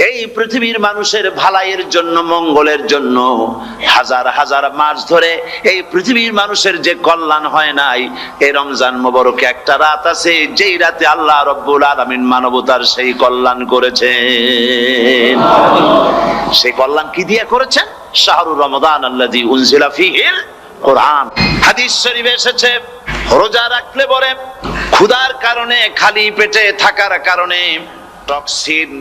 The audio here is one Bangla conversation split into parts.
এই পৃথিবীর মানুষের ভালাইয়ের জন্য, মঙ্গলের জন্য হাজার হাজার মাস ধরে এই পৃথিবীর মানুষের যে কল্যাণ হয় নাই, এই রমজান মোবারকে একটা রাত আছে যেই রাতে আল্লাহ রব্বুল আলামিন মানবতার সেই কল্যাণ করেছেন। সেই কল্যাণ কি দিয়ে করেছেন? শাহরুর রমাদান আল্লাযী উনজিলা ফীহিল কোরআন। হাদিস শরীফে এসেছে, রোজা রাখলে পরে ক্ষুধার কারণে, খালি পেটে থাকার কারণে টক্সিন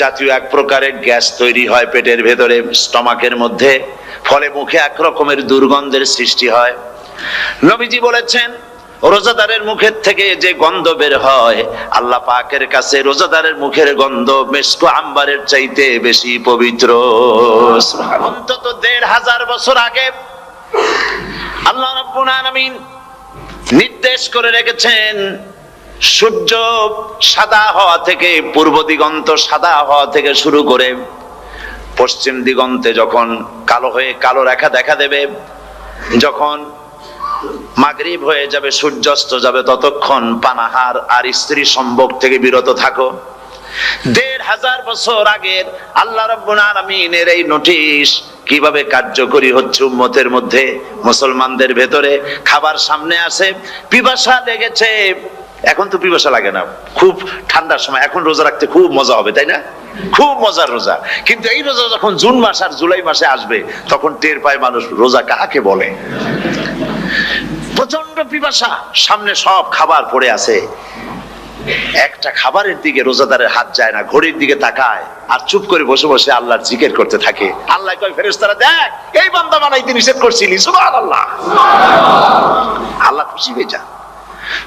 জাতীয় এক প্রকারের গ্যাস তৈরি হয় পেটের ভেতরে, স্টমাকের মধ্যে, ফলে মুখে এক রকমের দুর্গন্ধের সৃষ্টি হয়। নবীজি বলেছেন, রোজাদারের মুখের থেকে যে গন্ধ বের হয়, আল্লাহ পাকের কাছে রোজাদারের মুখের গন্ধ মেশক আম্বারের চাইতে বেশি পবিত্র। অন্তত ১৫০০ বছর আগে আল্লাহ রাব্বুল আলামিন নির্দেশ করে রেখেছেন, সূর্য সাদা হওয়া থেকে, পূর্ব দিগন্ত সাদা হওয়া থেকে শুরু করে পশ্চিম দিগন্তে যখন কালো হয়ে কালো রেখা দেখা দেবে, যখন মাগরিব হয়ে যাবে, সূর্যাস্ত যাবে, ততক্ষণ পানাহার আর স্ত্রী সম্ভোগ থেকে বিরত থাকো। ১৫০০ বছর আগের আল্লাহ রাব্বুল আলামিনের এই নোটিশ কিভাবে কার্যকরী হচ্ছে উম্মতের মধ্যে, মুসলমানদের ভেতরে। খাবার সামনে আসে, পিপাসা লেগেছে, এখন তো পিপাসা লাগে না, খুব ঠান্ডার সময়, এখন রোজা রাখতে খুব মজা হবে, তাই না? খুব মজার রোজা। কিন্তু এই রোজা যখন জুন মাস আর জুলাই মাসে আসবে, তখন টের পায় মানুষ রোজা কাকে বলে। প্রচন্ড পিপাসা, সামনে সব খাবার পড়ে আছে, একটা খাবারের দিকে রোজাদারের হাত যায় না, ঘড়ির দিকে তাকায় আর চুপ করে বসে বসে আল্লাহর জিকির করতে থাকে। আল্লাহ কয়, ফেরেশতারা দেখ, এই বান্দা বানাইতে নিষেধ করছিলি, সুবহানাল্লাহ। আল্লাহ খুশি হয়ে যায়।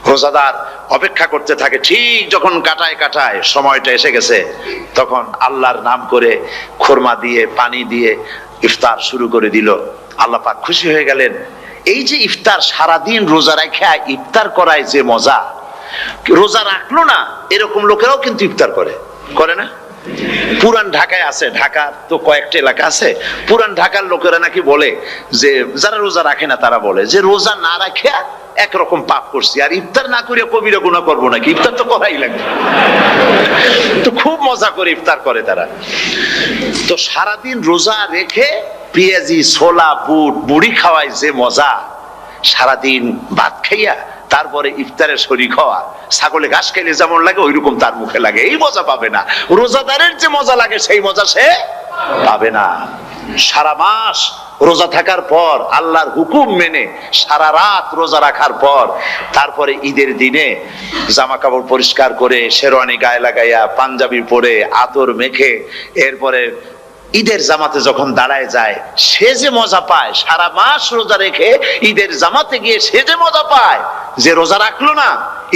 রোজাদার অপেক্ষা করতে থাকে, ঠিক যখন কাটায় কাটায় সময়টা এসে গেছে, তখন আল্লাহর নাম করে খুরমা দিয়ে, পানি দিয়ে ইফতার শুরু করে দিল। আল্লাহ পাক খুশি হয়ে গেলেন। এই যে ইফতার, সারাদিন রোজা রাখা ইফতার করায় যে মজা, রোজা রাখলো না এরকম লোকেরাও কিন্তু ইফতার করে, করে না? পুরান ঢাকায় আছে, ঢাকার তো কয়েকটা এলাকা আছে, পুরান ঢাকার লোকেরা নাকি বলে যে, যারা রোজা রাখে না তারা বলে যে, রোজা না রাখে একরকম পাপ করছি, আর ইফতার না করে কবিরা গুনাহ করবো নাকি, ইফতার তো করাই লাগবে। তো খুব মজা করে ইফতার করে তারা। তো সারাদিন রোজা রেখে পেঁয়াজি, ছোলা, বুট, মুড়ি খাওয়ায় যে মজা, সারাদিন ভাত খাইয়া তারপরে ইফতারের শরীক হওয়া, ছাগলে ঘাস খাইলে যেমন লাগে ওইরকম তার মুখে লাগে, এই মজা পাবে না। রোজাদারের যে মজা লাগে সেই মজা সে পাবে না। সারা মাস রোজা থাকার পর, আল্লাহর হুকুম মেনে সারা রাত রোজা রাখার পর, তারপরে ঈদের দিনে জামা কাপড় পরিষ্কার করে, শেরওয়ানি গায়ে লাগাইয়া, পাঞ্জাবি পরে, আতর মেখে, এরপরে ঈদের জামাতে যখন দাঁড়ায় যায়, সে যে মজা পায়, সারা মাস রোজা রেখে ঈদের জামাতে গিয়ে সে যে মজা পায়, যে রোজা রাখলো না,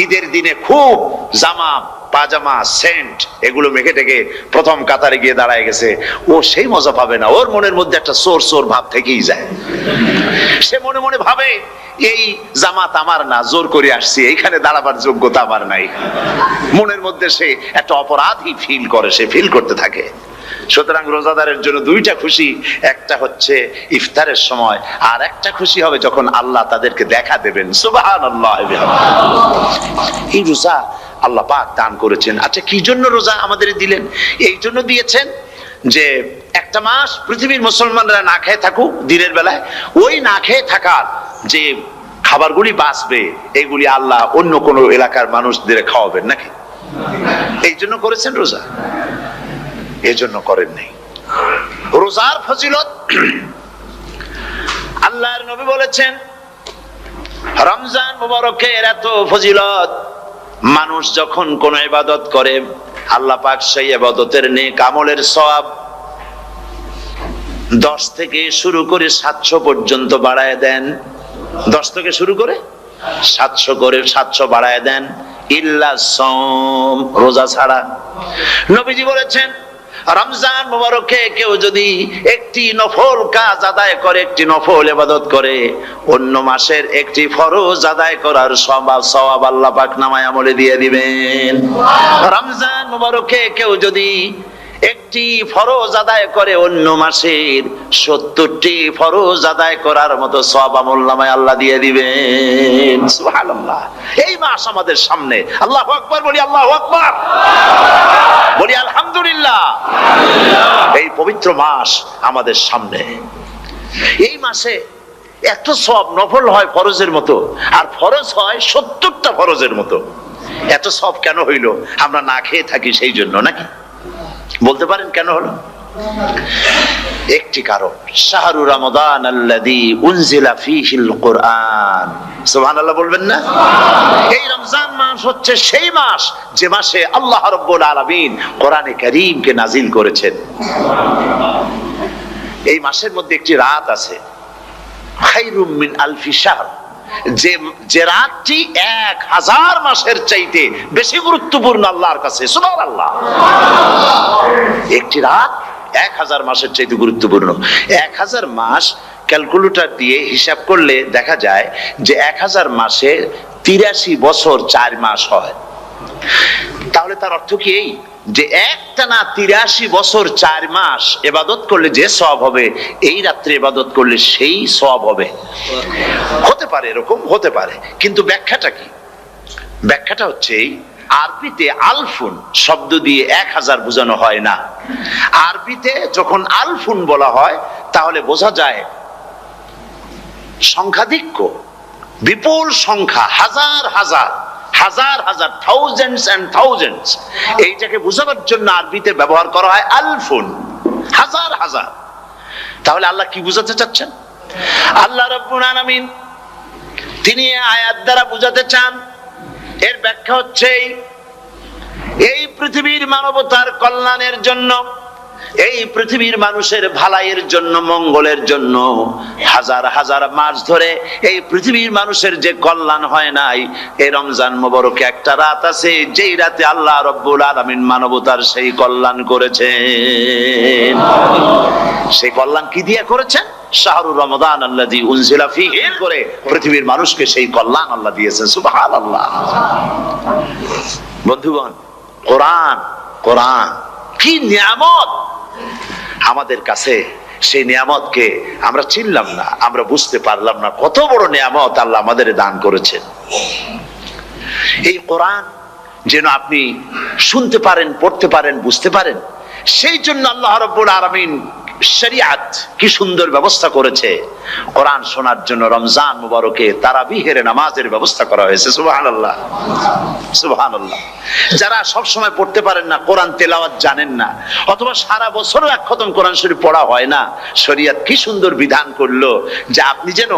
ঈদের দিনে খুব জামা, পাজামা, সেন্ট এগুলো মেখে টেকে প্রথম কাতারে গিয়ে দাঁড়ায় গেছে, ও সেই মজা পাবে না। ওর মনের মধ্যে একটা চোর চোর ভাব থেকেই যায়। সে মনে মনে ভাবে, এই জামাত আমার না, জোর করে আসছি, এইখানে দাঁড়াবার যোগ্যতা আমার নাই। মনের মধ্যে সে একটা অপরাধী ফিল করে, সে ফিল করতে থাকে। সুতরাং রোজাদারের জন্য দুইটা খুশি, একটা হচ্ছে ইফতারের সময়, আর একটা খুশি হবে যখন আল্লাহ তাদেরকে দেখা দেবেন। সুবহানাল্লাহ। এই রোজা আল্লাহ পাক দান করেছেন। আচ্ছা, কি জন্য রোজা আমাদের দিলেন? এই জন্য দিয়েছেন যে একটা মাস পৃথিবীর মুসলমানরা না খেয়ে থাকুক দিনের বেলায়, ওই না খেয়ে থাকার যে খাবারগুলি বাঁচবে, এগুলি আল্লাহ অন্য কোনো এলাকার মানুষদের খাওয়াবেন নাকি? এই জন্য করেছেন রোজা, এজন্য করেন নাই। রোজার ফজিলত আল্লাহর নবী বলেছেন, রমজান মুবারকের এত ফজিলত, মানুষ যখন কোন ইবাদত করে, আল্লাহ পাক সেই ইবাদতের নেক আমলের সওয়াব 10 থেকে শুরু করে 700 পর্যন্ত বাড়ায় দেন। 10 থেকে শুরু করে 700 করে 700 বাড়ায় দেন, ইল্লা সাওম, রোজা ছাড়া। নবীজি বলেছেন, রমজান মুবারকে কেউ যদি একটি নফল কাজ আদায় করে, একটি নফল ইবাদত করে, অন্য মাসের একটি ফরজ আদায় করার সওয়াব আল্লাহ পাক নামায়ে আমলে দিয়ে দিবেন। রমজান মুবারকে কেউ যদি একটি ফরজ আদায় করে, অন্য মাসের 70টি ফরজ আদায় করার মতো সওয়াব আমলনামায় আল্লাহ দিয়ে দিবেন। সুবহানাল্লাহ। এই মাস আমাদের সামনে, আল্লাহু আকবার বলি, আল্লাহু আকবার বলি, আলহামদুলিল্লাহ। এই পবিত্র মাস আমাদের সামনে। এই মাসে এত সওয়াব, নফল হয় ফরজের মতো, আর ফরজ হয় 70টা ফরজের মতো। এত সওয়াব কেন হইল? আমরা না খেয়ে থাকি সেই জন্য নাকি? বলতে পারেন কেন হলো? একটি কারণ, শাহরু রমাদান আল্লাযী উনজিলা ফীহিল কুরআন। সুবহানাল্লাহ বলবেন না? এই রমজান মাস হচ্ছে সেই মাস যে মাসে আল্লাহ রাব্বুল আলামিন কোরআনে কারীমকে নাজিল করেছেন। এই মাসের মধ্যে একটি রাত আছে, খায়রুম মিন আলফি শাহর, যে রাতটি 1000 মাসের চাইতে বেশি গুরুত্বপূর্ণ আল্লাহর কাছে। সুবহানাল্লাহ। একটি রাত 1000 মাসের চাইতে গুরুত্বপূর্ণ। 1000 মাস ক্যালকুলেটর দিয়ে হিসাব করলে দেখা যায় যে 1000 মাসে 83 বছর 4 মাস হয়। তাহলে তার অর্থ কি এই যে একটানা 83 বছর 4 মাস ইবাদত করলে যে সওয়াব হবে, এই রাত্রে ইবাদত করলে সেই সওয়াব হবে? হতে পারে, এরকম হতে পারে, কিন্তু ব্যাখ্যাটা কি? ব্যাখ্যাটা হচ্ছে আরবিতে আলফুন শব্দ দিয়ে 1000 বোঝানো হয় না। আরবিতে যখন আলফুন বলা হয় তাহলে বোঝা যায় সংখ্যাধিক্য, বিপুল সংখ্যা, হাজার হাজার হাজার হাজার, থাউজেন্ডস এন্ড থাউজেন্ডস। এইটাকে বোঝানোর জন্য আরবিতে ব্যবহার করা হয় আলফুন, হাজার হাজার। তাহলে আল্লাহ কি বুঝাতে চাচ্ছেন? আল্লাহ রাব্বুল আলামিন তিনি আয়াত দ্বারা বুঝাতে চান, এর ব্যাখ্যা হচ্ছে এই পৃথিবীর মানবতার কল্যাণের জন্য, এই পৃথিবীর মানুষের ভালাইয়ের জন্য, মঙ্গলের জন্য হাজার হাজার মাস ধরে এই পৃথিবীর মানুষের যে কল্যাণ হয় নাই, এই রমজান মোবারকে একটা রাত আছে যেই রাতে আল্লাহ রাব্বুল আলামিন মানবতার সেই কল্যাণ করেছেন। সেই কল্যাণ কি দিয়ে করেছেন? শাহরু রমাদান আল্লাযী উনজিলা ফীহি করে পৃথিবীর মানুষকে সেই কল্যাণ আল্লাহ দিয়েছেন। সুবহানাল্লাহ। বন্ধুগণ, কোরআন, কোরআন কি নিয়ামত আমাদের কাছে! সেই নিয়ামতকে আমরা চিনলাম না, আমরা বুঝতে পারলাম না কত বড় নিয়ামত আল্লাহ আমাদের দান করেছেন। এই কোরআন যেন আপনি শুনতে পারেন, পড়তে পারেন, বুঝতে পারেন, সেই জন্য আল্লাহ রাব্বুল আলামিন শরিয়াত কি সুন্দর ব্যবস্থা করেছে। কোরআন শোনার জন্য রমজান মুবারকে তারাবিহের নামাজের ব্যবস্থা করা হয়েছে। সুবহানাল্লাহ, সুবহানাল্লাহ। যারা সব সময় পড়তে পারেন না, কোরআন তেলাওয়াত জানেন না, অথবা সারা বছরও এক খতম কোরআন শরীফ পড়া হয় না, শরিয়াত কি সুন্দর বিধান করলো যে আপনি যেন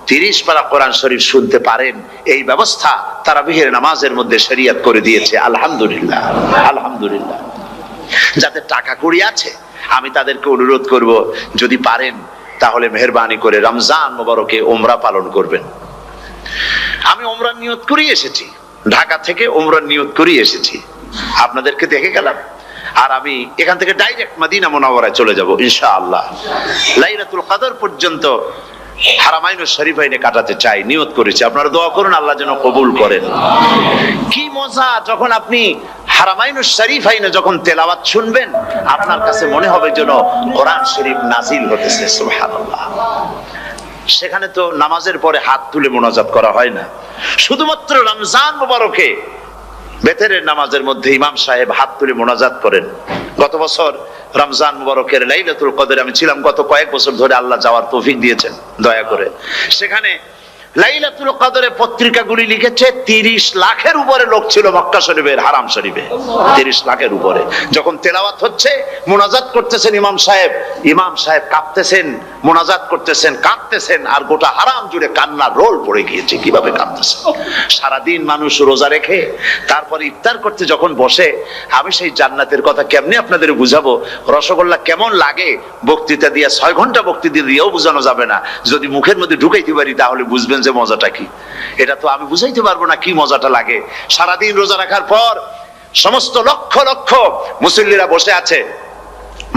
30 পারা কোরআন শরীফ শুনতে পারেন। এই ব্যবস্থা তারাবিহের নামাজের মধ্যে শরিয়াত করে দিয়েছে। আলহামদুলিল্লাহ, আলহামদুলিল্লাহ। যাদের টাকা কড়ি আছে আমি তাদেরকে অনুরোধ করব, যদি পারেন তাহলে মেহেরবানি করে রমজান মোবারকে উমরা পালন করবেন। আমি উমরার নিয়ত করে এসেছি, ঢাকা থেকে উমরার নিয়ত করে এসেছি, আপনাদেরকে দেখে গেলাম। আর আমি এখান থেকে ডাইরেক্ট মদিনা মুনাওয়ারায় চলে যাব ইনশাআল্লাহ। লাইলাতুল কদর পর্যন্ত হারামাইন শরীফাইনে কাটাতে চাই, নিয়ত করেছি। আপনারা দোয়া করুন আল্লাহ যেন কবুল করেন। কি মজা যখন আপনি হারামাইন শরীফাইনে যখন তেলাওয়াত শুনবেন, আপনার কাছে মনে হবে যেন কোরআন শরীফ নাজিল হতেছে। সুবহানাল্লাহ। সেখানে তো নামাজের পরে হাত তুলে মোনাজাত করা হয় না, শুধুমাত্র রমজান মুবারকে বেতেরের নামাজের মধ্যে ইমাম সাহেব হাত তুলে মোনাজাত করেন। গত বছর রমজান মুবারকের লাইলাতুল কদরে আমি ছিলাম, গত কয়েক বছর ধরে আল্লাহ যাওয়ার তৌফিক দিয়েছেন দয়া করে। সেখানে লাইলাতুল কদরে পত্রিকাগুলি লিখেছে 30 লাখের উপরে লোক ছিল মক্কা শরীফের হারাম শরীফে, 30 লাখের উপরে। যখন তেলাওয়াত হচ্ছে, মোনাজাত করতেছেন ইমাম সাহেব কাঁপতেছেন, মোনাজাত করতেছেন, কাঁদতেছেন, আর গোটা হারাম জুড়ে কান্নার রোল পড়ে গিয়েছে। কিভাবে কাঁদতেছেন! সারাদিন মানুষ রোজা রেখে তারপরে ইফতার করতে যখন বসে, আমি সেই জান্নাতের কথা কেমনে আপনাদের বুঝাবো? রসগোল্লা কেমন লাগে বক্তৃতা দিয়ে 6 ঘন্টা বক্তৃতা দিয়েও বোঝানো যাবে না। যদি মুখের মধ্যে ঢুকাইতে পারি তাহলে বুঝবেন যে মজাটা কি। এটা তো আমি বুঝাইতে পারবো না কি মজাটা লাগে। সারাদিন রোজা রাখার পর সমস্ত লক্ষ লক্ষ মুসল্লিরা বসে আছে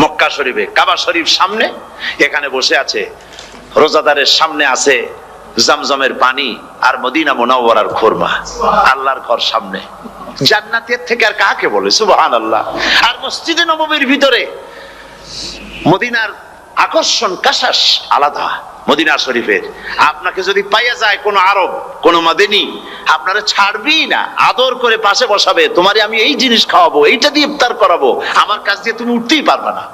মক্কা শরীফে, কাবা শরীফ সামনে, এখানে বসে আছে। রোজাদারের সামনে আছে জমজমের পানি আর মদিনা মুনাওয়ারার খুরমা। আল্লাহর ঘর সামনে, জান্নাতের থেকে আর কাকে বলে! সুবহানাল্লাহ। আর মসজিদে নববীর ভিতরে মদিনার আকর্ষণ কাশাস আলাদা। মদিনা শরীফের আপনাকে যদি পাইয়া যায় কোন আরব, কোন মাদানী, আপনারা ছাড়বি না, আদর করে পাশে বসাবে। তোমারে আমি এই জিনিস খাওয়াবো, এইটা দিয়ে ইফতার করাবো, আমার কাছ দিয়ে তুমি উঠতেই পারবে না।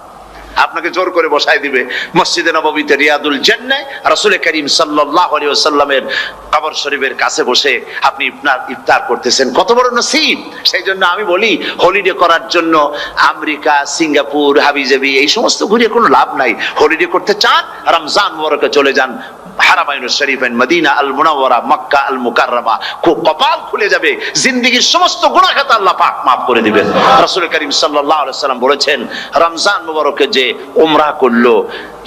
আপনাকে জোর করে বসায় দিবে মসজিদে নববীতে রিয়াদুল জান্নাহ রাসূল করিম সাল্লাল্লাহু আলাইহি ওয়াসাল্লামের কবর শরীফের কাছে বসে আপনি ইফতার করতেছেন, কত বড় নসিব। সেই জন্য আমি বলি হলিডে করার জন্য আমেরিকা, সিঙ্গাপুর, হাবিজাবি এই সমস্ত ঘুরে কোনো লাভ নাই। হলিডে করতে চান রমজান মুবারকে চলে যান হারামাইনুশ শরীফাইন, মদিনা আল মুনাওয়ারা, মক্কা আল মুকাররমা। কপাল খুলে যাবে, জিন্দেগীর সমস্ত গুনাহ খাতা আল্লাহ পাক মাফ করে দিবেন। রাসূল করিম সাল্লাল্লাহু আলাইহি ওয়াসাল্লাম বলেছেন রমজান মুবারকে যে উমরা করলো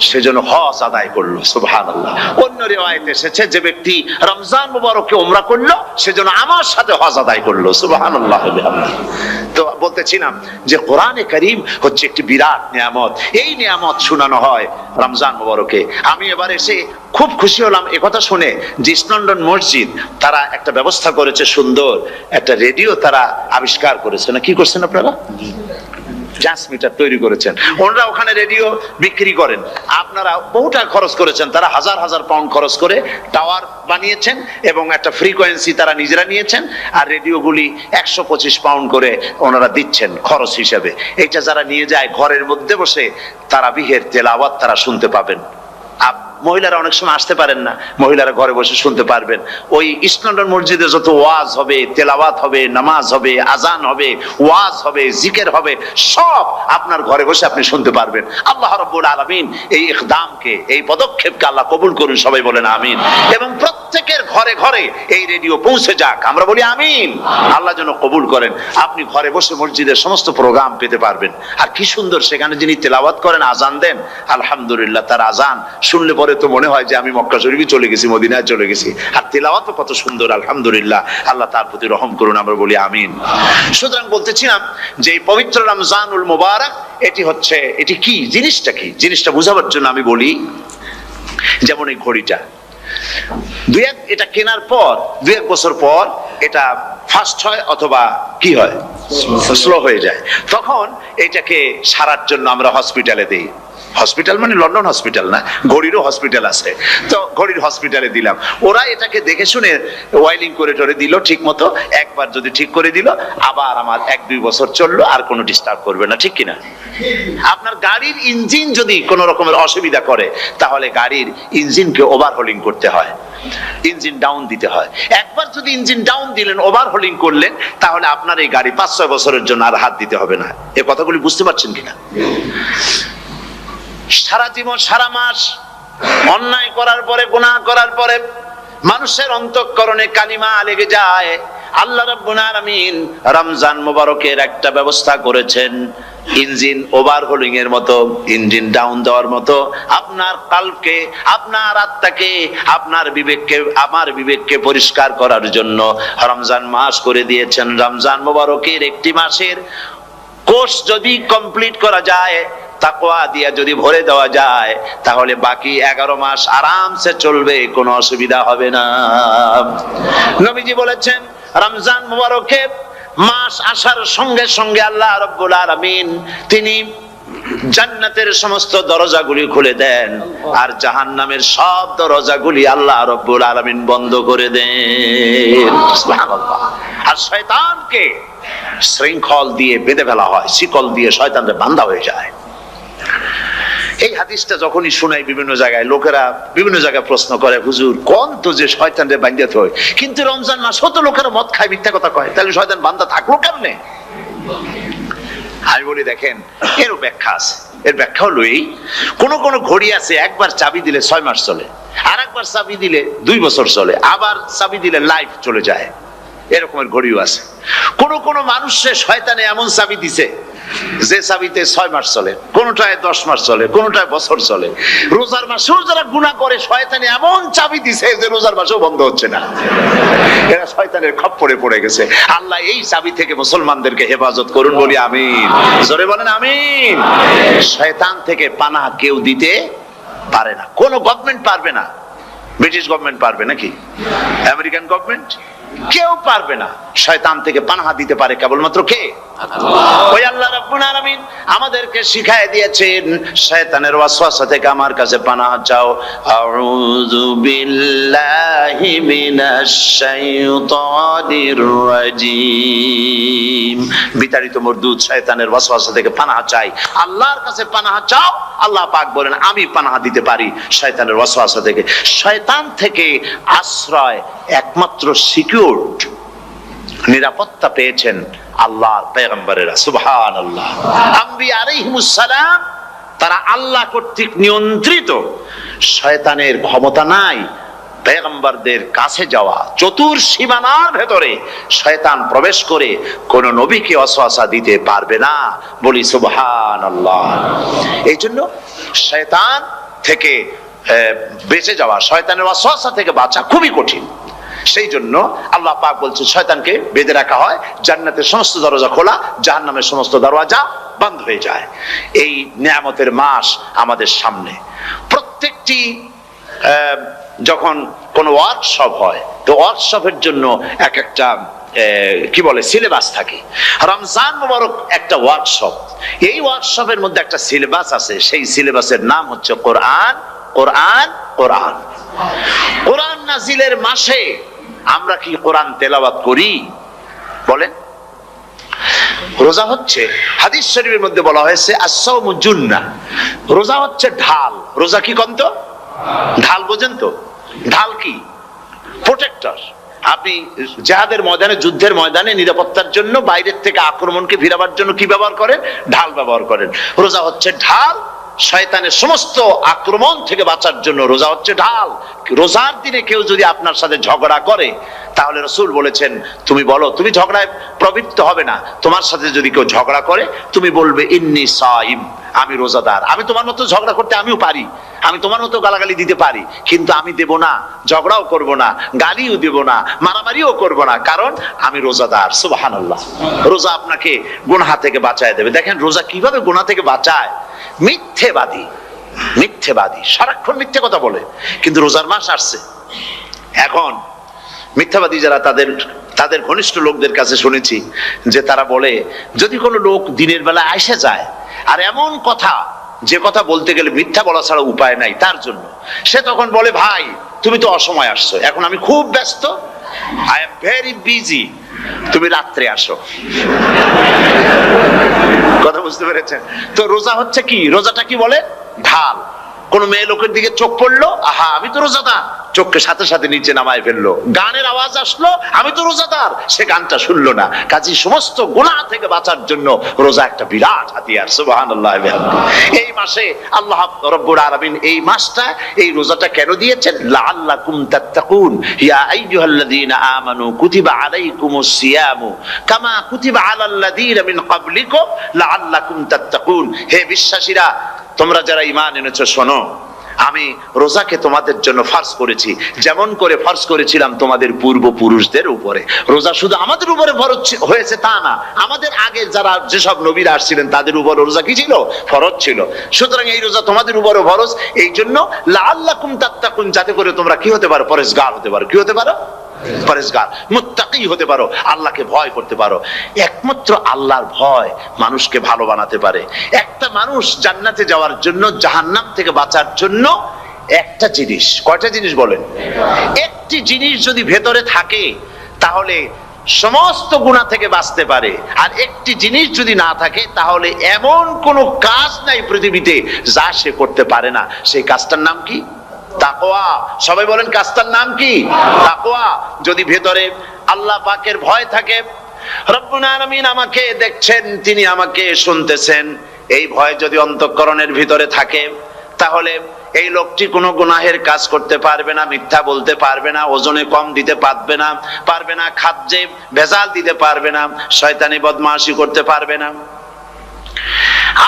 সেজন্য হজ আদায় করলো। সুবহানাল্লাহ। অন্য রিওয়ায়াতে এসেছে যে ব্যক্তি রমজান মুবারকে উমরা করলো সেজন্য আমার সাথে হজ আদায় করলো। সুবহানাল্লাহ। তো বলতেছিলাম যে কোরআনে কারীম হচ্ছে একটি বিরাট নিয়ামত। এই নিয়ামত শোনানো হয় রমজান মুবারকে। আমি এবার এসে খুব খুশি হলাম একথা শুনে যে ইস্ট লন্ডন মসজিদ তারা একটা ব্যবস্থা করেছে, সুন্দর একটা রেডিও তারা আবিষ্কার করেছে। না কি করছেন আপনারা? ট্রান্সমিটার তৈরি করেছেন। ওনারা ওখানে রেডিও বিক্রি করেন। আপনারা বহুটা খরচ করেছেন, তারা হাজার হাজার পাউন্ড খরচ করে টাওয়ার বানিয়েছেন এবং একটা ফ্রিকোয়েন্সি তারা নিজেরা নিয়েছেন, আর রেডিওগুলি 125 পাউন্ড করে ওনারা দিচ্ছেন খরচ হিসেবে। এটা যারা নিয়ে যায় ঘরের মধ্যে বসে তারাবিহের তেলাওয়াত তারা শুনতে পাবেন। মহিলারা অনেক সময় আসতে পারেন না, মহিলারা ঘরে বসে শুনতে পারবেন। ওই ইস্ট লন্ডন মসজিদে যত ওয়াজ হবে, তেলাওয়াত হবে, নামাজ হবে, আজান হবে, ওয়াজ হবে, জিকির হবে, সব আপনার ঘরে বসে আপনি শুনতে পারবেন। আল্লাহ রাব্বুল আলামিন এই ইকদামকে, এই পদক্ষেপকে আল্লাহ কবুল করুন, সবাই বলেন আমিন। এবং প্রত্যেকের ঘরে ঘরে এই রেডিও পৌঁছে যাক, আমরা বলি আমিন। আল্লাহ যেন কবুল করেন। আপনি ঘরে বসে মসজিদের সমস্ত প্রোগ্রাম পেতে পারবেন। আর কি সুন্দর সেখানে যিনি তেলাওয়াত করেন, আজান দেন, আলহামদুলিল্লাহ তার আজান শুনলে পরে তো মনে হয় যে আমি মক্কা শরীফে চলে গেছি, মদিনায় চলে গেছি। আর তেলাওয়াত কত সুন্দর, আলহামদুলিল্লাহ। আল্লাহ তার প্রতি রহম করুন, আমরা বলি আমিন। সুতরাং বলতেছিলাম যে এই পবিত্র রমজানুল মুবারক এটি কি, জিনিসটা কি, জিনিসটা বোঝাবার জন্য আমি বলি যেমন এই ঘড়িটা এটা কেনার পর 2-1 বছর পর এটা ফাস্ট হয় অথবা কি হয়, স্লো হয়ে যায়। তখন এটাকে সারার জন্য আমরা হসপিটালে দিই। হসপিটাল মানে লন্ডন হসপিটাল না, ঘড়িরও হসপিটাল আছে। তো ঘড়ির হসপিটালে দিলাম, ওরা এটাকে দেখে শুনে ওয়াইলিং করে টরে দিল ঠিক মতো। একবার যদি ঠিক করে দিল, আবার আমার 1-2 বছর চললো, আর কোনো ডিস্টার্ব করবে না, ঠিক কিনা? আপনার গাড়ির ইঞ্জিন যদি কোনো রকমের অসুবিধা করে তাহলে গাড়ির ইঞ্জিনকে ওভারহোলিং করতে হয়, ইঞ্জিন ডাউন দিতে হয়। একবার যদি ইঞ্জিন ডাউন দিলেন, ওভারহোলিং করলেন, তাহলে আপনার এই গাড়ি 5-6 বছরের জন্য আর হাত দিতে হবে না। এই কথাগুলি বুঝতে পারছেন কিনা? সারা জীবন, সারা মাস অন্যায় করার পরে, গুনাহ করার পরে মানুষের অন্তঃকরণে কালিমা লেগে যায়। আল্লাহ রাব্বুল আলামিন রমজান মুবারকের একটা ব্যবস্থা করেছেন, ইঞ্জিন ওভারহোলিং এর মতো, ইঞ্জিন ডাউন দেওয়ার মতো। আপনার কালকে, আপনার আত্মাকে, আপনার বিবেককে, আমার বিবেককে পরিষ্কার করার জন্য রমজান মাস করে দিয়েছেন। রমজান মুবারকের একটি মাসের কোর্স যদি কমপ্লিট করা যায়, তাকওয়া দিয়া যদি ভরে দেওয়া যায়, তাহলে বাকি 11 মাস আরামসে চলবে, কোনো অসুবিধা হবে না। নবীজি বলেছেন রমজান মুবারকে মাস আসার সঙ্গে সঙ্গে আল্লাহ রাব্বুল আলামিন তিনি জান্নাতের সমস্ত দরজাগুলি খুলে দেন, আর জাহান্নামের সব দরজাগুলি আল্লাহ রাব্বুল আলামিন বন্ধ করে দেন। সুবহানাল্লাহ। আর শয়তানকে শৃঙ্খল দিয়ে বেঁধে ফেলা হয়, শিকল দিয়ে শয়তানরা বাঁধা হয়ে যায়। এই হাদিসটা যখনই শোনাই বিভিন্ন জায়গায়, লোকেরা বিভিন্ন জায়গায় প্রশ্ন করে, হুজুর কোন তো যে শয়তানরে বাঁধতে হয়, কিন্তু রমজান মাস হতো লোকেরা মদ খায়, মিথ্যা কথা কয়, তাহলে শয়তান বাঁধা থাকলো কেমনে? আমি বলি দেখেন, এরও ব্যাখ্যা আছে। এর ব্যাখ্যা হলো এই, কোন কোন ঘড়ি আছে একবার চাবি দিলে 6 মাস চলে, আর একবার চাবি দিলে 2 বছর চলে, আবার চাবি দিলে লাইফ চলে যায়। এরকমের ঘড়িও আছে। কোন কোন মানুষের শয়তানে এমন চাবি দিছে যে চাবিতে 6 মাস চলে, কোনটায় 10 মাস চলে, কোনটায় বছর চলে। রোজার মাসেও যারা গুনাহ করে শয়তানে এমন চাবি দিছে যে রোজার মাসেও বন্ধ হচ্ছে না। এরা শয়তানের খপ্পরে পড়ে গেছে। আল্লাহ এই চাবি থেকে মুসলমানদেরকে হেফাজত করুন, বলি আমিন। জোরে বলেন আমিন। শয়তান থেকে পানাহ কেউ দিতে পারে না, কোন গভর্নমেন্ট পারবে না। ব্রিটিশ গভর্নমেন্ট পারবে নাকি? আমেরিকান গভর্নমেন্ট কেউ পারবে না। শয়তান থেকে পানাহা দিতে পারে কেবলমাত্র কে? ওই আল্লাহ রাব্বুল আলামিন আমাদেরকে শিখায় দিয়েছেন শয়তানের ওয়াসওয়াসা থেকে আমার কাছে পানাহা চাও। আউযু বিল্লাহি মিনাশ শাইতানির রাজিম। বিতাড়িত মরদুদ শয়তানের ওয়াসওয়াসা থেকে পানাহা চাই, আল্লাহর কাছে পানাহা চাও। আল্লাহ পাক বলেন আমি পানাহা দিতে পারি শয়তানের ওয়াসওয়াসা থেকে। শয়তান থেকে আশ্রয় একমাত্র সিকিউরড, নিরাপত্তা পেয়েছেন আল্লাহর পয়গম্বরেরা। সুবহানাল্লাহ। আম্বিয়া আলাইহিমুস সালাম তারা আল্লাহ কর্তৃক নিয়ন্ত্রিত, শয়তানের ক্ষমতা নাই পয়গম্বরদের কাছে যাওয়া। চতুর সীমানার ভেতরে শয়তান প্রবেশ করে কোন নবীকে ওয়াসওয়াসা দিতে পারবে না। বলি সুবহানাল্লাহ। এই জন্য শয়তান থেকে বেঁচে যাওয়া, শয়তানের ওয়াসওয়াসা থেকে বাঁচা খুবই কঠিন। সেই জন্য আল্লাহ পাক বলছে শয়তানকে বেঁধে রাখা হয়, জান্নাতের সমস্ত দরজা খোলা, জাহান্নামের সমস্ত দরজা বন্ধ হয়ে যায়। এই নিয়ামতের মাস আমাদের সামনে। প্রত্যেকটি যখন কোন ওয়ার্কশপ হয়, তো ওয়ার্কশপের জন্য এক একটা কি বলে সিলেবাস থাকে। রমজান মুবারক একটা ওয়ার্কশপ, এই ওয়ার্কশপের মধ্যে একটা সিলেবাস আছে, সেই সিলেবাসের নাম হচ্ছে কোরআন। কোরআন কোরআন কোরআন নাজিলের মাসে আমরা কি কোরআন তেলাওয়াত করি? বলেন। রোজা হচ্ছে, হাদিস শরীফের মধ্যে বলা হয়েছে আস-সাওমু জুন্নাহ, রোজা হচ্ছে ঢাল। রোজা কি কন্ত? ঢাল। বোঝেন তো ঢাল কি? প্রোটেক্টর। আপনি জিহাদের ময়দানে, যুদ্ধের ময়দানে নিরাপত্তার জন্য, বাইরের থেকে আক্রমণকে ভিড়াবার জন্য কি ব্যবহার করেন? ঢাল ব্যবহার করেন। রোজা হচ্ছে ঢাল, শয়তানের সমস্ত আক্রমণ থেকে বাঁচার জন্য রোজা হচ্ছে ঢাল। রোজার দিনে কেউ যদি আপনার সাথে ঝগড়া করে, তাহলে রাসূল বলেছেন তুমি বলো, তুমি ঝগড়ায় প্রবৃত্ত হবে না। তোমার সাথে যদি কেউ ঝগড়া করে, তুমি বলবে ইন্নী সাইম, আমি রোজাদার। আমি তোমার মতো ঝগড়া করতে আমিও পারি, আমি তোমার মতো গালাগালি দিতে পারি, কিন্তু আমি দেব না, ঝগড়াও করব না, গালিও দেব না, মারামারিও করব না, কারণ আমি রোজাদার। সুবহানাল্লাহ। রোজা আপনাকে গুনাহ থেকে বাঁচায় দেবে। দেখেন রোজা কিভাবে গুনাহ থেকে বাঁচায়। মিথ্যেবাদী, মিথ্যেবাদী সারাক্ষণ মিথ্যে কথা বলে, কিন্তু রোজার মাস আসছে। এখন মিথ্যাবাদী যারা, তাদের ঘনিষ্ঠ লোকদের কাছে শুনেছি যে তারা বলে, যদি কোনো লোক দিনের বেলা এসে যায় আর এমন কথা, যে কথা বলতে গেলে মিথ্যা বলা ছাড়া উপায় নাই তার জন্য, সে তখন বলে ভাই তুমি তো অসময় আসছো, এখন আমি খুব ব্যস্ত, আই এম ভেরি বিজি, তুমি রাত্রে আসো। কথা বুঝতে পেরেছেন তো? রোজা হচ্ছে কি? রোজাটা কি বলে? ঢাল। কোন মেয়ে লোকের দিকে চোখ পড়লো, আহা আমি তো রোজাদার, চোখকে সাথে সাথে নিচে নামায় ফেললো। গানের আওয়াজ আসলো, আমি তো রোজাদার, সে গানটা শুনলো না। কাজী সমস্ত গুনাহ থেকে বাঁচার জন্য রোজা একটা বিরাট হাতিয়ার। সুবহানাল্লাহ। এই মাসে আল্লাহ রাব্বুল আলামিন এই মাসটা, এই রোজাটা কেন দিয়েছেন? লাআল্লাকুম তাত্তাকুন, ইয়া আইয়ুহাল্লাযীনা আমানু কুতিবা আলাইকুমুস সিয়ামু কামা কুতিবা আলাল্লাযীনা মিন ক্বাবলিকুম লাআল্লাকুম তাত্তাকুন। হে বিশ্বাসীরা, তোমরা যারা ঈমান এনেছো, শোনো, আমি রোজাকে তোমাদের জন্য ফরজ করেছি, যেমন করে ফরজ করেছিলাম তোমাদের পূর্বপুরুষদের উপরে। রোজা শুধু আমাদের উপরে ফরজ হয়েছে তা না, আমাদের আগে যারা যেসব নবীরা আসছিলেন তাদের উপর রোজা কি ছিল? ফরজ ছিল। সুতরাং এই রোজা তোমাদের উপরে ফরজ, এই জন্য লাআল্লাকুম তাত্তাকুন, যাতে করে তোমরা কি হতে পারো? পরেজগার হতে পারো। কি হতে পারো? পরেজগার, মুত্তাকি হতে পারো, আল্লাহকে ভয় করতে পারো। একমাত্র আল্লাহর ভয় মানুষকে ভালো বানাতে পারে। একটা মানুষ জান্নাতে যাওয়ার জন্য, জাহান্নাম থেকে বাঁচার জন্য একটা জিনিস, কয়টা জিনিস বলেন? একটি জিনিস যদি ভেতরে থাকে তাহলে সমস্ত গুনাহ থেকে বাঁচতে পারে। আর একটি জিনিস যদি না থাকে তাহলে এমন কোনো কাজ নাই পৃথিবীতে যা সে করতে পারে না। সেই কাজটার নাম কি? তাকওয়া। সবাই বলেন কাজটার নাম কি? তাকওয়া। যদি ভেতরে আল্লাহ পাকের ভয় থাকে, রব্বুল আলামিন আমাকে দেখছেন, তিনি আমাকে শুনতেছেন, এই ভয় যদি অন্তঃকরণের ভিতরে থাকে, তাহলে এই লোকটি কোনো গুনাহের কাজ করতে পারবে না, মিথ্যা বলতে পারবে না, ওজনে কম দিতে পারবে না, খাদ্যে ভেজাল দিতে পারবে না, শয়তানি বদমাশি করতে পারবে না।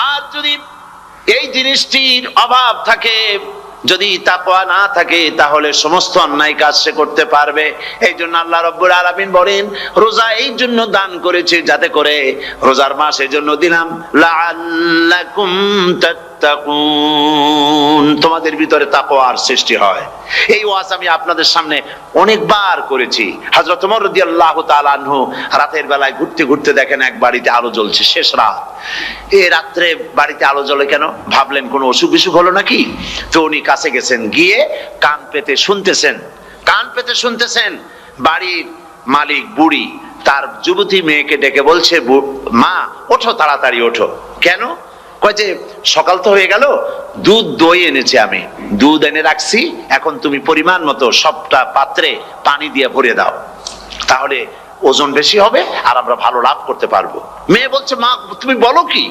আর যদি এই জিনিসটির অভাব থাকে, যদি তাকওয়া না থাকে, তাহলে সমস্ত অন্যায় কাজ সে করতে পারবে। এই জন্য আল্লাহ রাব্বুল আলামিন বলেন, রোজা এই জন্য দান করেছে যাতে করে, রোজার মাস এই জন্য দিলাম লাআল্লাকুম তাত্তাকুন, তোমাদের ভিতরে তাকওয়ার সৃষ্টি হয়। এই ওয়াজ আমি আপনাদের সামনে অনেকবার করেছি। হযরত ওমর রাদিয়াল্লাহু তাআলা আনহু রাতের বেলায় ঘুরতে ঘুরতে দেখেন এক বাড়িতে আলো জ্বলছে, শেষ রাত। এই রাত্রে বাড়িতে আলো জ্বলে কেন? ভাবলেন কোনো অসুখ বিসুখ হলো নাকি। তো উনি কাছে গেছেন, গিয়ে কান পেতে শুনতেছেন। বাড়ির মালিক বুড়ি তার যুবতী মেয়েকে ডেকে বলছে, মা ওঠো, তাড়াতাড়ি ওঠো। কেন? কয় যে সকাল তো হয়ে গেল, দুধ দই এনেছি, আমি দুধ এনে রাখছি, এখন তুমি পরিমাণ মতো সবটা পাত্রে পানি দিয়ে ভরে দাও, তাহলে ওজন বেশি হবে আর আমরা ভালো লাভ করতে পারবো। মেয়ে বলছে, মা তুমি বলো কি,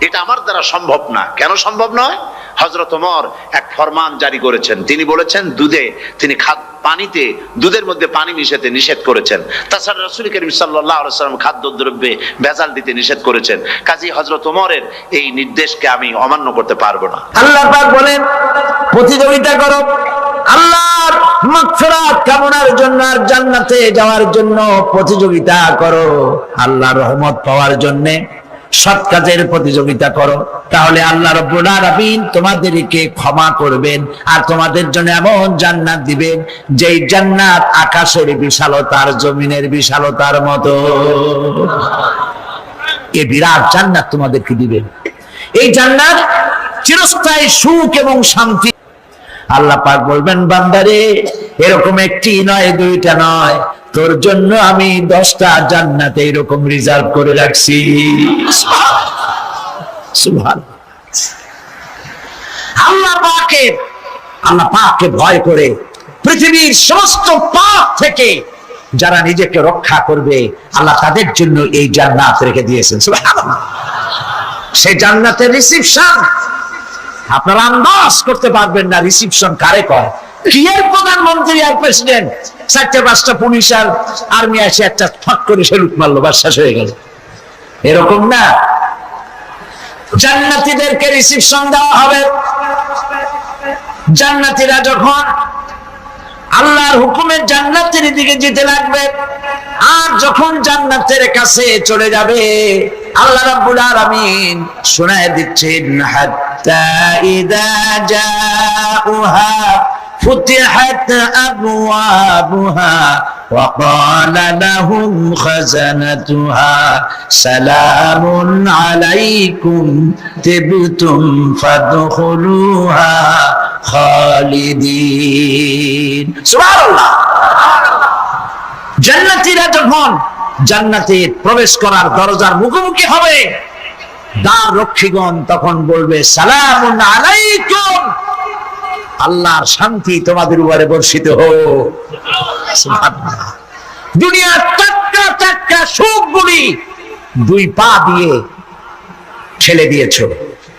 এটা আমার দ্বারা সম্ভব না। কেন সম্ভব নয়? হযরত ওমর এক ফরমান জারি করেছেন, তিনি বলেছেন পানিতে দুধের মধ্যে পানি মিশাতে নিষেধ করেছেন। তাছাড়া রাসূল করিম সাল্লাল্লাহু আলাইহি ওয়াসাল্লাম খাদ্যদ্রব্যে ভেজাল দিতে নিষেধ করেছেন। কাজী হযরত ওমরের এই নির্দেশকে আমি অমান্য করতে পারবো না। আল্লাহ পাক বলেন, প্রতিযোগিতা করো আল্লাহর মাগফিরাত কামনার জন্য আর জান্নাতে যাওয়ার জন্য প্রতিযোগিতা করো, আল্লাহর রহমত পাওয়ার জন্য সৎ কাজের প্রতিযোগিতা করো, তাহলে আল্লাহ রাব্বুল আলামিন তোমাদেরকে ক্ষমা করবেন আর তোমাদের জন্য এমন জান্নাত দিবেন যেই জান্নাত আকাশের বিশালতার জমিনের বিশালতার মতো। এই বিরাট জান্নাত তোমাদেরকে দিবেন। এই জান্নাত চিরস্থায়ী সুখ এবং শান্তি। আল্লাহ পাক বলবেন, বান্দারে এরকম একটি নয়, দুইটা নয়, তোর জন্য আমি 10টা জান্নাত এরকম রিজার্ভ করে রাখছি। সুবহানাল্লাহ। আল্লাহ পাককে ভয় করে পৃথিবীর সমস্ত পাপ থেকে যারা নিজেকে রক্ষা করবে, আল্লাহ তাদের জন্য এই জান্নাত রেখে দিয়েছেন। সুবহানাল্লাহ। সেই জান্নাতের রিসিপশন আপনারা আন্দাজ করতে পারবেন না, রিসিপশন কারে কয়। কি এর প্রধানমন্ত্রী আর প্রেসিডেন্ট, 4-5টা পুলিশ আর আর্মি এসে একটা ফাঁক করে সেলুট মারলো, বাস শেষ হয়ে গেল, এরকম না। জান্নাতীদেরকে রিসিপশন দেওয়া হবে। জান্নাতীরা যখন আল্লাহর হুকুমে জান্নাতের দিকে যেতে লাগবে, আর যখন জান্নাতের কাছে চলে যাবে, আল্লাহ রাব্বুল আলামিন শোনায় দিচ্ছেন, হাত্তা ইযা জাউহা ফুতিহাত আবওয়াবুহা ওয়া ক্বালা লাহুম খাযানাতুহা সালামুন আলাইকুম তিবতুম ফাদখুলুহা খালিদিন। সুবহানাল্লাহ। জান্নাতীরা যখন জান্নাতে প্রবেশ করার দরজার মুখোমুখি হবে, দ্বার রক্ষীগণ তখন বলবে, সালামুন আলাইকুম, আল্লাহর শান্তি তোমাদের উপরে বর্ষিত হোক। সুবহানাল্লাহ। দুনিয়ার টাটকা সুখগুলি 2 পা দিয়ে ঠেলে দিয়েছো,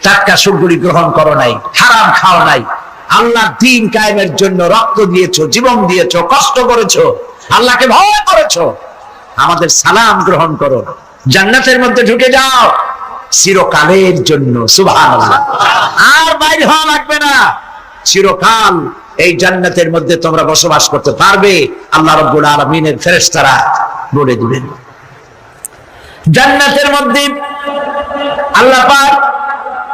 টাটকা সুখগুলি গ্রহণ করো নাই, হারাম খাও নাই, আল্লাহর দ্বীন কায়েমের জন্য রক্ত দিয়েছো, জীবন দিয়েছো, কষ্ট করেছো, আল্লাহকে ভয় করেছো। আমাদের সালাম গ্রহণ করো, জান্নাতের মধ্যে ঢুকে যাও চিরকালের জন্য। সুবহানাল্লাহ। আর বাইর হওয়া লাগবে না, চিরকাল এই জান্নাতের মধ্যে তোমরা বসবাস করতে পারবে, আল্লাহ রাব্বুল আলামিনের ফেরেশতারা বলে দিবেন। জান্নাতের মধ্যে আল্লাহ পাক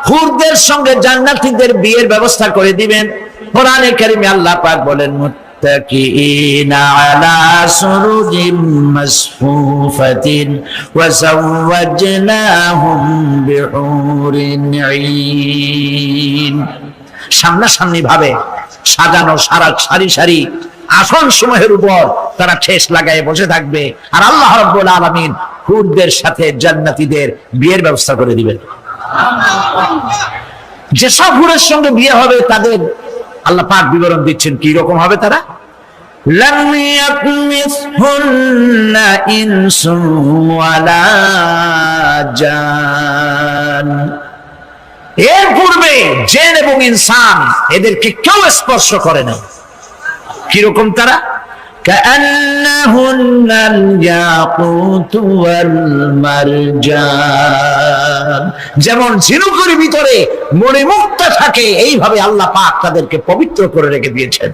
হুরদের সঙ্গে জান্নাতীদের বিয়ের ব্যবস্থা করে দিবেন। কোরআনে কারিমে আল্লাহ পাক বলেন, মুত্তাকিইনা আলা সুরুজিম মাসফুফাতিন ওয়া যাওয়াজনাহুম বিহুরিন ঈন। সামনাসামনি ভাবে সাজানো সারি সারি আসন সমূহের উপর তারা ঠেস লাগায় বসে থাকবে, আর আল্লাহ রাব্বুল আলামিন হুরদের সাথে জান্নাতীদের বিয়ের ব্যবস্থা করে দিবেন। যেসব হুরের সঙ্গে বিয়ে হবে তাদের আল্লাহ পাক বিবরণ দিচ্ছেন কি রকম হবে তারা। লাম ইয়াতমিসহুন্না ইনসুন ওয়ালা জান। এর পূর্বে জিন এবং ইনসান এদেরকে কেউ স্পর্শ করে না। কিরকম তারা? কাআন্নাহুন্নাল ইয়াকুতু ওয়াল মারজান। যেমন ঝিনুকের ভিতরে মণিমুক্তা থাকে, এইভাবে আল্লাহ পাক তাদেরকে পবিত্র করে রেখে দিয়েছেন।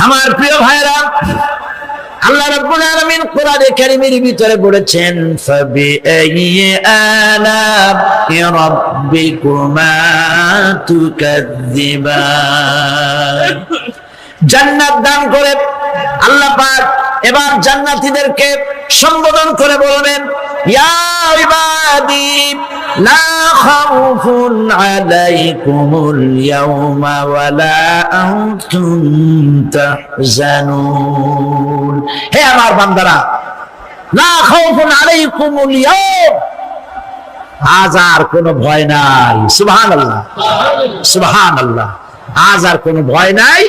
আমার প্রিয় ভাইরা, আল্লাহ রাব্বুল আলামিন কোরআনে কারীমের ভিতরে বলেছেন ফাবিআইয়ি আলা'i রাব্বিকুমা তুকাযযিবান। জান্নাত দান করে আল্লাহ পাক এবার জান্নাতীদেরকে সম্বোধন করে বলবেন ইয়া ইবাদি লা খাউফুন আলাইকুমুল ইয়াওমা ওয়ালা আনতুম তাহজানুন। হে আমার বান্দারা, লা খাউফুন আলাইকুমুল ইয়াওম, আজ আর কোনো ভয় নাই। সুবহানাল্লাহ, সুবহানাল্লাহ। আজ আর কোনো ভয় নাই,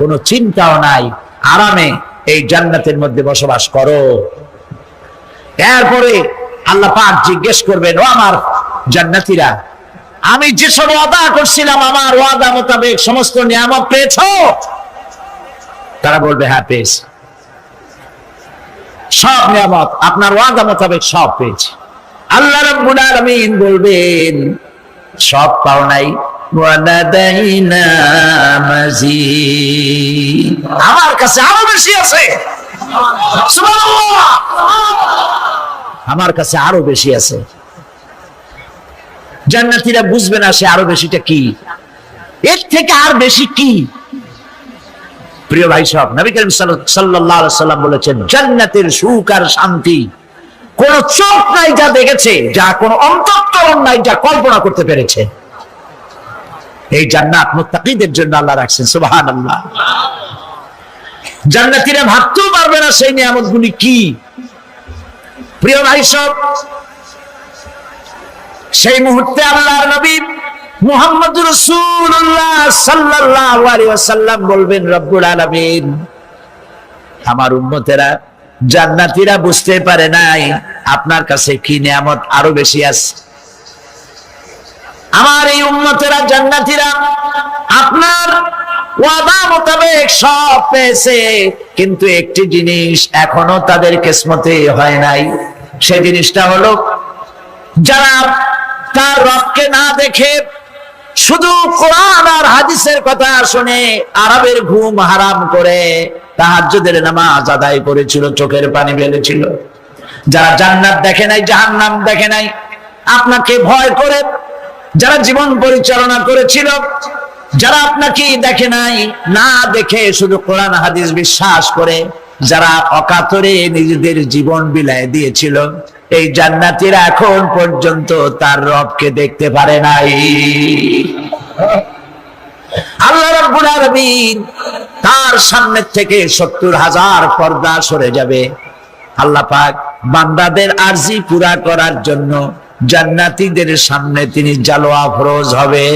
কোনো চিন্তাও নাই, আরামে এই জান্নাতের মধ্যে বসবাস করো। এরপরে আল্লাহ পাক জিজ্ঞেস করবেন, ও আমার জান্নাতীরা, আমি যেসব ওয়াদা করছিলাম আমার ওয়াদা মোতাবেক সমস্ত নিয়ামত পেয়েছো? তারা বলবে হ্যাঁ পেয়েছি, সব নিয়ামত আপনার ওয়াদা মোতাবেক সব পেয়েছি। আল্লাহ রাব্বুল আলামিন বলবেন সব পাও নাই, ওয়ালাদাইনা মাজিদ, আমার কাছে আরো বেশি আছে। সুবহানাল্লাহ, আমার কাছে আরো বেশি আছে। জান্নাতীরা বুঝবে না সে আরো বেশিটা কি, এর থেকে আর বেশি কি। প্রিয় ভাই সব, নবী করিম সাল্লাল্লাহু আলাইহি সাল্লাম বলেছেন জান্নাতের সুখ আর শান্তি কোন চোখ নাই যা দেখেছে, যা কোন অন্তঃকরণ নাই যা কল্পনা করতে পেরেছে। এই জান্নাত মুত্তাকিদের জন্য আল্লাহ রাখছেন। সুবহানাল্লাহ। জান্নাতীরা ভাবতেও পারবে না সেই নিয়ামতগুলি কি। প্রিয় ভাই সব, সেই মুহূর্তে আল্লাহর নবী মুহাম্মদুর রাসূলুল্লাহ সাল্লাল্লাহু আলাইহি ওয়াসাল্লাম বলবেন রব্বুল আলামিন, আমার উম্মতেরা জান্নাতীরা বুঝতে পারে নাই আপনার কাছে কি নিয়ামত আরো বেশি আছে। আমার এই উম্মতেরা জান্নাতীরা আপনার ওয়াদা মোতাবেক সব পেয়েছে, কিন্তু একটি জিনিস এখনো তাদের কিসমতে হয় নাই। সেই জিনিসটা হলো যারা তার রবকে না দেখে শুধু কোরআন আর হাদিসের কথা শুনে আরবের ঘুম হারাম করে তাহাজ্জুদের নামাজ আদায় করেছিল, চোখের পানি ফেলেছিল, যারা জান্নাত দেখে নাই, জাহান্নাম দেখে নাই, আপনাকে ভয় করে যারা জীবন পরিচালনা করেছিল, যারা আপনাকে দেখে নাই, না দেখে শুধু কোরআন হাদিস বিশ্বাস করে যারা অকাতরে নিজেদের জীবন বিলায় দিয়েছিল, এই জান্নাতীরা এখন পর্যন্ত তার রবকে দেখতে পারে নাই। আল্লাহ রাব্বুল আলামিন তার সামনে থেকে ৭০,০০০ পর্দা সরে যাবে। আল্লাহ পাক বান্দাদের আরজি পুরা করার জন্য জান্নাতীদের সামনে তিনি জালোয়া ফরজ হবে।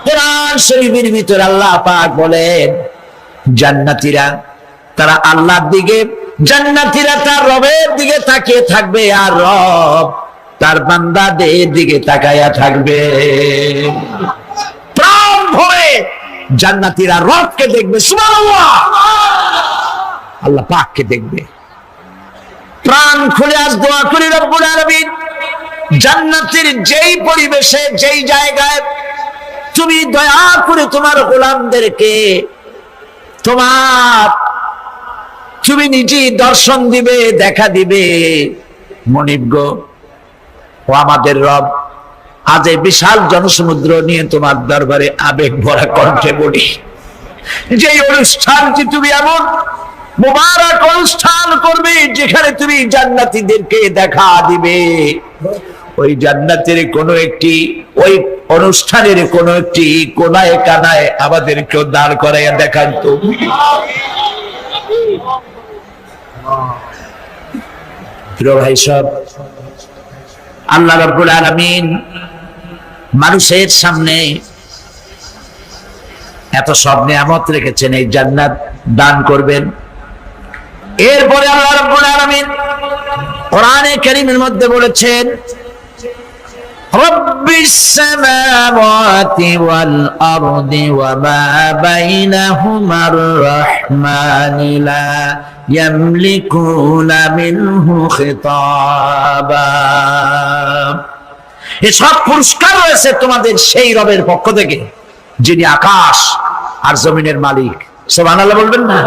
কোরআন শরীফের ভিতর আল্লাহ পাক বলেন জান্নাতীরা তারা আল্লাহর দিকে, জান্নাতীরা তার রবের দিকে তাকিয়ে থাকবে, আর রব তার বান্দাদের দিকে তাকায়া থাকবে। প্রাণ ভরে জান্নাতীরা রবকে দেখবে। সুবহানাল্লাহ, আল্লাহ পাককে দেখবে। প্রাণ খুলে আজ দোয়া করি রব্বুল আলামিন জান্নাতের যেই পরিবেশে, যেই জায়গায় তুমি দয়া করে তোমার গোলামদেরকে তুমি নিজেই দর্শন দিবে, দেখা দিবে। মনিব গো, ও আমাদের রব, আজ এই বিশাল জনসমুদ্র নিয়ে তোমার দরবারে আবেগ ভরা কণ্ঠে বলি, যে অনুষ্ঠানটি তুমি এমন মুবারক অনুষ্ঠান করবে যেখানে তুমি জান্নাতীদেরকে দেখা দিবে, ওই জান্নাতের কোন একটি, ওই অনুষ্ঠানের কোন একটি কোনায় কানায় আমাদেরকেও দাঁড় করাইয়া দেখান তো। প্রিয় ভাই সব, আল্লাহ রাব্বুল আলামিন মানুষের সামনে এত সব নিয়ামত রেখেছেন, এই জান্নাত দান করবেন। এরপরে আল্লাহ রাব্বুল আলামিন কোরআনে কারীমের মধ্যে বলেছেন রব্বিস সামাওয়াতি ওয়াল আরদি ওয়া মা বাইনাহুমার রাহমানি লা ইয়ামলিকুনা মিনহু খিতাবা। এসব পুরস্কার রয়েছে তোমাদের সেই রবের পক্ষ থেকে যিনি আকাশ আর জমিনের মালিক। সুবহানাল্লাহ বলবেন না?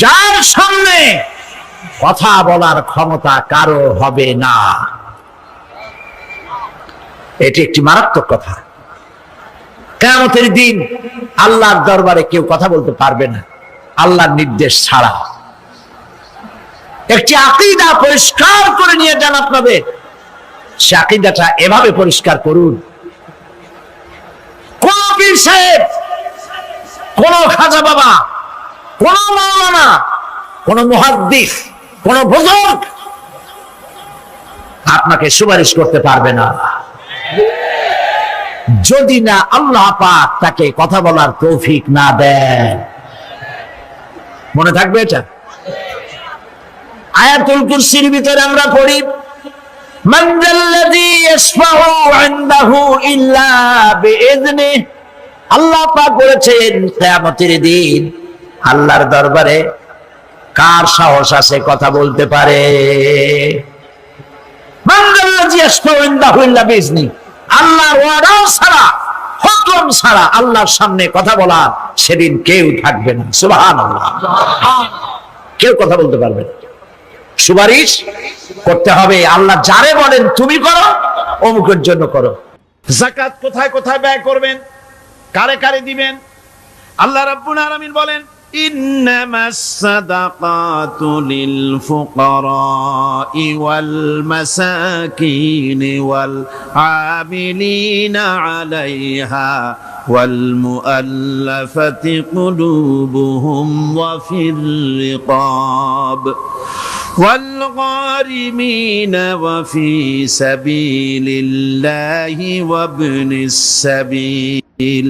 যার সামনে কথা বলার ক্ষমতা কারো হবে না। এটি একটি মারাত্মক কথা। কিয়ামতের দিন আল্লাহর দরবারে কেউ কথা বলতে পারবে না আল্লাহর নির্দেশ ছাড়া। একটি আকীদা পরিষ্কার করে নিয়ে যান আপনাদের। সে আকীদাটা এভাবে পরিষ্কার করুন, কোন পীর সাহেব, কোন খাজা বাবা, কোন মাওলানা, কোন মুহাদ্দিস, কোন বুজুর্গ আপনাকে সুপারিশ করতে পারবে না যদি না আল্লাহ পাক তাকে কথা বলার তৌফিক না দেন। মনে থাকবে এটা। আয়াতুল কুরসির ভিতরে আমরা পড়ি, মান যাল্লাযী ইয়াশফাউ ইনদাহু ইল্লা বিইذনিহি। আল্লাহ পাক বলেছেন কিয়ামতের দিন আল্লাহর দরবারে কার সাহস আছে কথা বলতে পারে? মান যাল্লাযী ইয়াশফাউ ইনদাহু ইল্লা বিইذনিহি। আল্লাহর ওয়াদা ছাড়া, হুকুম ছাড়া আল্লাহর সামনে কথা বলার সেদিন কেউ থাকবে না। সুবহানাল্লাহ। কেউ কথা বলতে পারবে না। সুপারিশ করতে হবে আল্লাহ যারে বলেন তুমি করো, অমুকের জন্য করো। যাকাত কোথায় কোথায় ব্যয় করবেন, কারে কারে দিবেন? আল্লাহ রাব্বুল আলামিন বলেন, ইন্নামাস সাদাকাতু লিল ফুকারাই ওয়াল মাসাকিন ওয়াল আমিলিনা আলাইহা ওয়াল মুআল্লাফাতি কুলুবুহুম ওয়া ফির রিকাব والغارمين وفي سبيل الله وابن السبيل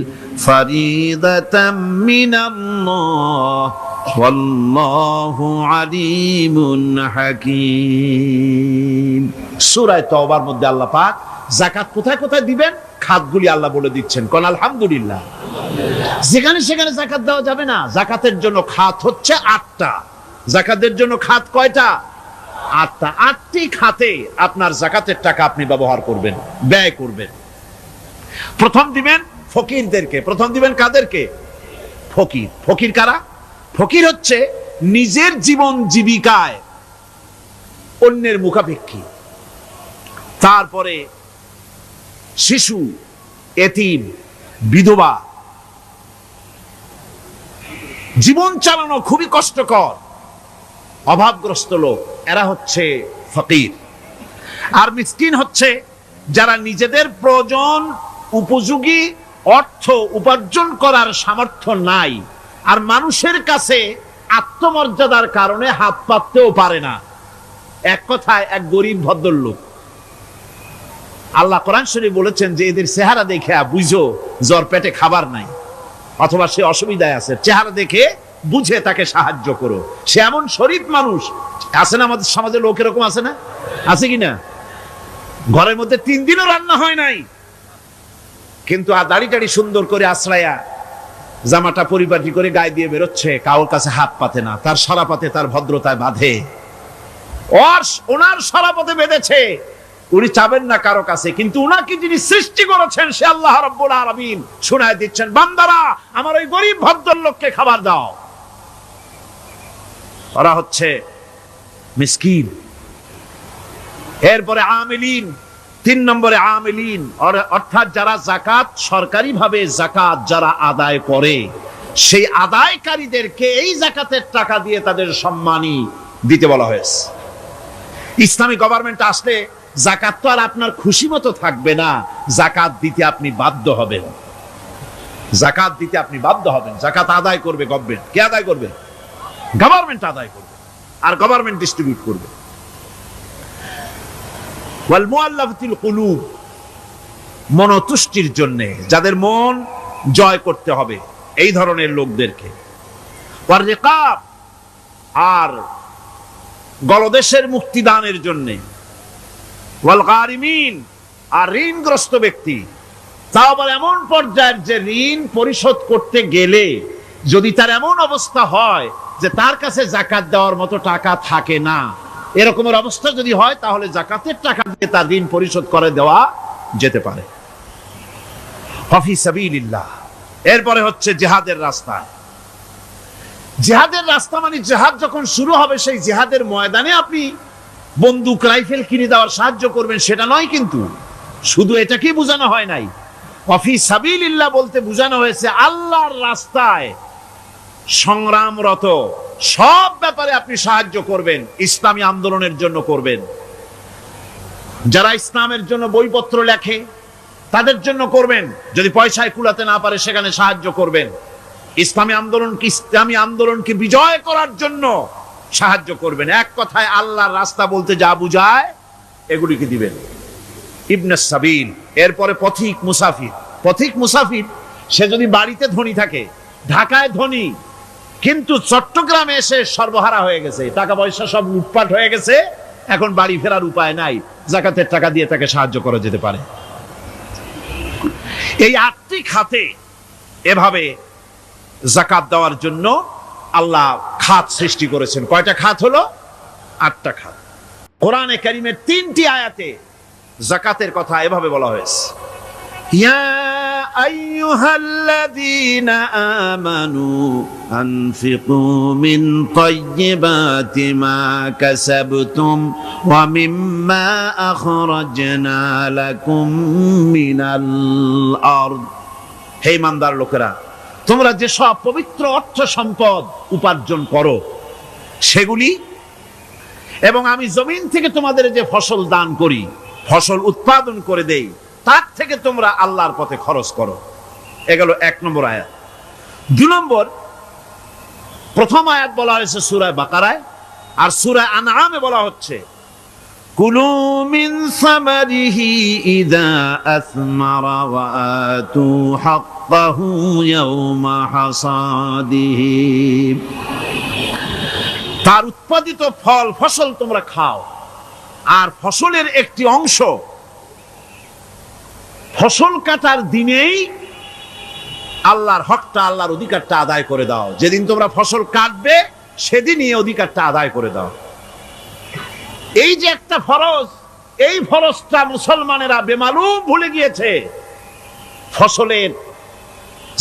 فريضة من الله والله عليم حكيم। সূরা তওবার মধ্যে আল্লাহ পাক যাকাত কোথায় কোথায় দিবেন খাতগুলি আল্লাহ বলে দিচ্ছেন। কোন আলহামদুলিল্লাহ। যেখানে সেখানে যাকাত দেওয়া যাবে না। যাকাতের জন্য খাত হচ্ছে 8টা। যাকাতের জন্য খাত কয়টা? 8টা। 8টি খাতে আপনার যাকাতের টাকা আপনি ব্যবহার করবেন, ব্যয় করবেন। প্রথম দিবেন ফকিরদেরকে। প্রথম দিবেন কাদেরকে? ফকির। ফকির কারা? ফকির হচ্ছে নিজের জীবন জীবিকায় অন্যের মুখাপেক্ষী। তারপরে শিশু, এতিম, বিধবা, জীবন চালানো খুবই কষ্টকর, অভাবগ্রস্ত লোক, এরা হচ্ছে ফকির। আর মিসকিন হচ্ছে যারা নিজেদের প্রয়োজন উপযোগী অর্থ উপার্জন করার সামর্থ্য নাই, আর মানুষের কাছে আত্মমর্যাদার কারণে হাত পাততেও পারে না। এক কথায় এক গরিব ভদ্রলোক। আল্লাহ কোরআন শরীফ বলেছেন যে এদের চেহারা দেখে বুঝো জ্বর পেটে খাবার নাই, অথবা সে অসুবিধায় আছে। চেহারা দেখে বুঝে তাকে সাহায্য করো। সে এমন শরীফ মানুষ আছে না আমাদের সমাজে? লোক এরকম আছে না? আছে কিনা? ঘরের মধ্যে 3 দিনও রান্না হয় নাই, কিন্তু দাড়ি টাড়ি সুন্দর করে আশ্রয়া, জামাটা পরিপাটি করে গায়ে দিয়ে বেরোচ্ছে, কারোর কাছে হাত পাতে না। তার সরাপাতে তার ভদ্রতায় বাঁধে। ওনার সরাপথে বেঁধেছে, উনি চাবেন না কারো কাছে, কিন্তু উনাকে যিনি সৃষ্টি করেছেন সে আল্লাহ রাব্বুল আলামিন শোনায় দিচ্ছেন, বান্দারা আমার ওই গরিব ভদ্রলোককে খাবার দাও। ওরা হচ্ছে মিসকিন। এরপরে আমিলিন, 3 নম্বরে আমিলিন, অর্থাৎ যারা যাকাত সরকারিভাবে যাকাত যারা আদায় করে, সেই আদায়কারীদেরকে এই যাকাতের টাকা দিয়ে তাদের সম্মানী দিতে বলা হয়েছে। ইসলামী গভর্নমেন্ট আসলে যাকাত তো আর আপনার খুশি মতো থাকবে না, যাকাত দিতে আপনি বাধ্য হবেন। যাকাত দিতে আপনি বাধ্য হবেন। যাকাত আদায় করবে গভর্নমেন্ট। কে আদায় করবে? গভর্নমেন্ট আদায় করবে, আর গভর্নমেন্ট ডিস্ট্রিবিউট করবে। ওয়াল মুআল্লাফাতিল কুলুব, মনতুষ্টির জন্য, যাদের মন জয় করতে হবে এই ধরনের লোকদেরকে। ওয়ার রিকাব, আর গলদেশের মুক্তিদানের জন্য। ওয়াল গারিমিন, আর ঋণগ্রস্ত ব্যক্তি, তাও আবার এমন পর্যায়ের যে ঋণ পরিশোধ করতে গেলে যদি তার এমন অবস্থা হয় যে তার কাছে যাকাত দেওয়ার মতো টাকা থাকে না, এরকমের অবস্থা যদি হয় তাহলে যাকাতের টাকা দিয়ে তার ঋণ পরিশোধ করে দেওয়া যেতে পারে। ফি সাবিলিল্লাহ, এরপরে হচ্ছে জিহাদের রাস্তায়। জিহাদের রাস্তা মানে জিহাদ যখন শুরু হবে সেই জিহাদের ময়দানে আপনি বন্দুক রাইফেল কিনে দেওয়ার সাহায্য করবেন সেটা নয়, কিন্তু শুধু এটাকেই বোঝানো হয় নাই। ওয়াফি সাবিলিল্লাহ বলতে বোঝানো হয়েছে আল্লাহর রাস্তায় সংগ্রামরত সব ব্যাপারে আপনি সাহায্য করবেন, ইসলামী আন্দোলনের জন্য করবেন। যারা ইসলামের জন্য বইপত্র লেখে তাদের জন্য করবেন, যদি পয়সায় কুলাতে না পারে সেখানে সাহায্য করবেন। ইসলামী আন্দোলনকে বিজয় করার জন্য সাহায্য করবেন। এক কথায় আল্লাহর রাস্তা বলতে যা বুঝায় এগুলিকে দিবেন। ইবনে সাবিল, এরপরে পথিক মুসাফির। পথিক মুসাফির সে যদি বাড়িতে ধনী থাকে, ঢাকায় ধনী, কিন্তু চট্টগ্রামে এসে সর্বহারা হয়ে গেছে, টাকা পয়সা সব লুটপাট হয়ে গেছে, এখন বাড়ি ফেরার উপায় নাই, যাকাতের টাকা দিয়ে তাকে সাহায্য করা যেতে পারে। এই 8টি খাতে এভাবে যাকাত দেওয়ার জন্য আল্লাহ খাত সৃষ্টি করেছেন। কয়টা খাত হলো? 8টা খাত। কোরআনে কারীমের 3টি আয়াতে যাকাতের কথা এভাবে বলা হয়েছে, ইয়া আইয়ুহাল্লাযীনা আমানু আনফিকু মিন তাইয়্যিবাতি মা কাসাবতুম ওয়া মিম্মা আখরাজনা লাকুম মিনাল আরদ। হে ইমানদার লোকেরা, তোমরা যে সব পবিত্র অর্থ সম্পদ উপার্জন করো সেগুলি, এবং আমি জমিন থেকে তোমাদের যে ফসল দান করি, ফসল উৎপাদন করে দেই, তার থেকে তোমরা আল্লাহর পথে খরচ করো। এগুলো 1 নম্বর আয়াত। 2 নম্বর, প্রথম আয়াত বলা হয়েছে সূরা বাকারায়, আর সূরা আনআমে বলা হচ্ছে কুলু মিন সামারিহি ইযা আসমারা ওয়া আতু হাক্কাহু ইয়াওমা হাসাদিহি। তার উৎপাদিত ফল ফসল তোমরা খাও, আর ফসলের একটি অংশ ফসল কাটার দিনেই আল্লাহর হকটা, আল্লাহর অধিকারটা আদায় করে দাও। যেদিন তোমরা ফসল কাটবে সেদিনই অধিকারটা আদায় করে দাও। এই যে একটা ফরজ, এই ফরজটা মুসলমানেরা বেমালুম ভুলে গিয়েছে। ফসলের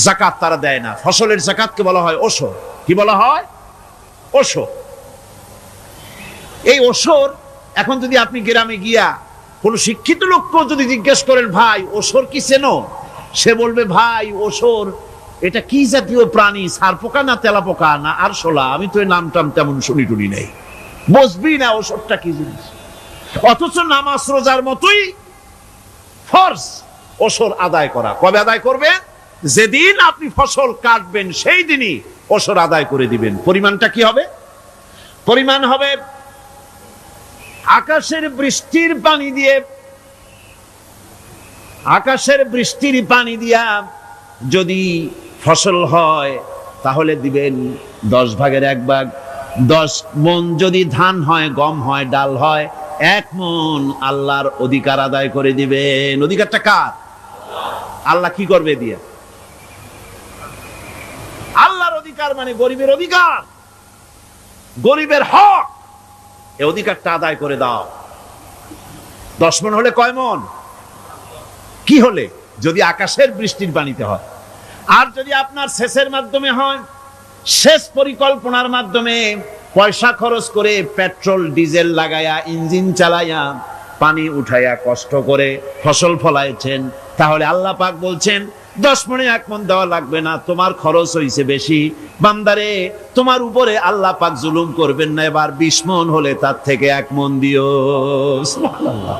যাকাত তারা দেয় না। ফসলের যাকাতকে বলা হয় ওশর। কি বলা হয়? ওশর। এই ওশর, এখন যদি আপনি গ্রামে গিয়া কোন শিক্ষিত লোককে যদি জিজ্ঞেস করেন, ভাই ওশর কি চেনো? সে বলবে, ভাই ওশর এটা কি জাতীয় প্রাণী, সারপোকা না তেলাপোকা না আরশোলা, আমি তো এই নামটাম তেমন শুনি টুনি নেই, বুঝবি না ওশরটা কি জিনিস। অথচ নামাজ রোজার মতোই ফরজ ওশর আদায় করা। কবে আদায় করবেন? যেদিন আপনি ফসল কাটবেন সেই দিনই ওশর আদায় করে দিবেন। পরিমাণটা কি হবে? পরিমাণ হবে আকাশের বৃষ্টির পানি দিয়ে, আকাশের বৃষ্টির পানি দিয়া যদি ফসল হয় তাহলে দিবেন 10 ভাগের 1 ভাগ। 10 মণ যদি ধান হয়, গম হয়, ডাল হয়, 1 মণ আল্লাহর অধিকার আদায় করে দিবেন। অধিকারটা কার? আল্লাহ কি করবে দিয়ে? আল্লাহর অধিকার মানে গরিবের অধিকার, গরিবের হক। এই অধিকারটা আদায় করে দাও। 10 মণ হলে কয় মণ? কি হলে? যদি আকাশের বৃষ্টির পানিতে হয়। আর যদি আপনার সেচের মাধ্যমে হয়, সেচ পরিকল্পনার মাধ্যমে পয়সা খরচ করে পেট্রোল ডিজেল লাগায়া ইঞ্জিন চালায়া পানি উঠাইয়া কষ্ট করে ফসল ফলাইছেন, তাহলে আল্লাহ পাক বলছেন 10 মণে 1 মণ দেওয়া লাগবে না, তোমার খরচ হইছে বেশি। বান্দারে, তোমার উপরে আল্লাহ পাক জুলুম করবেন না, এবার 20 মণ হলে তার থেকে 1 মণ দিও। সুবহানাল্লাহ।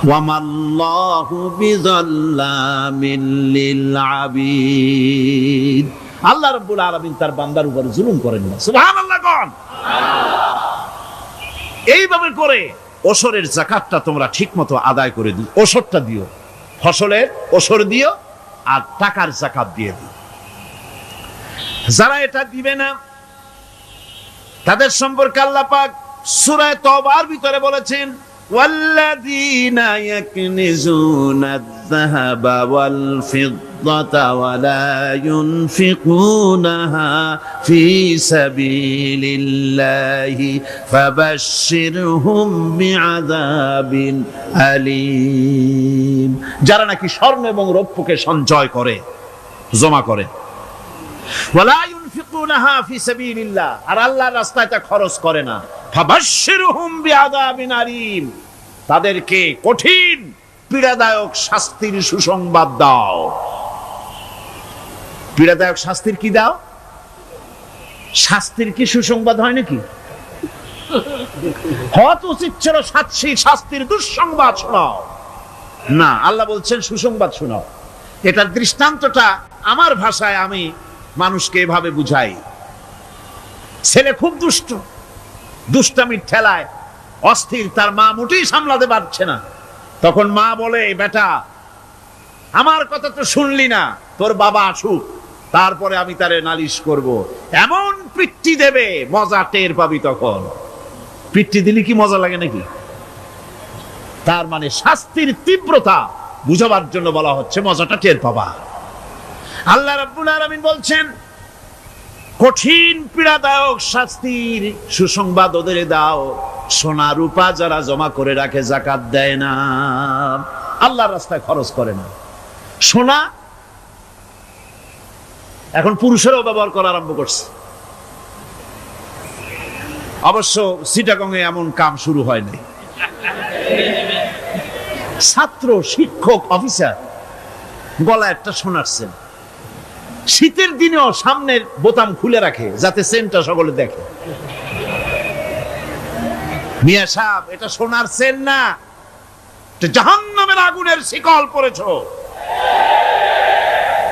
ওয়ামাল্লাহু বিযাল্লামিন লিল আবিদ। আল্লাহ রাব্বুল আলামিন তার বান্দার উপরে জুলুম করেন না। সুবহানাল্লাহ কোন। এইভাবে করে ওশরের যাকাতটা তোমরা ঠিকমতো আদায় করে দিও। ওশরটা দিও, ফসলের ওশর দিও, আর টাকার যাকাত দিয়ে দিও। যারা এটা দিবে না তাদের সম্পর্কে আল্লাহ পাক সূরা তওবার ভিতরে বলেছেন, ওয়াল্লাযীনা ইয়াকনিজুনা আয-যাহাবা ওয়াল ফিদ্দাতা ওয়া লা ইউনফিকুনাহা ফি সাবিলিল্লাহি ফাবাশশিরহুম বিআযাবিন আলীম। যারা নাকি স্বর্ণ এবং রৌপ্যকে সঞ্চয় করে, জমা করে, ওয়া লা ইউনফিকুনাহা ফি সাবিলিল্লাহ, আর আল্লাহর রাস্তায় তা খরচ করে না। ফাবাশশিরহুম বিআযাবিন আলীম, তাদেরকে কঠিন পীড়াদায়ক শাস্তির সুসংবাদ দাও। পীড়াদায়ক শাস্তির কি দাও? শাস্তির কি সুসংবাদ হয় নাকি? হত উচিত ছিল শাস্তির দুঃসংবাদ শোনাও, না, আল্লাহ বলছেন সুসংবাদ শোনাও। এটার দৃষ্টান্তটা আমার ভাষায় আমি মানুষকে এভাবে বুঝাই। ছেলে খুব দুষ্ট, দুষ্টামির ঠেলায় অস্থির, তার মা মোটেই সামলাতে পারছে না। তখন মা বলে, বেটা আমার কথা তো শুনলি না, তোর বাবা আসুক, তারপরে আমি তারে নালিশ করব। এমন পিট্টি দেবে, মজা টের পাবি। তখন পিট্টি দিলে কি মজা লাগে নাকি? তার মানে শাস্তির তীব্রতা বুঝাবার জন্য বলা হচ্ছে, মজাটা টের পাবা। আল্লাহ রাব্বুল আলামিন বলছেন, কঠিন পীড়াদায়ক শাস্তির সুসংবাদ ওদের দাও, সোনা রূপা যারা জমা করে রাখে, যাকাত দেয় না, আল্লাহর রাস্তায় খরচ করে না। সোনা এখন পুরুষেরাও ব্যবহার করা আরম্ভ করছে। অবশ্য চিটাগংয়ে এমন কাম শুরু হয়নি। ছাত্র, শিক্ষক, অফিসার গলায় একটা সোনার চেন, শীতের দিনেও সামনের বোতাম খুলে রাখে যাতে চেনটা সকলে দেখে। মিয়া সাহেব, এটা সোনার চেন না, এটা জাহান্নামের আগুনের শিকল পরেছো।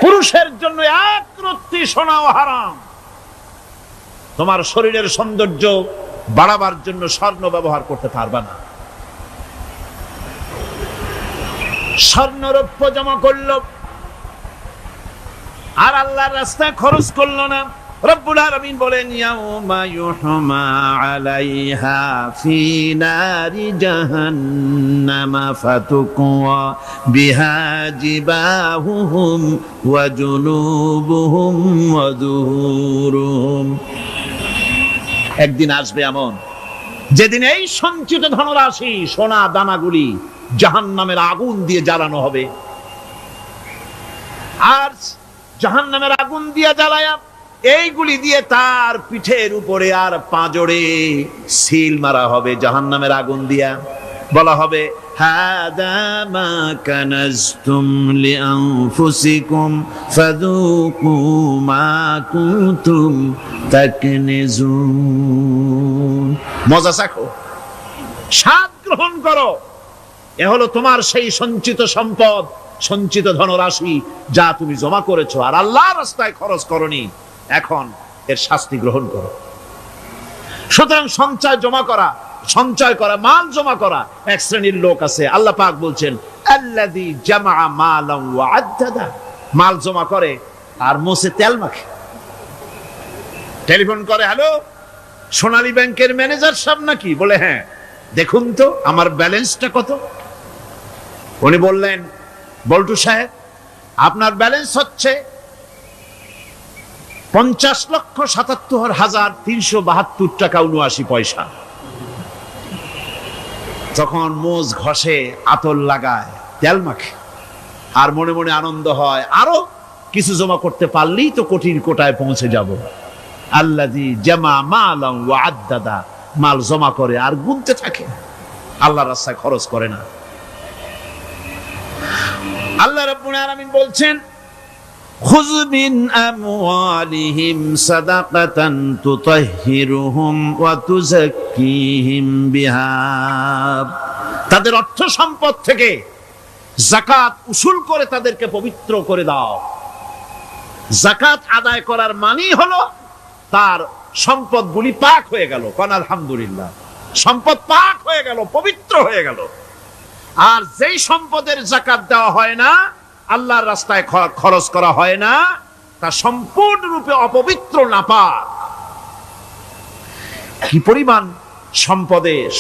পুরুষের জন্য এক রত্তি সোনাও হারাম। তোমার শরীরের সৌন্দর্য বাড়াবার জন্য স্বর্ণ ব্যবহার করতে পারবা না। স্বর্ণ রৌপ্য জমা করলো আর আল্লাহর রাস্তায় খরচ করলো না। রব্বুল আলামিন বলেন, ইয়াউমা ইউহমা আলাইহা ফি নারি জাহান্নামা ফাতুকওয়া বিহা জিবাহুহুম ওয়া জুনুবুহুম ওয়া যুহুরুহুম। একদিন আসবে এমন, যেদিন এই সঞ্চিত ধনরাশি, সোনা দানাগুলি জাহান্নামের আগুন দিয়ে জ্বালানো হবে। আর জাহান্নামের আগুন দিয়ে জ্বালায়া এইগুলি দিয়ে তার পিঠের উপরে আর পাঁজরে সিল মারা হবে জাহান্নামের আগুন দিয়া। বলা হবে, হাদা মা কানাজতুম লিআনফুসিকুম ফাযুকু মা কুনতুম তাকনিজুন। মজা চাখো, স্বাদ গ্রহণ করো, এ হলো তোমার সেই সঞ্চিত সম্পদ, সঞ্চিত ধনরাশি যা তুমি জমা করেছো আর আল্লাহর রাস্তায় খরচ করনি। এখন এর শাস্তি গ্রহণ করো। সুতরাং সঞ্চয় করা, মাল জমা করা এক শ্রেণীর লোক আছে। আল্লাহ পাক বলছেন, আল্লাযী জামা মালান ওয়া আদ্দাদা, মাল জমা করে আর মোছে তেল মাখে। টেলিফোন করে, হ্যালো, সোনালী ব্যাংকের ম্যানেজার সাহেব নাকি? বলে, হ্যাঁ, দেখুন তো আমার ব্যালেন্সটা কত। উনি বললেন, বল্টু সাহেব, আপনার ব্যালেন্স হচ্ছে 50,77,372 টাকা 79 পয়সা। তখন মোজ ঘষে, আতর লাগায়, তেল মাখে আর মনে মনে আনন্দ হয়, আরো কিছু জমা করতে পারলেই তো কোটির কোটায় পৌঁছে যাব। আল্লাযী জামা মালান ওয়া আদ্দাদা, মাল জমা করে আর গুনতে থাকে, আল্লাহর রাস্তায় খরচ করে না। আল্লাহ রাব্বুল আলামিন বলছেন, খুয মিন আমওয়ালিহিম সাদাকাতান তুতাহহিরুহুম ওয়া তুযাক্কিহিম বিহা, তাদের অর্থ সম্পদ থেকে যাকাত উসুল করে তাদেরকে পবিত্র করে দাও। যাকাত আদায় করার মানেই হলো তার সম্পদগুলি পাক হয়ে গেল। কোন আলহামদুলিল্লাহ, সম্পদ পাক হয়ে গেল, পবিত্র হয়ে গেল। আর যেই সম্পদের যাকাত দেওয়া হয় না, আল্লাহর রাস্তায় খরচ করা হয় না, তা সম্পূর্ণরূপে অপবিত্র, নাপাক। কি পরিমাণ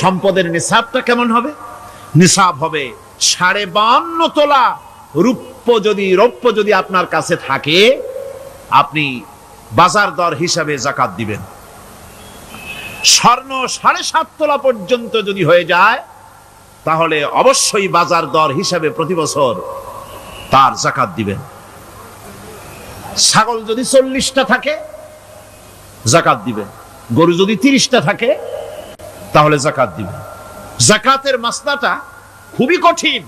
সম্পদের নিসাবটা কেমন হবে? নিসাব হবে 52.5 তোলা রৌপ্য যদি আপনার কাছে থাকে, আপনি বাজার দর হিসাবে যাকাত দিবেন। স্বর্ণ 7.5 তোলা পর্যন্ত যদি হয়ে যায়, তাহলে অবশ্যই বাজার দর হিসাবে প্রতি বছর তার যাকাত দিবেন। ছাগল যদি 40টা থাকে, জাকাত দিবেন। গরু যদি 30টা থাকে তাহলে জাকাত দিবেন। জাকাতের মাসলাটা খুবই কঠিন,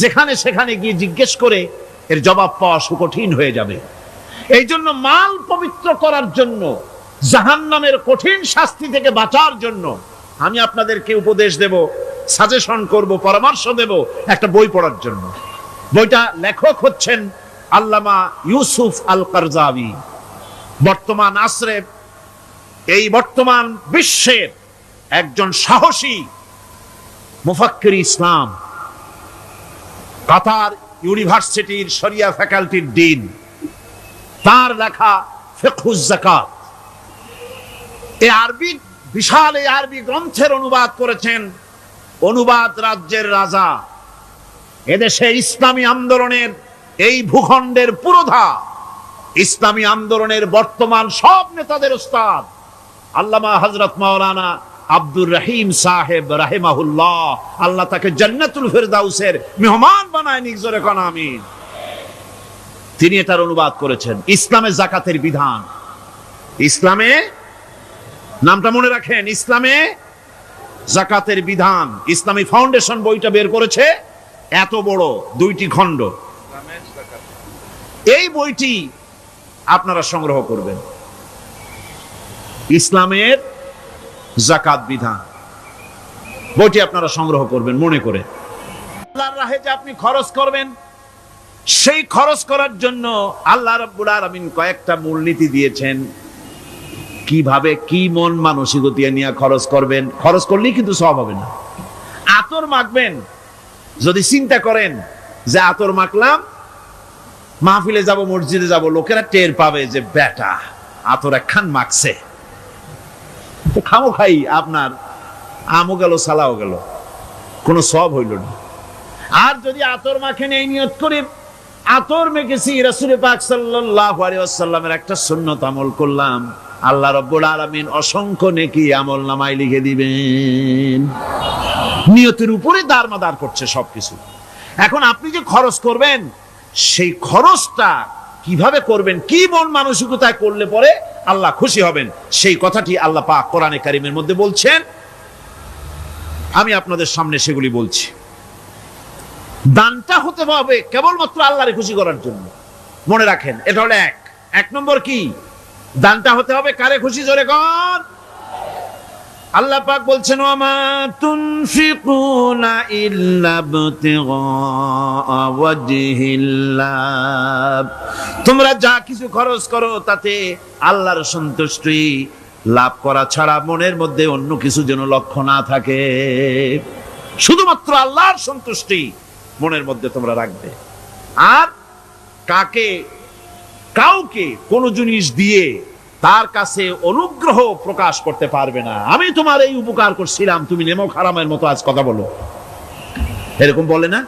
যেখানে সেখানে গিয়ে জিজ্ঞেস করে এর জবাব পাওয়া সুকঠিন হয়ে যাবে। এই জন্য মাল পবিত্র করার জন্য, জাহান্নামের কঠিন শাস্তি থেকে বাঁচার জন্য আমি আপনাদেরকে উপদেশ দেব, সাজেশন করব, পরামর্শ দেব একটা বই পড়ার জন্য। বইটা লেখক হচ্ছেন আল্লামা ইউসুফ আল কারজাবী। বর্তমান আসরে, এই বর্তমান বিশ্বের একজন সাহসী মুফাক্কির ইসলাম, কাতার ইউনিভার্সিটির শরিয়া ফ্যাকাল্টির ডিন। তার লেখা ফিকহুজ যাকাত, এই আরবি, বিশাল এই আরবি গ্রন্থের অনুবাদ করেছেন অনুবাদ রাজ্যের রাজা, এদেশে ইসলামী আন্দোলনের, এই ভূখণ্ডের পুরোধা ইসলামী আন্দোলনের বর্তমান সব নেতাদের উস্তাদ আল্লামা হযরত মাওলানা আব্দুর রহিম সাহেব রাহিমাহুল্লাহ। আল্লাহ তাকে জান্নাতুল ফেরদাউসের মেহমান বানায় নিক, জোরে কোন আমিন। তিনি এটার অনুবাদ করেছেন ইসলামে যাকাতের বিধান। ইসলামে, নামটা মনে রাখেন, ইসলামে যাকাতের বিধান। ইসলামী ফাউন্ডেশন বইটা বের করেছে, এত বড় 2টি খণ্ড। এই বইটি আপনারা সংগ্রহ করবেন, ইসলামের যাকাত বিধান। বইটি আপনারা সংগ্রহ করবেন মনে করে। আল্লাহর রাহে যে আপনি খরচ করবেন, সেই খরচ করার জন্য আল্লাহ রাব্বুল আলামিন কয়েকটা মূলনীতি দিয়েছেন। কিভাবে, কি মন মানসিকতা নিয়ে খরচ করবেন। খরচ করলেই কিন্তু সওয়াব হবে না। আতর মাখবেন, যদি চিন্তা করেন যে আতর মাখলাম, মাহফিলে যাব, মসজিদে যাব, লোকেরা টের পাবে যে বেটা আতর একখান মাখছে, তো খামো খাই আপনার আমও গেল, সালাও গেল, কোনো সওয়াব হইল না। আর যদি আতর মাখেন এই নিয়ত করে আতর মেখেছি, রাসূল পাক সাল্লাল্লাহু আলাইহি ওয়াসাল্লামের একটা সুন্নাত আমল করলাম, আল্লাহ রাব্বুল আলামিন অসংখ্য নেকি আমলনামায় লিখে দিবেন। নিয়তের উপরে দারমাদার করছে সবকিছু। এখন আপনি যে খরচ করবেন, সেই খরচটা কিভাবে করবেন, কি মন মানসিকতায় করলে পরে আল্লাহ খুশি হবেন, সেই কথাটি আল্লাহ পাক কোরআনে কারীমের মধ্যে বলছেন। আমি আপনাদের সামনে সেগুলি বলছি। দানটা হতে হবে কেবলমাত্র আল্লাহরে খুশি করার জন্য। মনে রাখেন, এটা হলো এক নম্বর। কি দানটা হতে হবে কারে খুশি, জোরে কোন। আল্লাহ পাক বলছেন, ওয়ামা তুনফিকুনা ইল্লা ইবতিগা ওয়াজহিল্লাহ, তোমরা যা কিছু খরচ করো তাতে আল্লাহর সন্তুষ্টি লাভ করা ছাড়া মনের মধ্যে অন্য কিছু যেন লক্ষ্য না থাকে। শুধুমাত্র আল্লাহর সন্তুষ্টি মনের মধ্যে তোমরা রাখবে। আর কাউকে কোনো জিনিস দিয়ে তার কাছে অনুগ্রহ প্রকাশ করতে পারবে না। আমি তোমার এই উপকার করছিলাম, তুমি নেমো খারামের মতো আজ কথা বলো, এরকম বলে না।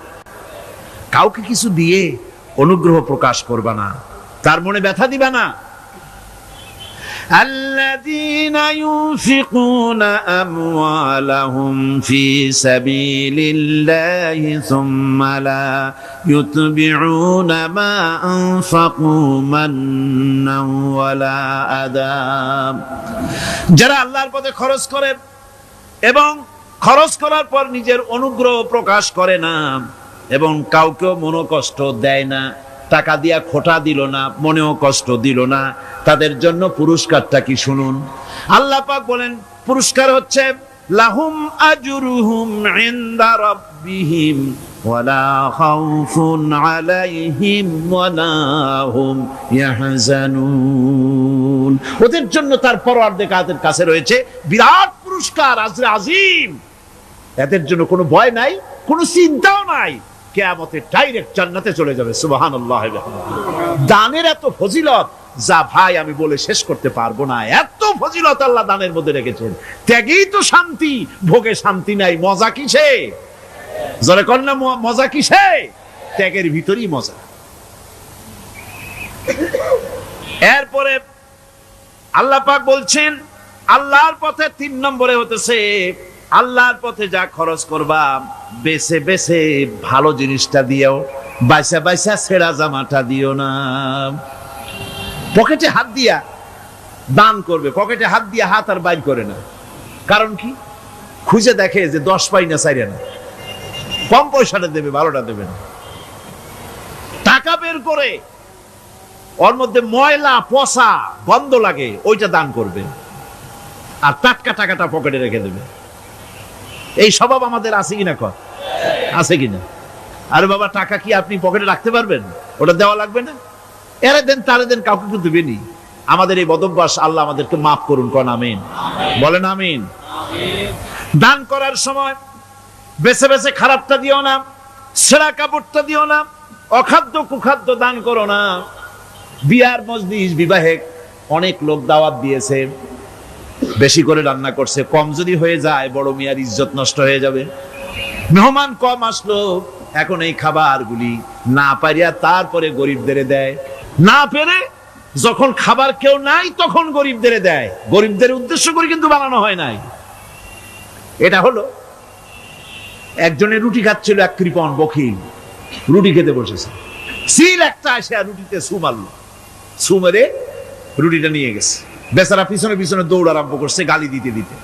কাউকে কিছু দিয়ে অনুগ্রহ প্রকাশ করবে না, তার মনে ব্যথা দিবে না। الذين ينفقون أموالهم في سبيل الله ثم لا يتبعون ما أنفقوا منا ولا أذى, যারা আল্লাহর পথে খরচ করে এবং খরচ করার পর নিজের অনুগ্রহ প্রকাশ করে না এবং কাউকে মনোকষ্ট দেয় না, টাকা দিয়া খোটা দিল না, মনেও কষ্ট দিল না, তাদের জন্য পুরস্কারটা কি শুনুন। আল্লাহ পাক বলেন, পুরস্কার হচ্ছে লাহুম আজরুহুম ইনদা রাব্বিহিম ওয়ালা খাউফুন আলাইহিম ওয়ালা হুম ইয়াহজানুন, ওদের জন্য তার পরওয়ারদিগারের কাছে রয়েছে বিরাট পুরস্কার, আজরে আজিম। এদের জন্য কোনো ভয় নাই, কোনো চিন্তাও নাই, কিয়ামতে ডাইরেক্ট জান্নাতে চলে যাবে। সুবহানাল্লাহ। দানের এত ফজিলত যা ভাই আমি বলে শেষ করতে পারবো না, এত ফজিলত আল্লাহ দানের মধ্যে রেখেছেন। ত্যাগেই তো শান্তি, ভোগে শান্তি নাই, মজা কিসে, জোরে কর না, মজা কিসে, ত্যাগের ভিতরেই মজা। এরপরে আল্লাহ পাক বলছেন, আল্লাহর পথে 3 নম্বরে হতেছে, আল্লাহর পথে যা খরচ করবা বেছে বেছে ভালো জিনিসটা দিও, বাইসা বাইসা ছেঁড়া জামাটা দিও না। পকেটে হাত দিয়া দান করবে, পকেটে হাত দিয়ে হাত আর বাইর করে না। কারণ কি? খুঁজে দেখে যে 10 পাই না, 4 না, কম পয়সাটা দেবে, ভালোটা দেবে না। টাকা বের করে ওর মধ্যে ময়লা পচা গন্ধ লাগে, ওইটা দান করবে, আর টাটকা টাকাটা পকেটে রেখে দেবে। এই স্বভাব আমাদের আছে কিনা? আছে কিনা? আরে বাবা, টাকা কি আপনি পকেটে রাখতে পারবেন? ওটা দেওয়া লাগবে না, এরে দেন তারে দেন, কাউকে কিন্তু দেবেনি। আমাদের এই বদভ্যাস আল্লাহ আমাদেরকে মাফ করুন, কোন আমিন বলেন। আমিন। দান করার সময় বেছে বেছে খারাপটা দিও না, ছেঁড়া কাপড়টা দিও না, অখাদ্য কুখাদ্য দান করো না। বিয়ার মজলিস, বিবাহে অনেক লোক দাওয়াত দিয়েছে, বেশি করে রান্না করছে, কম যদি হয়ে যায় বড় মিয়ার ইজ্জত নষ্ট হয়ে যাবে। মেহমান কম আসলো, এখন এই খাবারগুলি না পারিয়া তারপরে গরিবদের দেয়, না পেরে যখন খাবার কেউ নাই তখন গরিবদের দেয়। গরিবদের উদ্দেশ্য করে কিন্তু বানানো হয় নাই। এটা হলো একজনের রুটি খাচ্ছিল, এক কৃপণ বখিল রুটি খেতে বসেছে, সিল একটা আসে আর রুটিতে সু মারলো, সু মেরে রুটিটা নিয়ে গেছে। বেচারা পিছনে পিছনে দৌড় আরম্ভ করছে, গালি দিতে দিতে।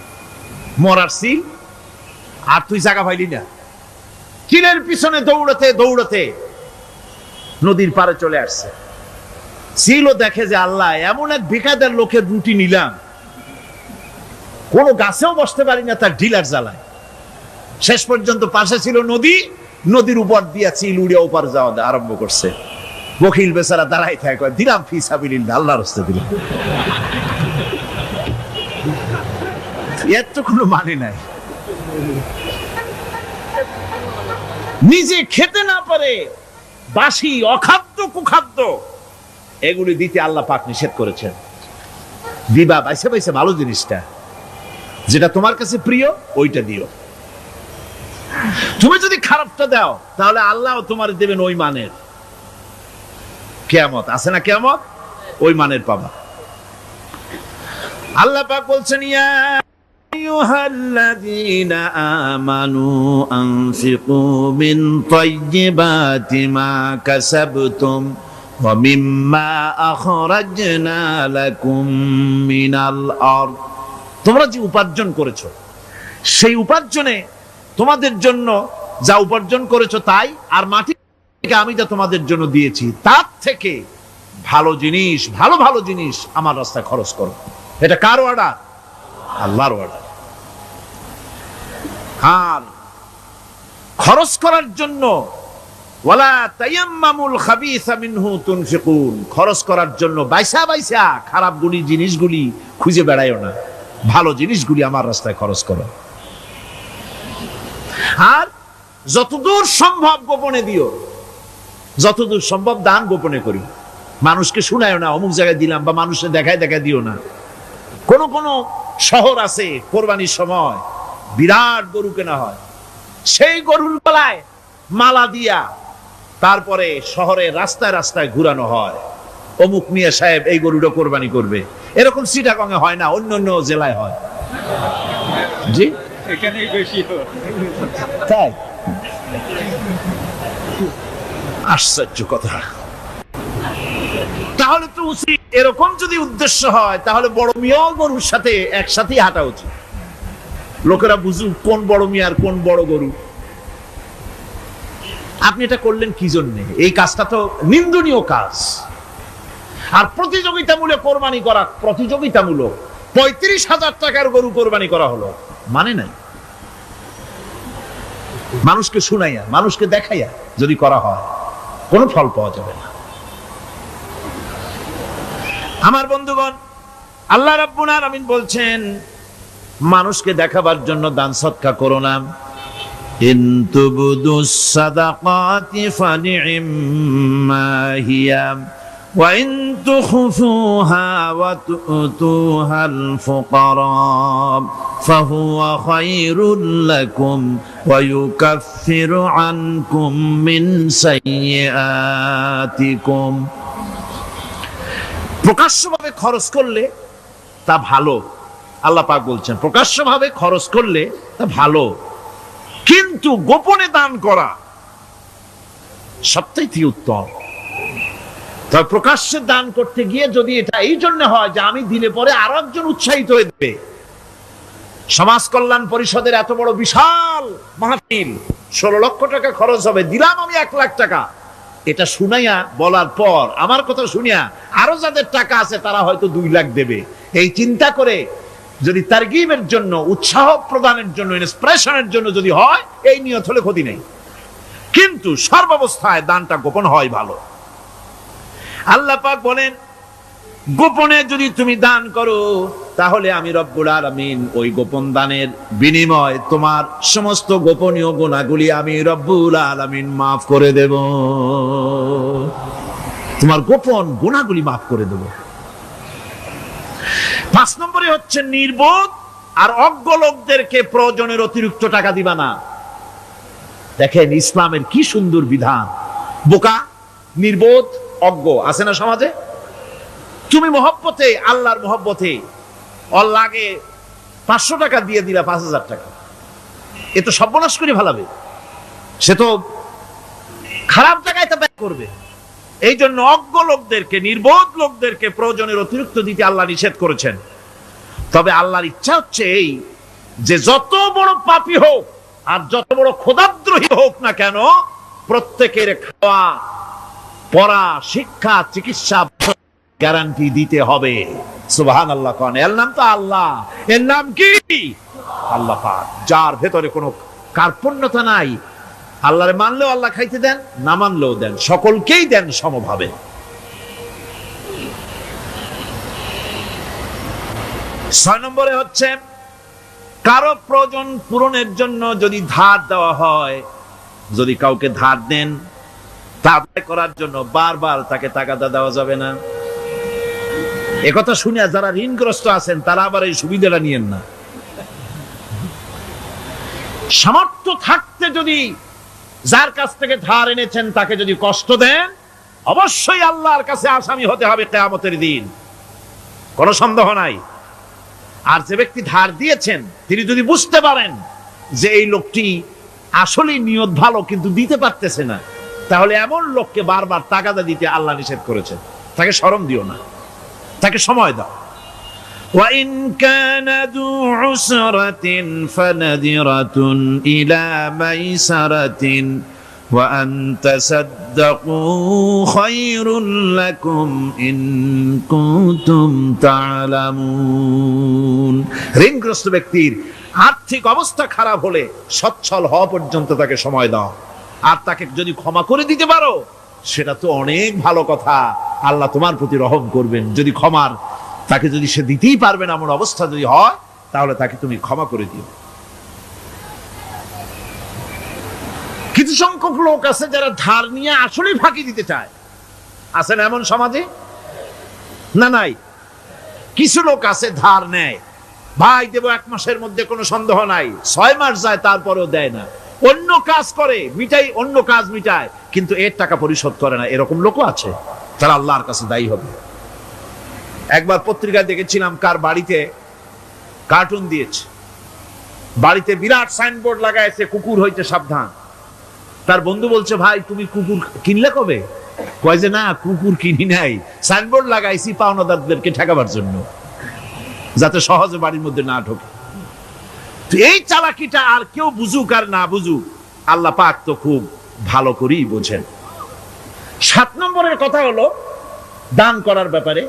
মরার সিল, আর তুই জায়গা পাইলি না। চিলের পিছনে দৌড়াতে দৌড়াতে নদীর পারে চলে আসছে। সিলও দেখে যে আল্লাহ, এমন এক বেকায়দার লোকের রুটি নিলাম, কোন গাছেও বসতে পারি না তার ঢিলার জ্বালায়। শেষ পর্যন্ত পাশে ছিল নদী, নদীর উপর দিয়া চিল উড়ে ওপার যাওয়া আরম্ভ করছে। বখিল বেচারা দাঁড়াই থাকে, দিলাম ফি সাবিলিল্লাহ, আল্লাহর রাস্তায় দিলাম। এর তো কোনো মানে নাই। নিজে খেতে না পারে বাসি অখাদ্য কুখাদ্য এগুলি দিতে আল্লাহ পাক নিষেধ করেছেন। দিবা বাইসে বাইসে ভালো জিনিসটা, যেটা তোমার কাছে প্রিয় ওইটা দিও। তুমি যদি খারাপটা দাও তাহলে আল্লাহ তোমার দেবেন ওই মানের। কিয়ামত আছে না, কিয়ামত ওই মানের পাবা। আল্লাহ পাক বলছেন, ইয়া আইয়ুহাল্লাযীনা আমানু আনফিকু মিন তাইয়্যিবাতি মা কাসাবতুম ওয়া মিম্মা আখরাজনা লাকুম মিনাল আরদ। তোমরা যে উপার্জন করেছো, সেই উপার্জনে তোমাদের জন্য যা উপার্জন করেছো তাই, আর মাটি থেকে আমি যা তোমাদের জন্য দিয়েছি তার থেকে ভালো জিনিস, ভালো ভালো জিনিস আমার রাস্তায় খরচ করো। এটা কার অর্ডার? আল্লাহর অর্ডার। আর খরচ করার জন্য ওয়ালা তায়াম্মামুল খাবিসা মিনহু তুনফিকুন, খরচ করার জন্য বাইসা বাইসা খারাপগুলি জিনিসগুলি খুঁজে বেড়াইও না, ভালো জিনিসগুলি আমার রাস্তায় খরচ করো। আর যতদূর সম্ভব গোপনে দিও, যতদূর সম্ভব দান গোপনে করি। মানুষকে শুনায়ও না অমুক জায়গায় দিলাম, বা মানুষের দেখায় দেখায় দিও না। কোন কোন শহর আছে কোরবানির সময় বিরাট গরু কেনা হয়, সেই গরুর গলায় মালা দিয়া তারপরে শহরে রাস্তায় রাস্তায় ঘুরানো হয়, অমুক মিয়া সাহেব এই গরুটা কোরবানি করবে। এরকম চিটাগংয়ে হয় না, অন্য অন্য জেলায় হয়। জি, এখানেই বেশি হয়। তাই? আশ্চর্য কথা। তাহলে তো উচিত, এরকম যদি উদ্দেশ্য হয় তাহলে বড় মিয়া গরুর সাথে একসাথে হাঁটা উচিত। লোকেরা বুঝুক কোন বড় মিয়া আর কোন বড় গরু। আপনি এটা করলেন কি জন্যে? এই কাজটা তো নিন্দনীয় কাজ। আর প্রতিযোগিতামূলক কোরবানি করা, প্রতিযোগিতামূলক 35,000 টাকার গরু কোরবানি করা হলো, মানে নাই। মানুষকে শুনাইয়া, মানুষকে দেখাইয়া যদি করা হয় কোনো ফল পাওয়া যাবে না। আমার বন্ধুগণ, আল্লাহ রাব্বুল আলামিন বলছেন, মানুষকে দেখাবার জন্য দান সদকা করো না। ইন তুবদুস সাদাকাতি ফানি'ম্মা হিয়া ওয়া ইন তুখফুহা ওয়া তু'তুহাল ফুকারা ফাহুয়া খায়রুল লাকুম ওয়া ইউকাফিরু আনকুম মিন সাইয়্যাতিকুম। প্রকাশ্যভাবে খরচ করলে তা ভালো। আল্লাহ পাক বলছেন প্রকাশ্যভাবে খরচ করলে তা ভালো, কিন্তু গোপনে দান করা সবচেয়ে উত্তম। তবে প্রকাশ্যে দান করতে গিয়ে যদি এটা এই জন্য হয় যে আমি দিলে পরে আরো একজন উৎসাহিত হয়ে দেবে, সমাজ কল্যাণ পরিষদের এত বড় বিশাল মাহফিল, 16 লক্ষ টাকা খরচ হবে, দিলাম আমি 1 লাখ টাকা, এটা শুনাইয়া বলার পর আমার কথা শুনিয়া আরো যাদের টাকা আছে তারা হয়তো 2 লাখ দেবে, এই চিন্তা করে যদি তারগিবের জন্য, উৎসাহ প্রদানের জন্য, ইন্সপিরেশনের জন্য যদি হয়, এই নিয়ত হলে ক্ষতি নেই। কিন্তু সর্বাবস্থায় দানটা গোপন হয় ভালো। আল্লাহ পাক বলেন, গোপনে যদি তুমি দান করো তাহলে আমি রব্বুল আলামিন ওই গোপন দানের বিনিময় তোমার সমস্ত গোপনীয় গুনাহগুলি আমি রব্বুল আলামিন মাফ করে দেব, তোমার গোপন গুনাহগুলি মাফ করে দেব। 5 নম্বরে হচ্ছে নির্বোধ আর অজ্ঞ লোকদেরকে প্রয়োজনের অতিরিক্ত টাকা দিবা না। দেখেন ইসলামের কি সুন্দর বিধান। বোকা, নির্বোধ, অজ্ঞ আছে না সমাজে? তুমি মহব্বতে, আল্লাহর মহব্বতে ওর লাগে 500 টাকা দিয়ে দিলা 5000 টাকা, এ তো সর্বনাশ করে ফেলাবে, সে তো খারাপ জায়গায় তা ব্যয় করবে। এই জন্য অজ্ঞ লোকদেরকে, নির্বোধ লোকদেরকে প্রয়োজনের অতিরিক্ত দিতে আল্লাহ নিষেধ করেছেন। তবে আল্লাহর ইচ্ছা হচ্ছে এই যে যত বড় পাপী হোক আর যত বড় খোদাদ্রোহী হোক না কেন, প্রত্যেকের খাওয়া, পড়া, শিক্ষা, চিকিৎসা গ্যারান্টি দিতে হবে। সুবহানাল্লাহ। কোন এর নাম তো আল্লাহ, এর নাম কি? আল্লাহ পাক, যার ভেতরে কোনো কার্পণ্যতা নাই। আল্লাহরে মানলেও আল্লাহ খাইতে দেন, না মানলেও দেন, সকলকেই দেন সমভাবে। 6 নম্বরে হচ্ছে কারো প্রয়োজন পূরণের জন্য যদি ধার দেওয়া হয়, যদি কাউকে ধার দেন, তা আদায় করার জন্য বারবার তাকে টাকা দেওয়া যাবে না। একথা শুনিয়া যারা ঋণগ্রস্ত আছেন তারা আবার এই সুবিধাটা নিয়েন না। সামর্থ্য থাকতে যদি যার কাছ থেকে ধার এনেছেন তাকে যদি কষ্ট দেন, অবশ্যই আল্লাহর কাছে আসামি হতে হবে কিয়ামতের দিন, কোনো সন্দেহ নাই। আর যে ব্যক্তি ধার দিয়েছেন তিনি যদি বুঝতে পারেন যে এই লোকটি আসলেই নিয়ত ভালো কিন্তু দিতে পারতেছে না, তাহলে এমন লোককে বারবার টাকা দিতে আল্লাহ নিষেধ করেছেন। তাকে শরম দিও না, তাকে সময় দাও। وَإِنْ كَانَ ذُو عُسْرَةٍ فَنَذِرَةٌ إِلَى مَيْسَرَةٍ وَأَنْ تَصَدَّقُوا خَيْرٌ لَكُمْ إِنْ كُنْتُمْ تَعْلَمُونَ। ঋণগ্রস্ত ব্যক্তির আর্থিক অবস্থা খারাপ হলে সচ্ছল হওয়া পর্যন্ত তাকে সময় দাও, আর তাকে যদি ক্ষমা করে দিতে পারো সেটা তো অনেক ভালো কথা, আল্লাহ তোমার প্রতি রহম করবেন। যদি ক্ষমার তাকে যদি সে দিতেই পারবে না এমন অবস্থা যদি হয়, তাহলে তাকে তুমি ক্ষমা করে দিও। কিছু সংখ্যক লোক আছে যারা ধার নিয়ে আসলেই ফাঁকি দিতে চায়, আছে না এমন সমাজে? না নাই? কিছু লোক আছে ধার নেয়, ভাই দেব 1 মাসের মধ্যে, কোনো সন্দেহ নাই। 6 মাস যায় তারপরেও দেয় না, অন্য কাজ করে মিটাই, অন্য কাজ মিটায়, কিন্তু এর টাকা পরিশোধ করে না। এরকম লোকও আছে, তারা আল্লাহর কাছে দায়ী হবে। একবার পত্রিকায় দেখেছিলাম কার বাড়িতে কার্টুন দিয়েছে, বাড়িতে বিরাট সাইনবোর্ড লাগাইছে, কুকুর হইতে সাবধান। তার বন্ধু বলছে, ভাই তুমি কুকুর কিনলে কবে? কয় যে না, কুকুর কিনি নাই, সাইনবোর্ড লাগাইছি পাওনাদারদেরকে ঠেকাবার জন্য, যাতে সহজে বাড়ির মধ্যে না ঢোকে। এই চালাকিটা আর কেউ বুঝুক আর না বুঝুক, আল্লাহ পাক তো খুব ভালো করেই বোঝেন। 7 নম্বরের কথা হলো দান করার ব্যাপারে,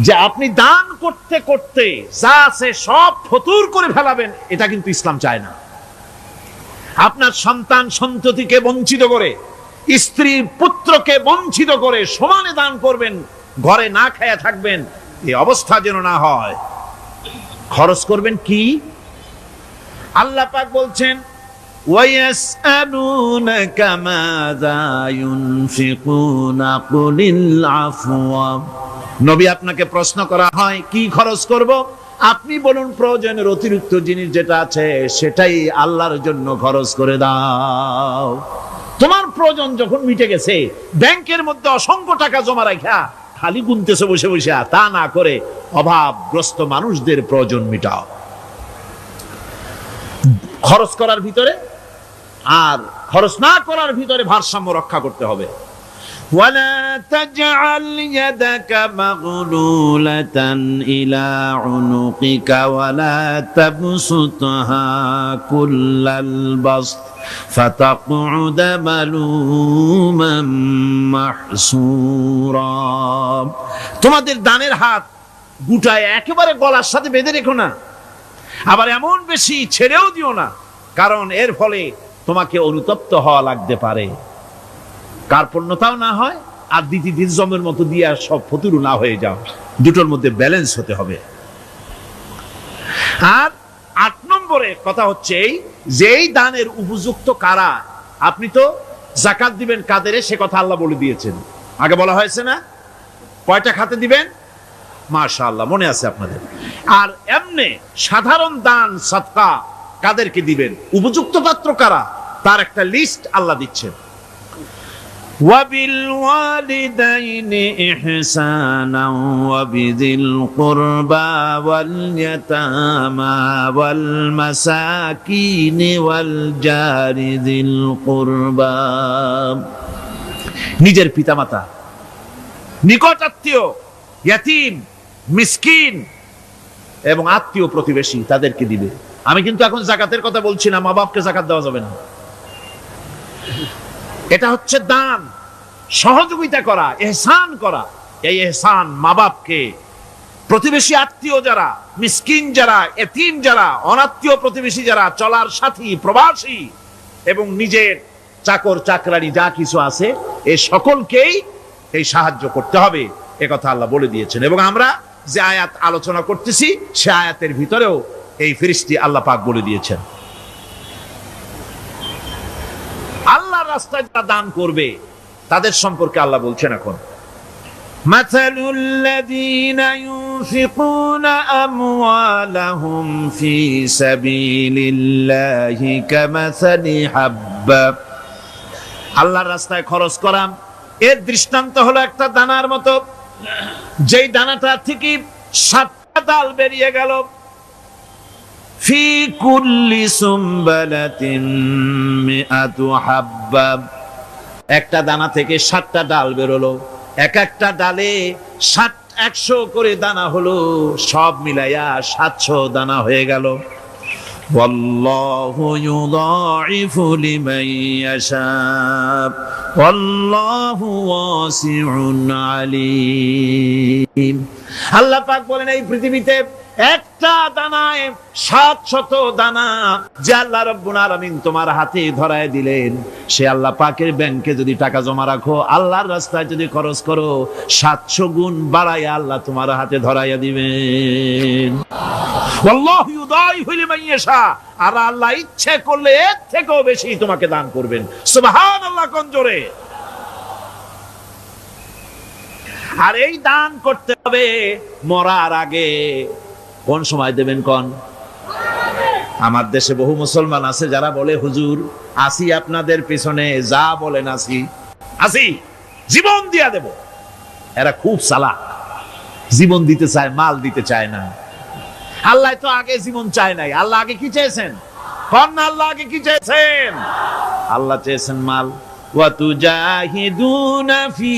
যে আপনি দান করতে করতে যা আছে সব ফতুর করে ফেলাবেন, এটা কিন্তু ইসলাম চায় না। আপনার সন্তান সন্ততিকে বঞ্চিত করে, স্ত্রী পুত্রকে বঞ্চিত করে সমানে দান করবেন, ঘরে না খায়া থাকবেন, এই অবস্থা যেন না হয়। খরচ করবেন কি? আল্লাহ পাক বলছেন, وَيَسْأَلُونَكَ مَاذَا يُنْفِقُونَ قُلِ الْعَفْوَ। নবী আপনাকে প্রশ্ন করা হয় কি খরচ করব, আপনি বলুন প্রয়োজনের অতিরিক্ত জিনিস যেটা আছে সেটাই আল্লাহর জন্য খরচ করে দাও। তোমার প্রয়োজন যখন মিটে গেছে, ব্যাংকের মধ্যে অসংখ্য টাকা জমা রাখা খালি গুনতেছে বসে বসে, তা না করে অভাবগ্রস্ত মানুষদের প্রয়োজন মিটাও। খরচ করার ভিতরে আর খরচ না করার ভিতরে ভারসাম্য রক্ষা করতে হবে। ولا تجعل يدك مغلولة إلى عنقك ولا تبسطها كل البسط فتقعد ملوما محسورا। তোমাদের ডানের হাত গুটায় একেবারে গলার সাথে বেঁধে রেখো না, আবার এমন বেশি ছেড়েও দিও না, কারণ এর ফলে তোমাকে অনুতপ্ত হওয়া লাগতে পারে, কার্পণ্যতাও না হয় আর দিন জমের মতো দিয়ে আর সব ফতুরু না হয়ে যাও। দুটোর মধ্যে ব্যালেন্স হতে হবে। আর 8 নম্বরে কথা হচ্ছে এই যে এই দানের উপযুক্ত কারা। আপনি তো যাকাত দিবেন কাদের, সে কথা আল্লাহ বলে দিয়েছেন, আগে বলা হয়েছে না? কয়টা খাতে দিবেন? মাশাআল্লাহ, মনে আছে আপনাদের। আর এমনি সাধারণ দান সাদকা কাদেরকে দিবেন, উপযুক্ত পাত্র কারা, তার একটা লিস্ট আল্লাহ দিচ্ছেন। وبالوالدين إحسانا وبذي القربى واليتامى والمساكين والجار ذي القربى। নিজের পিতামাতা, নিকট আত্মীয়, ইয়াতিম, মিসকিন এবং আত্মীয় প্রতিবেশী তাদেরকে দিবে। আমি কিন্তু এখন যাকাতের কথা বলছি না, মা বাপকে যাকাত দেওয়া যাবে না। এটা হচ্ছে দান, সহযোগিতা করা, ইহসান করা। এই ইহসান মা বাপকে, প্রতিবেশী আত্মীয় যারা, মিসকিন যারা, এতিম যারা, অনাত্মীয় প্রতিবেশী যারা, চলার সাথী, প্রবাসী এবং নিজের চাকর চাকরানি যা কিছু আছে, এই সকলকেই এই সাহায্য করতে হবে, এ কথা আল্লাহ বলে দিয়েছেন। এবং আমরা যে আয়াত আলোচনা করতেছি সে আয়াতের ভিতরেও এই ফেরেশতা আল্লাহ পাক বলে দিয়েছেন। আল্লাহর রাস্তায় যারা দান করবে তাদের সম্পর্কে আল্লাহ বলছেন এখন, মাসালুল লাযীনা ইউনফিকুনা আমওয়ালাহুম ফি সাবিলিল্লাহি কামাসালি হাব্বা। আল্লাহর রাস্তায় খরচ করা এর দৃষ্টান্ত হলো একটা দানার মতো, যেই দানাটা থেকে 7টা ডাল বেরিয়ে গেল। ফি কুল্লি সুমবালাতিন মিআতু হাব্বা, একটা দানা থেকে 7টা ডাল বেরোলো, এক একটা ডালে 100 করে দানা হলো, সব মিলাইয়া 700 দানা হয়ে গেল। ওয়াল্লাহু ইউদাইফু লিমান ইয়াশা ওয়াল্লাহু ওয়াসিউন আলিম। আল্লাহ পাক বলেন এই পৃথিবীতে একটা দানায় 700 দানা যে আল্লাহ রাব্বুল আলামিন তোমার হাতে ধরায় দিলেন, সে আল্লাহ পাকের ব্যাংকে যদি টাকা জমা রাখো, আল্লাহর রাস্তায় যদি খরচ করো, 700 গুণ বাড়াইয়া আল্লাহ তোমার হাতে ধরাইয়া দিবেন। আল্লাহু ইউদাইফু লিমান ইয়াশা, আর আল্লাহ ইচ্ছে করলে এর থেকেও বেশি তোমাকে দান করবেন। সুবহানাল্লাহ, কোন জোরে। আর এই দান করতে হবে মরার আগে। কোন সময় দেবেন কোন? আমার দেশে বহু মুসলমান আছে যারা বলে, হুজুর আসি আপনাদের পিছনে, যা বলেন আসি, জীবন দিয়া দেব। এরা খুব চালাক, জীবন দিতে চায়, মাল দিতে চায় না। আল্লাহ তো আগে জীবন চায় নাই, আল্লাহ আগে কি চেয়েছেন? কোন আল্লাহ আগে কি চেয়েছেন? আল্লাহ চেয়েছেন মাল। وَتُجَاهِدُونَ فِي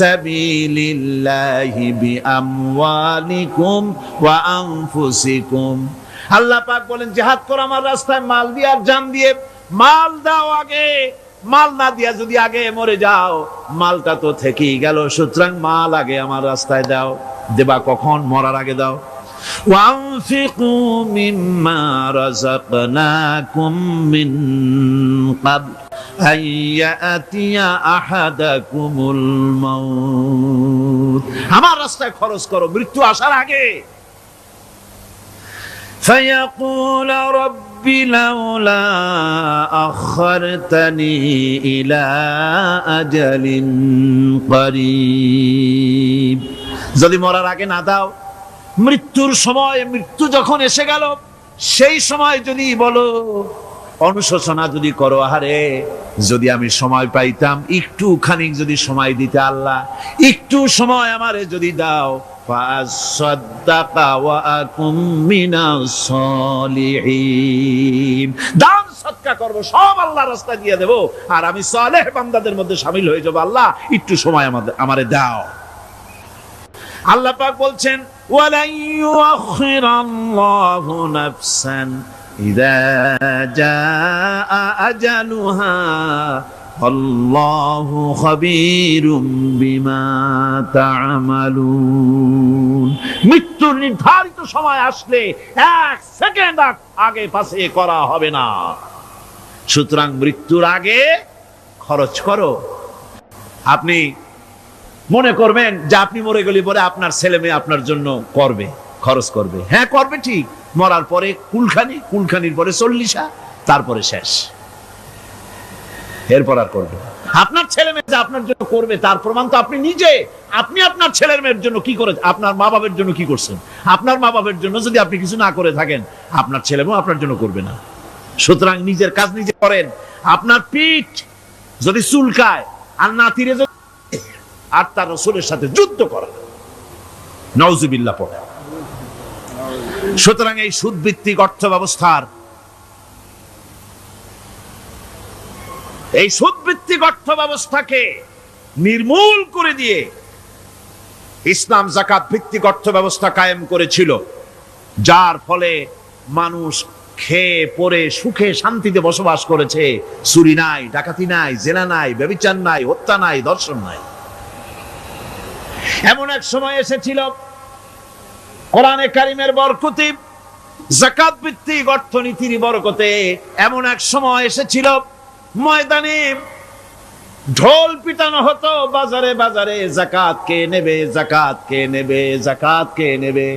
سَبِيلِ اللَّهِ بِأَمْوَالِكُمْ وَأَنفُسِكُمْ। আল্লাহ পাক বলেন জিহাদ করো আমার রাস্তায় মাল দিয়ে আর জান দিয়ে। মাল দাও আগে, মাল না দিয়া যদি আগে মরে যাও, মালটা তো থেকেই গেল। সুতরাং মাল আগে আমার রাস্তায় দাও। দেবা কখন? মরার আগে দাও। وَأَنفِقُوا مِمَّا رَزَقْنَاكُم مِّن قَبْلِ أَن يَأْتِيَ أَحَدَكُمُ الْمَوْتُ। আমার রাস্তায় খরচ করো মৃত্যু আসার আগে। فَيَقُولَ رَبِّ لَوْلَا أَخَّرْتَنِي إِلَى أَجَلٍ قَرِيبٍ। যদি মরার আগে না দাও, মৃত্যুর সময়, মৃত্যু যখন এসে গেল, সেই সময় যদি বলো, অনুশোচনা যদি করো, আহারে যদি আমি সময় পাইতাম, একটু খানিক যদি সময় দিতে, আল্লাহ একটু সময় আমারে যদি দাও, ফাসাদ্দাকা ওয়া আকুম মিনাস সালিহিন। দান সদকা করব, সব আল্লাহর রাস্তায় দিয়ে দেব, আর আমি সালেহ বান্দাদের মধ্যে শামিল হয়ে যাব। আল্লাহ একটু সময় আমারে দাও। আল্লাহ পাক বলছেন ওয়ালা ইউআখিরাল্লাহু নাফসান ইযা জাআ আজালুহা আল্লাহু খাবীরুম বিমা তা'মালুন। মৃত্যুর নির্ধারিত সময় আসলে এক সেকেন্ড আগে পাশে করা হবে না। সুতরাং মৃত্যুর আগে খরচ করো। আপনি মনে করবেন যে আপনি মরে গেলে পরে আপনার ছেলে মেয়ে আপনার জন্য করবে, খরচ করবে। হ্যাঁ করবে ঠিক, মরার পরে কুলখানির পরে 40, তারপরে শেষ, এরপর আর করবে। আপনার ছেলে মেয়ে যে আপনার জন্য করবে তার প্রমাণ তো আপনি নিজে। আপনি আপনার ছেলের মেয়ের জন্য কি করে, আপনার মা বাবার জন্য কি করছেন? আপনার মা বাবার জন্য যদি আপনি কিছু না করে থাকেন, আপনার ছেলে মেয়ে আপনার জন্য করবে না। সুতরাং নিজের কাজ নিজে করেন। আপনার পিঠ যদি চুলকায় আর নাতিরে আর তার রাসূলের সাথে যুদ্ধ করা, নাউজুবিল্লাহ পড়ে। সুতরাং এই সুদভিত্তিক অর্থ ব্যবস্থার, এই সুদভিত্তিক অর্থ ব্যবস্থাকে নির্মূল করে দিয়ে ইসলাম যাকাত ভিত্তিক অর্থ ব্যবস্থা কায়েম করেছিল, যার ফলে মানুষ খেয়ে পরে সুখে শান্তিতে বসবাস করেছে। চুরি নাই, ডাকাতি নাই, জেনা নাই, ব্যভিচার নাই, হত্যা নাই, ধর্ষণ নাই। এমন এক সময় এসেছিল কোরআনে কারিমের বরকতে, যাকাত ভিত্তিক অর্থনীতির বরকতে, এমন এক সময় এসেছিল ময়দানে ঢোল পিটানো হতো বাজারে বাজারে, যাকাত কে নেবে, যাকাত কে নেবে, যাকাত কে নেবে।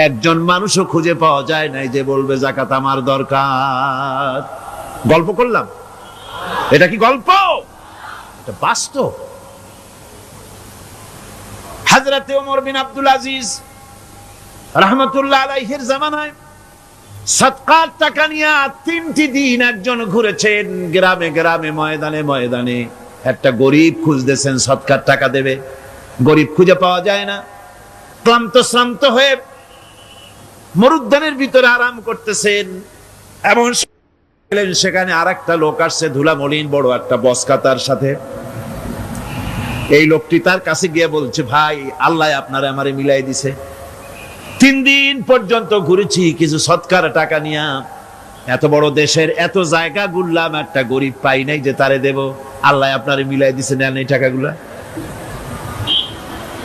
একজন মানুষও খুঁজে পাওয়া যায় নাই যে বলবে যাকাত আমার দরকার। গল্প করলাম? এটা কি গল্প? এটা বাস্তব। হযরত ওমর বিন আব্দুল আজিজ রাহমাতুল্লাহ আলাইহির জামানায় সদকার টাকা নিয়ে 3টি দিন একজন ঘুরেছেন গ্রামে গ্রামে, ময়দানে ময়দানে। একটা গরিব খুঁজতেছেন সদকার টাকা দেবে, গরিব খুঁজে পাওয়া যায় না। ক্লান্ত শ্রান্ত হয়ে মরুদ্যানের ভিতরে আরাম করতেছেন, এমন সেখানে আর একটা লোক আসছে, ধুলা মলিন বড় একটা বস্কা তার সাথে। এই লোকটি তার কাছে গিয়ে বলছে, ভাই আল্লাহ আপনারে আমারে মিলাই দিছে, 3 দিন পর্যন্ত ঘুরেছি কিছু সদকার টাকা নিয়া, এত বড় দেশের এত জায়গা ঘুরলাম, একটা গরিব পাই নাই যে তারে দেব, আল্লাহ আপনারে মিলাই দিছে, নেন এই টাকাগুলা।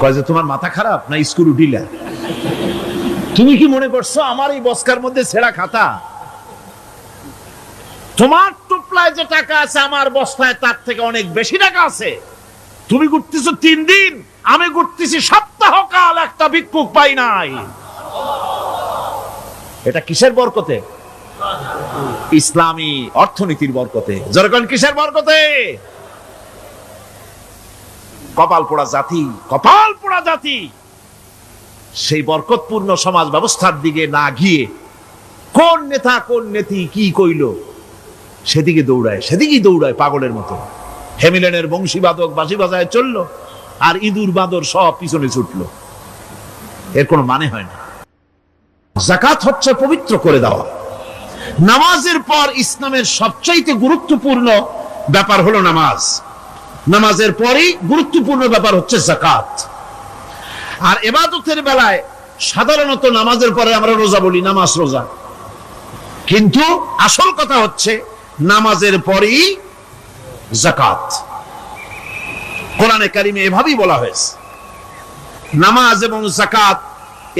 কয় যে তোমার মাথা খারাপ না স্ক্রু ঢিলা? তুমি কি মনে করছো আমার এই বস্কার মধ্যে ছেঁড়া খাতা? তোমার টুপলায় যে টাকা আছে আমার বস্তায় তার থেকে অনেক বেশি টাকা আছে। তুমি ঘুরতেছো 3 দিন, আমি ঘুরতেছি সপ্তাহকাল, একটা ভিক্ষুক পাই নাই। এটা কিসের বরকতে? ইসলামী অর্থনীতির বরকতে। যখন কিসের বরকতে? কপাল পোড়া জাতি, কপাল পোড়া জাতি। সেই বরকতপূর্ণ সমাজ ব্যবস্থার দিকে না গিয়ে কোন নেতা কোন নেত্রী কি কইল সেদিকে দৌড়ায়, সেদিকেই দৌড়ায় পাগলের মতো। হেমিলেনের বংশীবাদক বাঁশি বাজায় চললো, আর ইঁদুর বাঁদর সব পিছনে ছুটলো। এর কোনো মানে হয় না। যাকাত হচ্ছে পবিত্র করে দেওয়া। নামাজের পর ইসলামের সবচাইতে গুরুত্বপূর্ণ ব্যাপার হলো নামাজ। নামাজের পরই গুরুত্বপূর্ণ ব্যাপার হচ্ছে যাকাত। আর ইবাদতের বেলায় সাধারণত নামাজের পরে আমরা রোজা বলি, নামাজ রোজা, কিন্তু আসল কথা হচ্ছে নামাজের পরেই যাকাত। কোরআনে কারিমে এভাবেই বলা হয়েছে। নামাজ এবং যাকাত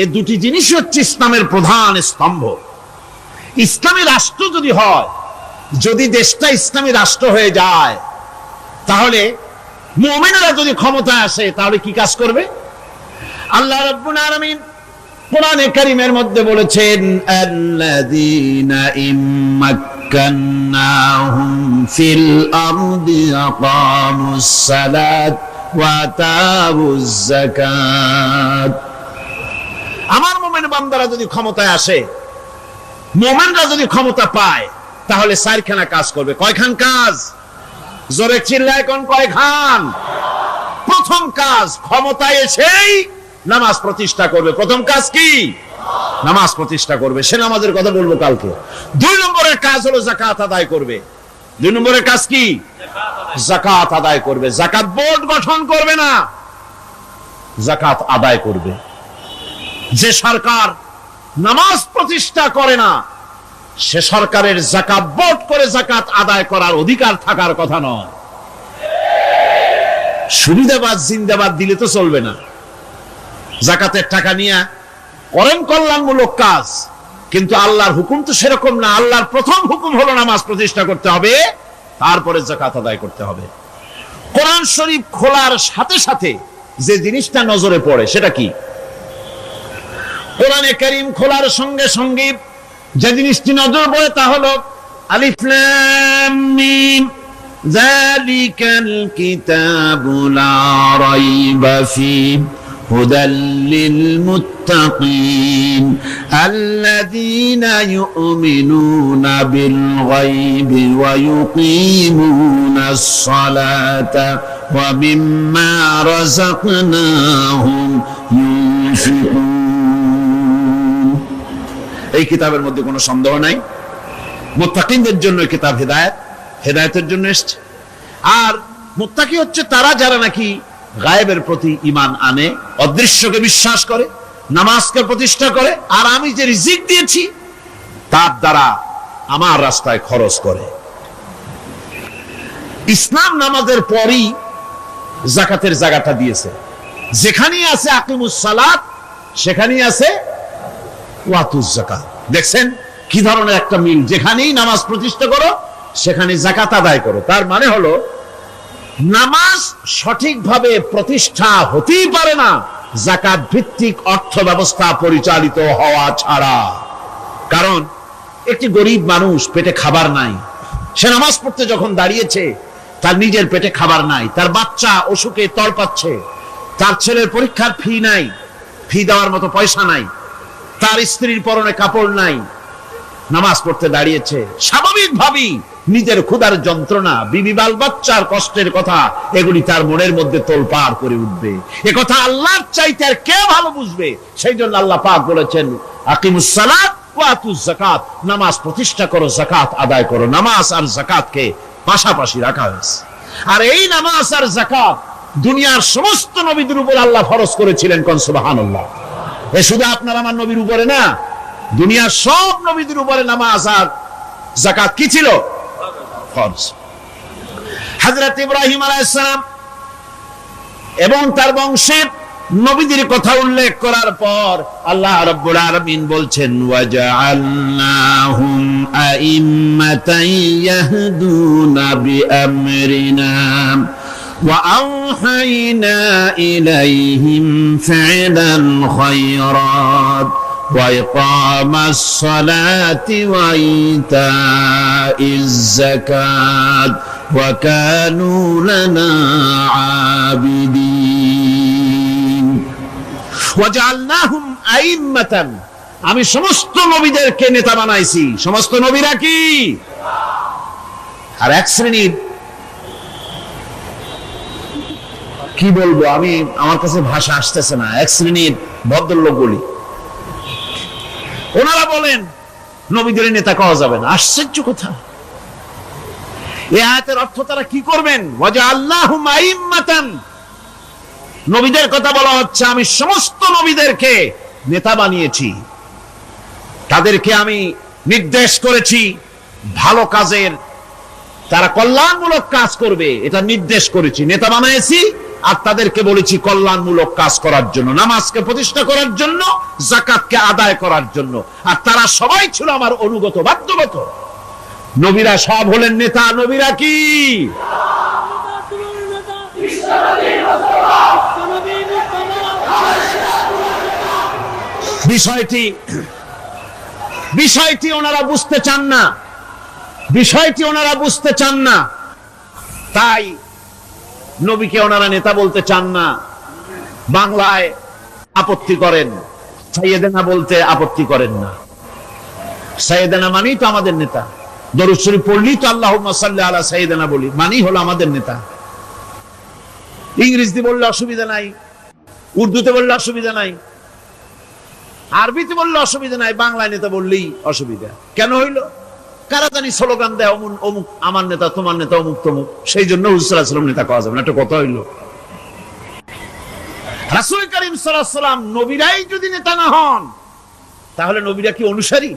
এই দুটি জিনিসই হচ্ছে ইসলামের প্রধান স্তম্ভ। ইসলামী রাষ্ট্র যদি হয়, যদি দেশটা ইসলামী রাষ্ট্র হয়ে যায়, তাহলে মুমিনরা যদি ক্ষমতায় আসে তাহলে কি কাজ করবে? আল্লাহ রাব্বুল আলামিন কোরআনে কারীমের মধ্যে বলেছেন, আল্লাযীনা ইম্মাক্কান্নাহুম ফিল আরদি আকামুস সালাত ওয়া আতাউজ যাকাত। আমার মুমিন বান্দারা যদি ক্ষমতায় আসে, মুমিনরা যদি ক্ষমতা পায়, তাহলে 4খানা কাজ করবে। কয়খান কাজ? জোরে চিল্লায় কোন কয়খান? প্রথম কাজ, ক্ষমতায় এসেই নামাজ প্রতিষ্ঠা করবে। প্রথম কাজ কি? নামাজ প্রতিষ্ঠা করবে। সে নামাজের কথা বলবো কালকে। 2 নম্বরের কাজ হলো যাকাত আদায় করবে। 2 নম্বরের কাজ কি? যাকাত আদায় করবে। যাকাত বোর্ড গঠন করবে না, যাকাত আদায় করবে। যে সরকার নামাজ প্রতিষ্ঠা করে না, সে সরকারের যাকাত বোর্ড করে যাকাত আদায় করার অধিকার থাকার কথা নয়। সুবিধাবাদ জিন্দাবাদ দিলে তো চলবে না। যাকাতের টাকা নিয়ে করেন কল্যাণমূলক কাজ, কিন্তু আল্লাহর হুকুম তো সেরকম না। আল্লাহর প্রথম হুকুম হলো নামাজ প্রতিষ্ঠা করতে হবে, তারপরে যাকাত আদায় করতে হবে। কোরআন শরীফ খোলার সাথে সাথে যে জিনিসটা নজরে পড়ে সেটা কি? কোরআনে কারীম খোলার সঙ্গে সঙ্গে যে জিনিসটি নজর পড়ে তা হলো আলিফ লাম মিম যালিকাল কিতাবু লা রাইবা ফীহি হুদাল লিল মুত্তাকিন আল্লাযীনা ইউমিনুনা বিল গায়বি ওয়া ইউকিমুনাস সালাতা ওয়া মিম্মা রাযাকনাহুম ইউনফিকুন। এই কিতাবের মধ্যে কোনো সন্দেহ নাই, মুত্তাকিনদের জন্য এই কিতাব হেদায়েত, হেদায়েতের জন্য এসেছে। আর মুত্তাকি হচ্ছে তারা যারা নাকি গায়েবের প্রতি ঈমান আনে, অদৃশ্যকে বিশ্বাস করে, নামাজকে প্রতিষ্ঠা করে, আর আমি যে রিজিক দিয়েছি তার দ্বারা আমার রাস্তায় খরচ করে। ইসলাম নামাজের পরই যাকাতের জায়গাটা দিয়েছে। যেখানেই আছে আকিমুস সালাত, সেখানেই আছে ওয়াতুজ যাকাত। দেখছেন কি ধরনের একটা মিল? যেখানেই নামাজ প্রতিষ্ঠা করো সেখানে যাকাত আদায় করো। তার মানে হলো নামাজ সঠিকভাবে প্রতিষ্ঠা হতেই পারে না যাকাত ভিত্তিক অর্থ ব্যবস্থা পরিচালিত হওয়া ছাড়া। কারণ একটি গরিব মানুষ, পেটে খাবার নাই, সে নামাজ পড়তে যখন দাঁড়িয়েছে তার নিজের পেটে খাবার নাই, তার বাচ্চা অসুখে তড়পাচ্ছে, তার ছেলের পরীক্ষার ফি নাই, ফি দেওয়ার মতো পয়সা নাই, তার স্ত্রীর পরনে কাপড় নাই, নামাজ পড়তে দাঁড়িয়েছে, স্বাভাবিকভাবেই নিজের ক্ষুধার যন্ত্রণা, বিবি বাল বাচ্চার কষ্টের কথা এগুলি তার মনের মধ্যে তোলপাড় করে উঠবে। এ কথা আল্লাহর চাইতে আর কে ভালো বুঝবে? সেই জন্য আল্লাহ পাক বলেছেন আকিমুস সালাত ওয়া আতুজ যাকাত, নামাজ প্রতিষ্ঠা করো, যাকাত আদায় করো। নামাজ আর যাকাতকে পাশাপাশি রাখা হয়েছে। আর এই নামাজ আর যাকাত দুনিয়ার সমস্ত নবীদের উপর আল্লাহ ফরজ করেছিলেন। কোন সুবহানাল্লাহ। এ শুধু আপনার আমার নবীর উপরে না, দুনিয়ার সব নবীদের উপরে নামাজ আর যাকাত কি ছিল? ফরজ। হযরত ইব্রাহিম আলাইহিস সালাম এবং তার বংশের নবীদের কথা উল্লেখ করার পর আল্লাহ রাব্বুল আলামিন বলছেন ওয়াজআলনাহুম আইম্মাতান ইয়াহদুনা বিআমরিনা وأوحينا إليهم فعل الخيرات وإقام الصلاة وإيتاء الزكاة وكانوا لنا عابدين وجعلناهم أئمة আমি সমস্ত নবীদেরকে নেতা বানাইছি। সমস্ত নবীরা কি? আর এক শ্রেণীর, কি বলবো আমি, আমার কাছে ভাষা আসতেছে না, এক শ্রেণীর ভদ্রলোক বলি, ওনারা বলেন নবীদের নেতা কওয়া যাবে না। আশ্চর্য কথা। এই আয়াতের অর্থ তারা কি করবেন? ওয়াজআলনাহুম আইম্মাতান, নবীদের কথা বলা হচ্ছে আমি সমস্ত নবীদেরকে নেতা বানিয়েছি, তাদেরকে আমি নির্দেশ করেছি ভালো কাজের, তারা কল্যাণমূলক কাজ করবে এটা নির্দেশ করেছি, নেতা বানিয়েছি। আর তাদেরকে বলেছি কল্যাণমূলক কাজ করার জন্য, নামাজকে প্রতিষ্ঠা করার জন্য, যাকাতকে আদায় করার জন্য। আর তারা সবাই ছিল আমার অনুগত, বাধ্যগত। নবীরা সব হলেন নেতা। নবীরা কি? বিষয়টি ওনারা বুঝতে চান না, বিষয়টি ওনারা বুঝতে চান না, তাই নবীকে ওনারা নেতা বলতে চান না। বাংলায় আপত্তি করেন, সাইয়েদেনা বলতে আপত্তি করেন না। সাইয়েদেনা মানেই তো আমাদের নেতা। দরুদ শরীফ পড়লেই তো আল্লাহুম্মা সাল্লি আলা সাইয়েদেনা বলি, মানেই হলো আমাদের নেতা। ইংরেজি বললে অসুবিধা নাই, উর্দুতে বললে অসুবিধা নাই, আরবিতে বললে অসুবিধা নাই, বাংলায় নেতা বললেই অসুবিধা। কেন হইল? কারা জানি স্লোগান দেয় অমুক আমার নেতা, তোমার নেতা অমুক তমুক, সেই জন্য হুজুর সাল্লাল্লাহু আলাইহি ওয়াসাল্লাম নেতা কওয়া যাবে না। একটা কথা হইল, রাসূল করিম সাল্লাল্লাহু আলাইহি ওয়াসাল্লাম নবীরাই যদি নেতা না হন, তাহলে নবীরা কি অনুসারী?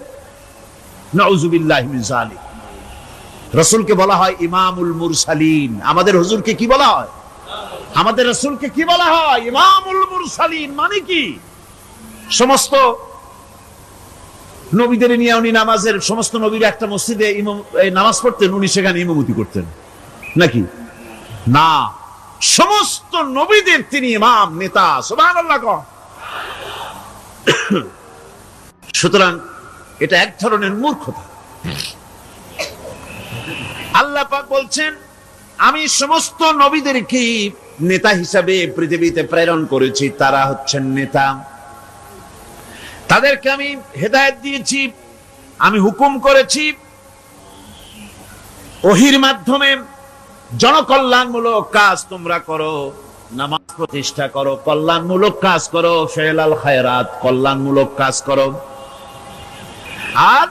নাউযুবিল্লাহি মিন যালিক। রাসূলকে বলা হয় ইমামুল মুরসালিন। আমাদের হুজুরকে কি বলা হয়? আমাদের রাসূলকে কি বলা হয়? ইমামুল মুরসালিন। মানে কি? সমস্ত নবীদের নিয়ে উনি নামাজের, সমস্ত নবীর একটা মসজিদে নামাজ পড়তেন, উনি সেখানে ইমামতি করতেন নাকি? না, সমস্ত নবীদের তিনি ইমাম, নেতা। সুবহানাল্লাহ। সুতরাং এটা এক ধরনের মূর্খতা। আল্লাহ পাক বলছেন, আমি সমস্ত নবীদেরকে নেতা হিসাবে পৃথিবীতে প্রেরণ করেছি, তারা হচ্ছেন নেতা। তাদেরকে আমি হেদায়েত দিয়েছি, আমি হুকুম করেছি, ওহীর মাধ্যমে জনকল্যাণমূলক কাজ তোমরা করো, নামাজ প্রতিষ্ঠা করো, কল্যাণমূলক কাজ করো, ফেলাল খায়রাত, কল্যাণমূলক কাজ করো, আর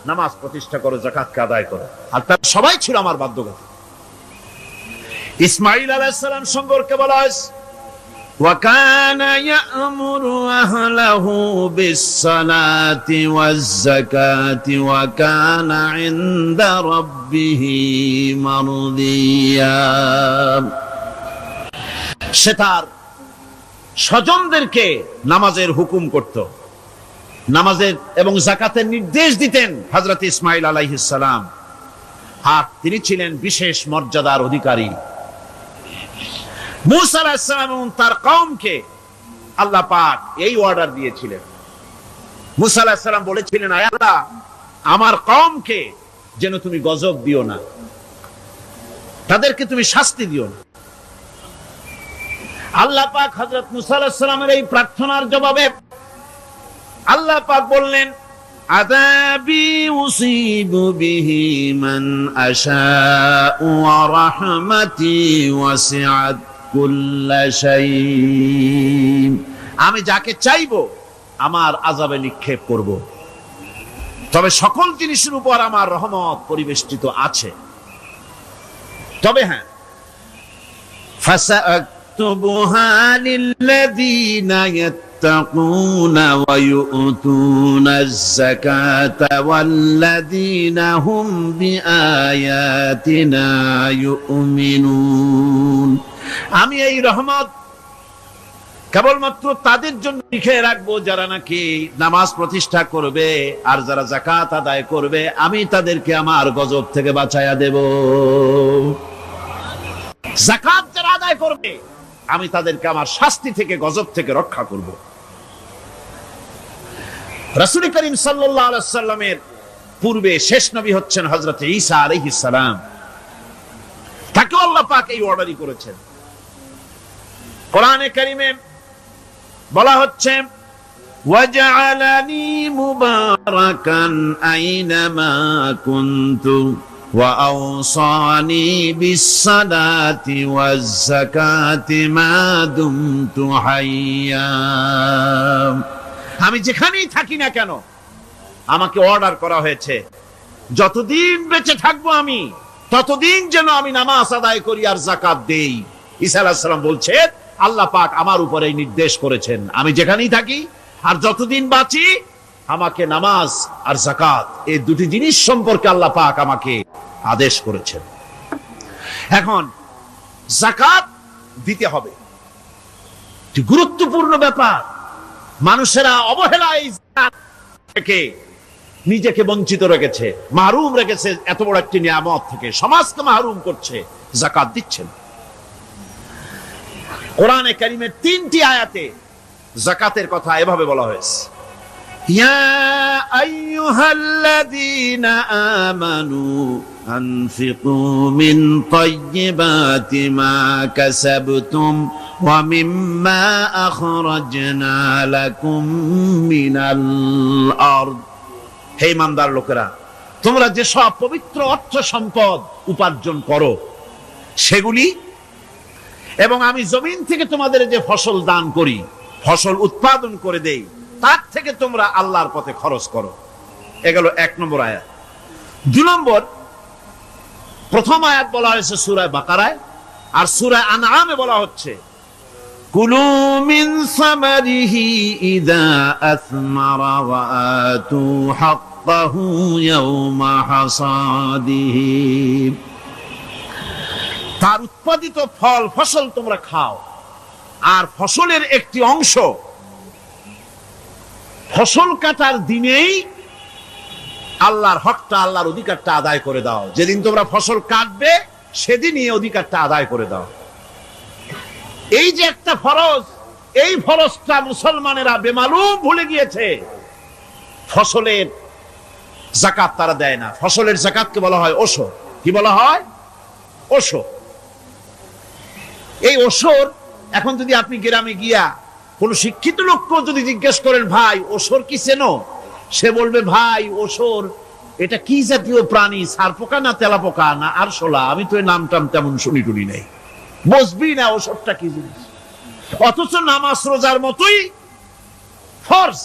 নামাজ প্রতিষ্ঠা করো, যাকাতকে আদায় করো। আর তারা সবাই ছিল আমার বাধ্যগত। ইসমাঈল আলাইহিস সালাম সম্পর্কে বলা হয়েছে, وَكَانَ يَأْمُرُ أَهْلَهُ بِالصَّلَاةِ وَالزَّكَاةِ وَكَانَ عِندَ رَبِّهِ مَرْضِيًّا। সে তার স্বজনদেরকে নামাজের হুকুম করত, নামাজের এবং যাকাতের নির্দেশ দিতেন হযরত ইসমাঈল আলাইহিস সালাম। আর তিনি ছিলেন বিশেষ মর্যাদার অধিকারী। মুসা আলাইহিস সালাম এবং তার কওমকে আল্লাহ পাক এই অর্ডার দিয়েছিলেন। মুসা আলাইহিস সালাম বলেছিলেন, আয় আল্লাহ, আমার কওমকে যেন তুমি গজব দিও না, তাদেরকে তুমি শাস্তি দিও না। আল্লাহ পাক হযরত মুসা আলাইহিস সালামের এই প্রার্থনার জবাবে আল্লাহ পাক বললেন, আযাবি উসিবু বিহি মান আশাউ ওয়া রাহমাতি ওয়াসিআত কুল্লা শাই। আমি যাকে চাইবো আমার আযাবে নিক্ষেপ করব, তবে সকল জিনিসের উপর আমার রহমত পরিবেষ্টিত আছে। তবে হ্যাঁ, ফাসাকতুবুহা লিল্লাযীনা يتقون ويؤتون الزكاة والذين هم بآياتنا يؤمنون। আমি এই রহমত কেবলমাত্র তাদের জন্য লিখে রাখবো যারা নাকি নামাজ প্রতিষ্ঠা করবে আর যারা যাকাত আদায় করবে, আমি তাদেরকে আমার গজব থেকে বাঁচায়া দেব। যাকাত যারা আদায় করবে, আমি তাদেরকে আমার শাস্তি থেকে, গজব থেকে রক্ষা করব। রাসূল করিম সাল্লাল্লাহু আলাইহি ওয়াসাল্লামের পূর্বে শেষ নবী হচ্ছেন হযরত ঈসা আলাইহিস সালাম। তাকে আল্লাহ পাক এই অর্ডারই করেছেন। কোরআনে কারীমে বলা হচ্ছে, ওয়াজআলানি মুবারাকান আইনামা কুনতু وأوصاني بالصلاة والزكاة ما دمت حيا। আমি যেখানেই থাকি না কেন আমাকে অর্ডার করা হয়েছে, যতদিন বেঁচে থাকবো আমি ততদিন যেন আমি নামাজ আদায় করি আর যাকাত দেই। ঈসা আলাইহিস সালাম বলছেন, আল্লাহ পাক আমার উপরে এই নির্দেশ করেছেন, আমি যেখানেই থাকি আর যতদিন বাঁচি আমাকে নামাজ আর যাকাত, এই দুটি জিনিস সম্পর্কে আল্লাহ পাক আমাকে আদেশ করেছেন। এখন যাকাত দিতে হবে, গুরুত্বপূর্ণ ব্যাপার। মানুষেরা অবহেলায় যাকাত থেকে নিজেকে বঞ্চিত রেখেছে, মাহরুম রেখেছে এত বড় একটি নিয়ামত থেকে, সমাজকে মাহরুম করছে, যাকাত দিচ্ছেন। কোরআনে কারীমের 3টি আয়াতে যাকাতের কথা এভাবে বলা হয়েছে, ইয়া আইয়ুহাল্লাযীনা আমানু আনফিকু মিন তাইয়্যিবাতি মা কাসাবতুম ওয়া মিম্মা আখরাজনা লাকুম মিনাল আরদ। হে ইমানদার লোকেরা, তোমরা যে সব পবিত্র অর্থ সম্পদ উপার্জন করো সেগুলি, এবং আমি জমিন থেকে তোমাদের যে ফসল দান করি, ফসল উৎপাদন করে দেই, তার থেকে তোমরা আল্লাহর পথে খরচ করো। এগুলো 1 নম্বর আয়াত। 2 নম্বর, প্রথম আয়াত বলা হয়েছে সূরা বাকারায়, আর সূরা আনআমে বলা হচ্ছে কুলু মিন সামারিহি ইযা আসমারা ওয়া আতু হাক্কাহু ইয়াওমা হাসাদিহি। তার উৎপাদিত ফল ফসল তোমরা খাও, আর ফসলের একটি অংশ ফসল কাটার দিনেই আল্লাহর হকটা, আল্লাহর অধিকারটা আদায় করে দাও। যেদিন তোমরা ফসল কাটবে সেদিনই এই অধিকারটা আদায় করে দাও। এই যে একটা ফরজ, এই ফরজটা মুসলমানেরা বেমালুম ভুলে গিয়েছে। ফসলের যাকাত তারা দেয় না। ফসলের যাকাতকে বলা হয় ওশর। কি বলা হয়? ওশর। এই ওশর এখন যদি আপনি গ্রামে গিয়া কোন শিক্ষিত লোককে যদি জিজ্ঞেস করেন, ভাই ওশর কি চেনো? সে বলবে, ভাই ওশর এটা কি জাতীয় প্রাণী, সারপোকা না তেলাপোকা না আরশোলা, আমি তো এই নামটাম তেমন শুনি টুনি নাই, বুঝবি না ওশরটা কি জিনিস। অথচ নামাজ রোজার মতোই ফরজ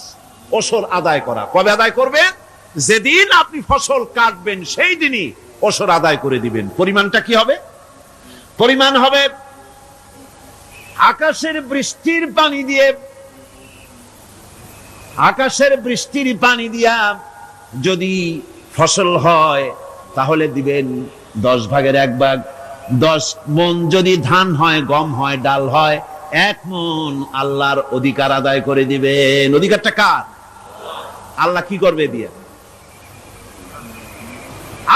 ওশর আদায় করা। কবে আদায় করবেন? যেদিন আপনি ফসল কাটবেন সেই দিনই ওশর আদায় করে দিবেন। পরিমাণটা কি হবে? পরিমাণ হবে আকাশের বৃষ্টির পানি দিয়ে, আকাশের বৃষ্টির পানি দিয়া যদি ফসল হয় তাহলে দিবেন 10 ভাগের 1 ভাগ। 10 মণ যদি ধান হয়, গম হয়, ডাল হয়, 1 মণ আল্লাহর অধিকার আদায় করে দিবেন। অধিকারটা কার? আল্লাহ কি করবে দিয়ে?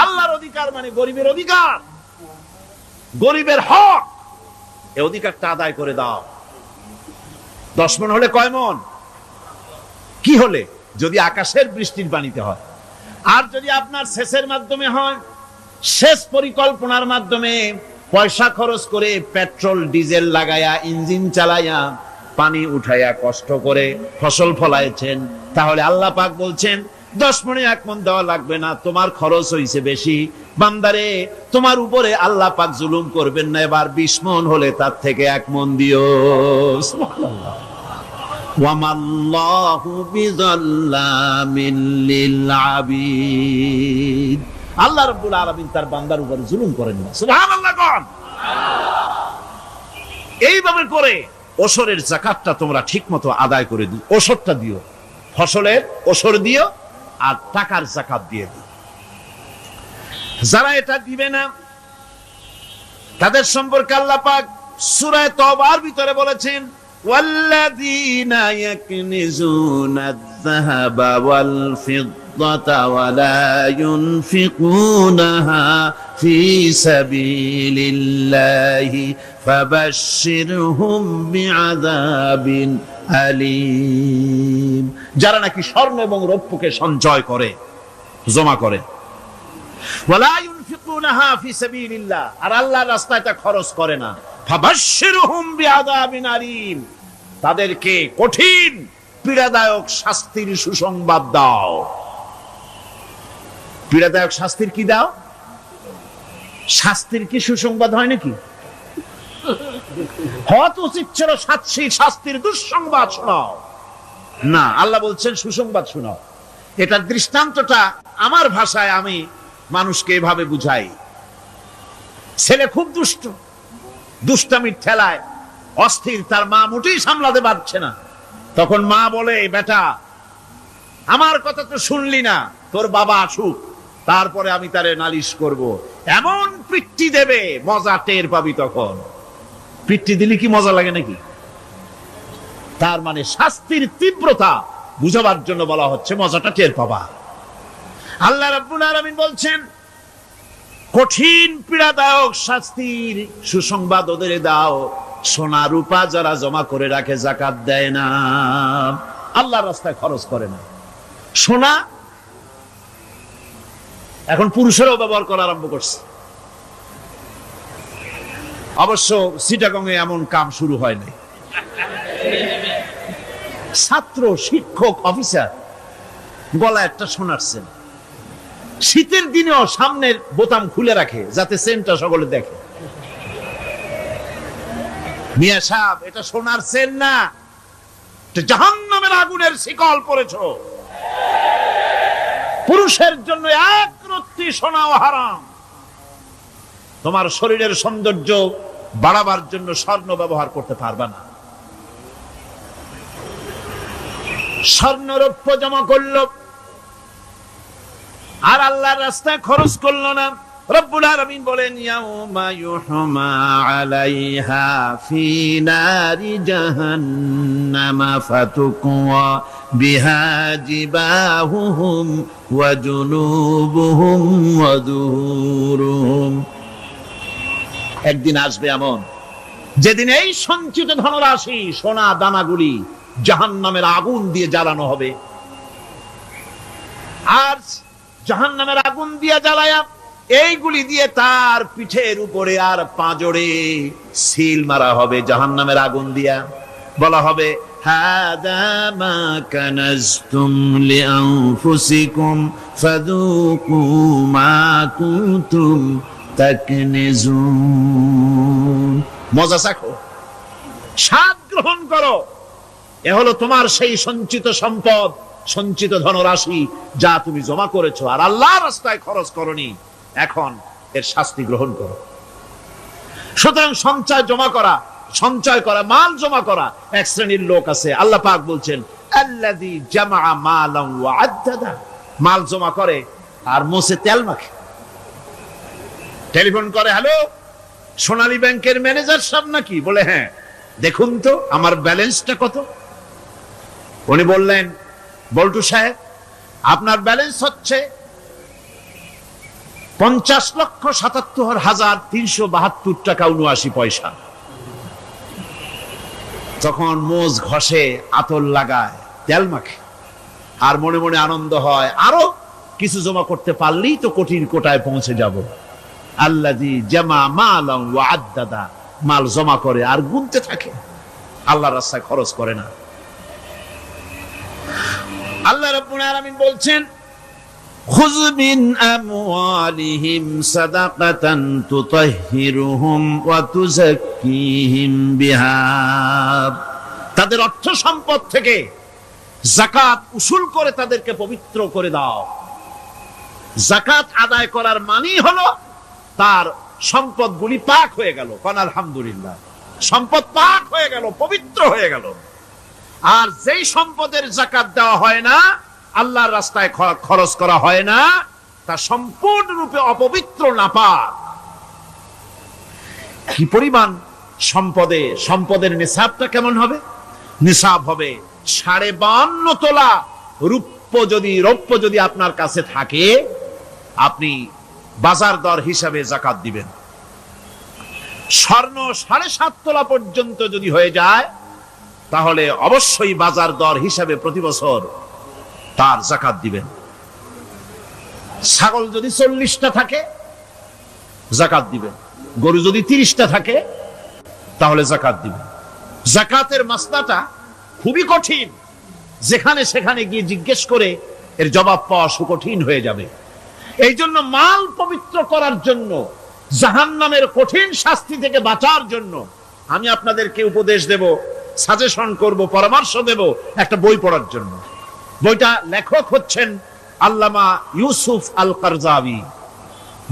আল্লাহর অধিকার মানে গরিবের অধিকার, গরিবের হক। এই অধিকারটা আদায় করে দাও। 10 মণ হলে কয় মণ? কি হলে? যদি আকাশের বৃষ্টির পানিতে হয়। আর যদি আপনার সেচের মাধ্যমে হয়, সেচ পরিকল্পনার মাধ্যমে পয়সা খরচ করে পেট্রোল ডিজেল লাগায়া ইঞ্জিন চালায়া পানি উঠাইয়া কষ্ট করে ফসল ফলাইছেন, তাহলে আল্লাহ পাক বলছেন 10 মণে 1 মণ দেওয়া লাগবে না, তোমার খরচ হইছে বেশি। বান্দারে, তোমার উপরে আল্লাহ পাক জুলুম করবেন না, এবার 20 মণ হলে তার থেকে 1 মণ দিও। সুবহানাল্লাহ। ওয়ামাল্লাহু বিযাল্লামিল লিল আবিদ। আল্লাহ রাব্বুল আলামিন তার বান্দার উপর জুলুম করেন না। সুবহানাল্লাহ কোন। এইভাবে করে ওশরের যাকাতটা তোমরা ঠিকমতো আদায় করে দিও। ওশরটা দিও, ফসলের ওশর দিও, আর টাকার যাকাত দিয়ে দিও। যারা এটা দিবে না তাদের সম্পর্কে আল্লাহ পাক সূরা তওবার ভিতরে বলেছেন, والذين يكنزون الذهب والفضة ولا ينفقونها في سبيل الله فبشرهم بعذاب أليم। যারা নাকি স্বর্ণ এবং রৌপ্যকে সঞ্চয় করে, জমা করে, ওয়ালা ইউনফিকুনাহা ফি সাবিলিল্লাহ, আর আল্লাহর রাস্তায় তা খরচ করে না, ফাবাশশিরহুম বিআযাবিন আলীম, তাদেরকে কঠিন পীড়াদায়ক শাস্তির সুসংবাদ দাও। পীড়াদায়ক শাস্তির কি দাও? শাস্তির কি সুসংবাদ হয় নাকি? হত উচিত ছিল শাস্তির দুঃসংবাদ শোনাও না, আল্লাহ বলছেন সুসংবাদ শোনাও। এটার দৃষ্টান্তটা আমার ভাষায় আমি মানুষকে এভাবে বুঝাই। ছেলে খুব দুষ্ট, দুষ্টামির ঠেলায় অস্থির, তার মা মোটেই সামলাতে পারছে না। তখন মা বলে, বেটা আমার কথা তো শুনলি না, তোর বাবা আসুক, তারপরে আমি তারে নালিশ করব। এমন পিট্টি দেবে, মজা টের পাবি। তখন পিট্টি দিলে কি মজা লাগে নাকি? তার মানে শাস্তির তীব্রতা বুঝাবার জন্য বলা হচ্ছে, মজাটা টের পাবা। আল্লাহ রাব্বুল আলামিন বলছেন, কঠিন পীড়াদায়ক শাস্তির সুসংবাদ ওদের দাও। সোনা রূপা যারা জমা করে রাখে, যাকাত দেয় না, আল্লাহর রাস্তায় খরচ করে না। সোনা এখন পুরুষেরাও ব্যবহার করা আরম্ভ করছে। অবশ্য চিটাগং এ এমন কাম শুরু হয় নাই। ছাত্র, শিক্ষক, অফিসার গলায় একটা সোনার চেন, শীতের দিনেও সামনের বোতাম খুলে রাখে যাতে চেনটা সকলে দেখে। মিয়া সাহেব, এটা সোনার চেন না, এটা জাহান্নামের জাহান্নামের আগুনের শিকল পড়েছো। পুরুষের জন্য এক রত্তি সোনাও হারাম। তোমার শরীরের সৌন্দর্য বাড়াবার জন্য স্বর্ণ ব্যবহার করতে পারবে না। স্বর্ণ রৌপ্য জমা করলো আর আল্লাহর রাস্তায় খরচ করলো না। রব্বুল আলামিন বলেন ইয়াউমা ইউহমা আলাইহা ফি নারি জাহান্নামা ফাতুকওয়া বিহা জিবাহুহুম ওয়া জুনুবুহুম ওয়া যুহুরুহুম। একদিন আসবে এমন যেদিন এই সঞ্চিত ধনরাশি সোনা দানাগুলি জাহান্নামের আগুন দিয়ে জ্বালানো হবে। আর জাহান্নামের আগুন দিয়ে জ্বালায়া এইগুলি দিয়ে তার পিঠের উপরে আর পাঁজরে সিল মারা হবে জাহান্নামের আগুন দিয়া। বলা হবে হাদা মা কানাজতুম লিআনফুসিকুম ফাযুকু মা কুনতুম তাকনিজুন। মজা চাখো, স্বাদ গ্রহণ করো। এ হলো তোমার সেই সঞ্চিত সম্পদ, সঞ্চিত ধনরাশি যা তুমি জমা করেছো আর আল্লাহর রাস্তায় খরচ করনি। এখন এর শাস্তি গ্রহণ করো। সুতরাং সঞ্চয় করা, মাল জমা করা এক শ্রেণীর লোক আছে। আল্লাহ পাক বলছেন আল্লাযী জামা মালান ওয়া আদ্দাদা। মাল জমা করে আর মোছে তেল মাখে। টেলিফোন করে, হ্যালো সোনালী ব্যাংকের ম্যানেজার সাহেব নাকি? বলে হ্যাঁ, দেখুন তো আমার ব্যালেন্সটা কত। উনি বললেন বল্টু সাহেব আপনার ব্যালেন্স হচ্ছে 50,77,372 টাকা 79 পয়সা। তখন মোজ ঘষে, আতর লাগায়, তেল মাখে আর মনে মনে আনন্দ হয়, আরো কিছু জমা করতে পারলেই তো কঠিন কোটায় পৌঁছে যাব। আল্লাযী জামা মালান ওয়া আদ্দাদা। মাল জমা করে আর গুনতে থাকে, আল্লাহর রাস্তায় খরচ করে না। আল্লাহ রাব্বুল আলামিন বলছেন খুয মিন আমওয়ালিহিম সাদাকাতান তুতাহহিরুহুম ওয়া তুযাক্কিহিম বিহা। তাদের অর্থ সম্পদ থেকে যাকাত উসুল করে তাদেরকে পবিত্র করে দাও। যাকাত আদায় করার মানি হলো তার সম্পদগুলি পাক হয়ে গেল। কোন আলহামদুলিল্লাহ, সম্পদ পাক হয়ে গেল, পবিত্র হয়ে গেল। আর যেই সম্পদের যাকাত দেওয়া হয় না, আল্লাহর রাস্তায় খরচ করা হয় না, তা সম্পূর্ণরূপে অপবিত্র, নাপাক। কি পরিমাণ সম্পদের নিসাবটা কেমন হবে? নিসাব হবে 52.5 তোলা রৌপ্য যদি আপনার কাছে থাকে, আপনি বাজার দর হিসাবে যাকাত দিবেন। স্বর্ণ 7.5 তোলা পর্যন্ত যদি হয়ে যায়, তাহলে অবশ্যই বাজার দর হিসাবে প্রতি বছর তার যাকাত দিবেন। ছাগল যদি 40টা থাকে যাকাত দিবেন, গরু যদি 30টা থাকে তাহলে যাকাত দিবেন। যাকাতের মাসলাটা খুবই কঠিন, যেখানে সেখানে গিয়ে জিজ্ঞেস করে এর জবাব পাওয়া সুকঠিন হয়ে যাবে। এই জন্য মাল পবিত্র করার জন্য, জাহান্নামের কঠিন শাস্তি থেকে বাঁচার জন্য আমি আপনাদেরকে উপদেশ দেব, সাজেশন করব, পরামর্শ দেব একটা বই পড়ার জন্য। বইটা লেখক হচ্ছেন আল্লামা ইউসুফ আল কারজাবী।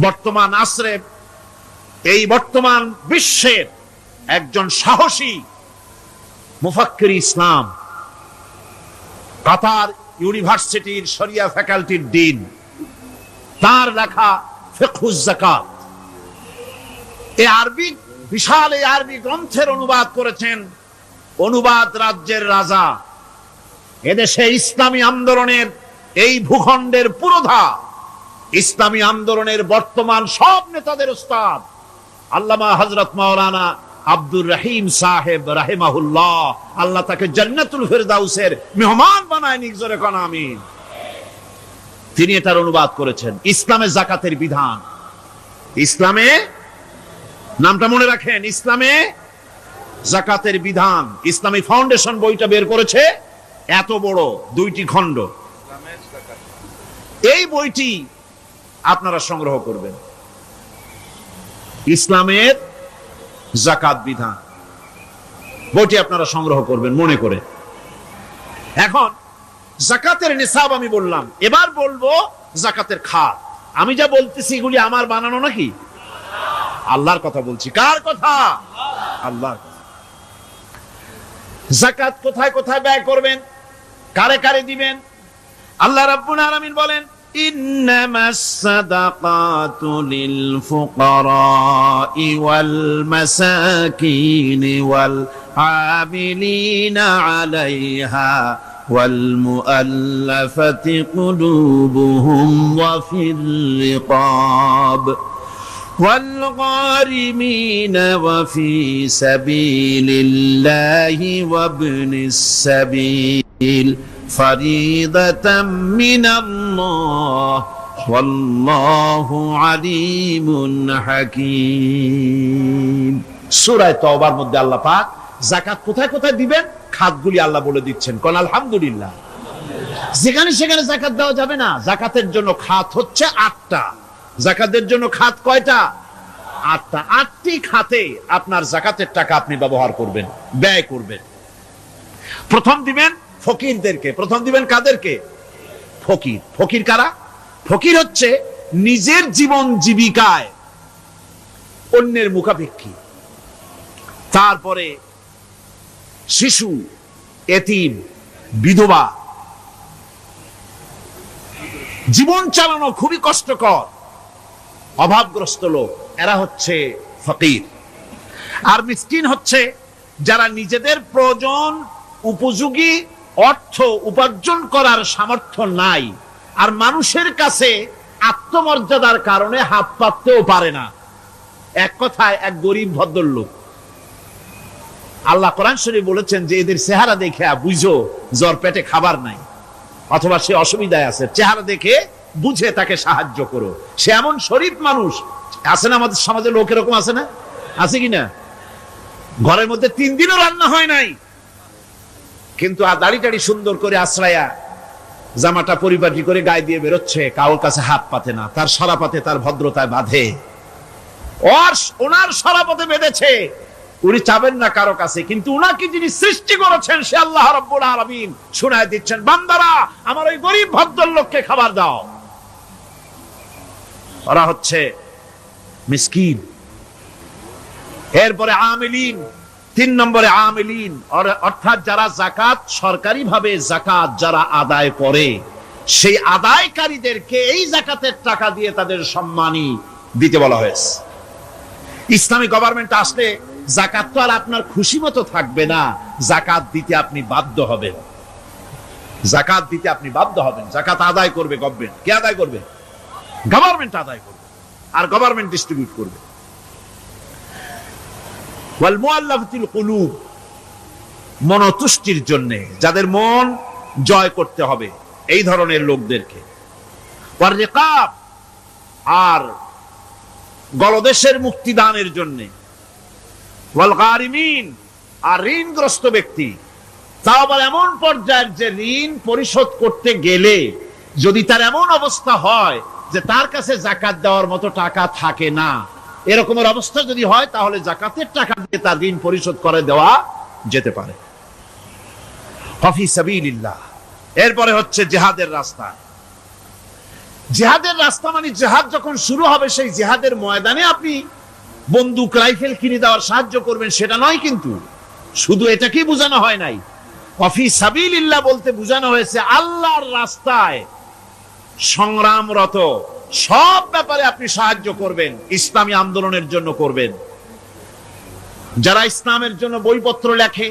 বর্তমান আসরে, এই বর্তমান বিশ্বের একজন সাহসী মুফাক্কির ইসলাম, কাতার ইউনিভার্সিটির শরিয়া ফ্যাকাল্টির ডিন। তার লেখা ফিকহুজ যাকাত, বিশাল এই আরবি গ্রন্থের অনুবাদ করেছেন অনুবাদ রাজ্যের রাজা। এদেশে ইসলামী আন্দোলনের, এই ভূখণ্ডের পুরোধা ইসলামী আন্দোলনের বর্তমান সব নেতাদের উস্তাদ আল্লামা হযরত মাওলানা আব্দুর রহিম সাহেব রাহিমাহুল্লাহ। আল্লাহ তাকে জান্নাতুল ফেরদাউসের মেহমান বানায় নিক, জোরে কোন আমিন। তিনি এটার অনুবাদ করেছেন। ইসলামে যাকাতের বিধান, ইসলামে, নামটা মনে রাখেন, ইসলামে যাকাতের বিধান। ইসলামী ফাউন্ডেশন বইটা বের করেছে, এত বড় 2টি খণ্ড। এই বইটি আপনারা সংগ্রহ করবেন, ইসলামের যাকাত বিধান। বইটি আপনারা সংগ্রহ করবেন মনে করে। এখন জাকাতের নিসাব আমি বললাম, এবার বলবো জাকাতের খাত। আমি যা বলতেছি এগুলি আমার বানানো নাকি? আল্লাহর কথা বলছি। কার কথা? আল্লাহর কথা। জাকাত কোথায় কোথায় ব্যয় করবেন, কারে কারে দিবেন? আল্লাহ রাব্বুল আলামিন বলেন, ইন্নামাস সাদাকাতু লিল ফুকারাই ওয়াল মাসাকিন ওয়াল আমিলিনা আলাইহা ওয়াল মুআল্লাফাতি কুলুবুহুম ওয়া ফির রিকাব والغارمين وفي سبيل الله وابن السبيل فريضة من الله والله عليم حكيم। সূরা তওবার মধ্যে আল্লাহ পাক যাকাত কোথায় কোথায় দিবেন খাতগুলি আল্লাহ বলে দিচ্ছেন। কোন আলহামদুলিল্লাহ। যেখানে সেখানে যাকাত দেওয়া যাবে না। যাকাতের জন্য খাত হচ্ছে 8টা। যাকাতের জন্য খাত কয়টা? 8টা। 8টি খাতে আপনার যাকাতের টাকা আপনি ব্যবহার করবেন, ব্যয় করবেন। প্রথম দিবেন ফকিরদেরকে। প্রথম দিবেন কাদেরকে? ফকির। ফকির কারা? ফকির হচ্ছে নিজের জীবন জীবিকায় অন্যের মুখাপেক্ষী। তারপরে শিশু, এতিম, বিধবা, জীবন চালানো খুবই কষ্টকর, অভাবগ্রস্ত লোক, এরা হচ্ছে ফকির। আর মিসকিন হচ্ছে যারা নিজেদের প্রয়োজন উপযোগী অর্থ উপার্জন করার সামর্থ্য নাই, আর মানুষের কাছে আত্মমর্যাদার কারণে হাত পাততেও পারে না। এক কথায় এক গরিব ভদ্রলোক। আল্লাহ কোরআন শরীফে বলেছেন যে এদের চেহারা দেখে বুঝো জ্বর পেটে খাবার নাই, অথবা সে অসুবিধায় আছে। চেহারা দেখে বুঝে তাকে সাহায্য করো। সে এমন শরীফ মানুষ আছে না আমাদের সমাজে? লোক এরকম আছে না? আছে কিনা? ঘরের মধ্যে 3 দিনও রান্না হয় নাই, কিন্তু দাড়ি টাড়ি সুন্দর করে আশ্রায়া জামাটা পরিপাটি করে গায়ে দিয়ে বেরোচ্ছে, কারোর কাছে হাত পাতে না। তার সরাপাতে, তার ভদ্রতায় বাঁধে। ওনার সরাপাতে বেঁধেছে, উনি চাবেন না কারো কাছে, কিন্তু উনাকে যিনি সৃষ্টি করেছেন সে আল্লাহ রাব্বুল আলামিন শুনায় দিচ্ছেন, বান্দারা আমার ওই গরিব ভদ্রলোককে খাবার দাও। ওরা হচ্ছে মিসকিন। এরপরে আমিলিন, 3 নম্বরে আমিলিন, অর্থাৎ যারা যাকাত সরকারি ভাবে যাকাত যারা আদায় করে, সেই আদায়কারীদেরকে এই যাকাতের টাকা দিয়ে তাদের সম্মানী দিতে বলা হয়েছে। ইসলামী গভর্নমেন্ট আসলে যাকাত তো আর আপনার খুশি মতো থাকবে না, যাকাত দিতে আপনি বাধ্য হবেন। যাকাত দিতে আপনি বাধ্য হবেন। যাকাত আদায় করবে গভর্নমেন্ট। কে আদায় করবে? গভর্নমেন্ট আদায় করবে, আর গভর্নমেন্ট ডিস্ট্রিবিউট করবে। ওয়াল মুআল্লাফাতিল কুলুব, মনতুষ্টির জন্য, যাদের মন জয় করতে হবে এই ধরনের লোকদেরকে। ওয়ার রিকাব, আর গলদেশের মুক্তি দানের জন্য। ওয়াল গারিমিন, আর ঋণগ্রস্ত ব্যক্তি, তাও আবার এমন পর্যায়ের যে ঋণ পরিশোধ করতে গেলে যদি তার এমন অবস্থা হয় যে তার কাছে যাকাত দেওয়ার মতো টাকা থাকে না, এরকমের অবস্থা যদি হয় তাহলে যাকাতের টাকা দিয়ে তার ঋণ পরিশোধ করে দেওয়া যেতে পারে। ফি সাবিলিল্লাহ। এরপরে হচ্ছে জিহাদের রাস্তা। জিহাদের রাস্তা মানে জিহাদ যখন শুরু হবে সেই জিহাদের ময়দানে আপনি বন্দুক রাইফেল কিনে দেওয়ার সাহায্য করবেন, সেটা নয়। কিন্তু শুধু এটাকেই বোঝানো হয় নাই। ফি সাবিলিল্লাহ বলতে বোঝানো হয়েছে আল্লাহর রাস্তায় সংগ্রামরত সব ব্যাপারে আপনি সাহায্য করবেন। ইসলামী আন্দোলনের জন্য করবেন, যারা ইসলামের জন্য বইপত্র লেখে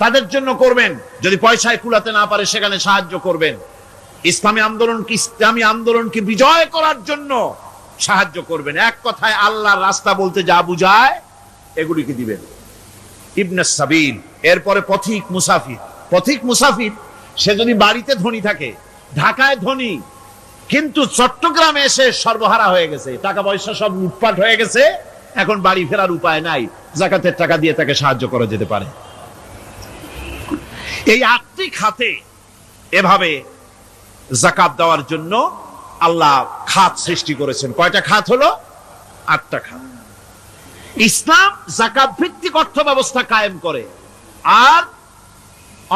তাদের জন্য করবেন, যদি পয়সায় কুলাতে না পারে সেখানে সাহায্য করবেন। ইসলামী আন্দোলনকে বিজয় করার জন্য সাহায্য করবেন। এক কথায় আল্লাহর রাস্তা বলতে যা বুঝায় এগুলিকে দিবেন। ইবনে সাবিল, এরপরে পথিক মুসাফির। পথিক মুসাফির সে যদি বাড়িতে ধনী থাকে, ঢাকায় ধনী, কিন্তু চট্টগ্রামে এসে সর্বহারা হয়ে গেছে, টাকা পয়সা সব লুটপাট হয়ে গেছে, এখন বাড়ি ফেরার উপায় নাই, যাকাতের টাকা দিয়ে তাকে সাহায্য করা যেতে পারে। এই 8টি খাতে এভাবে যাকাত দেওয়ার জন্য আল্লাহ খাত সৃষ্টি করেছেন। কয়টা খাত হলো? 8টা খাত। ইসলাম যাকাত ভিত্তিক অর্থ ব্যবস্থা কায়েম করে, আর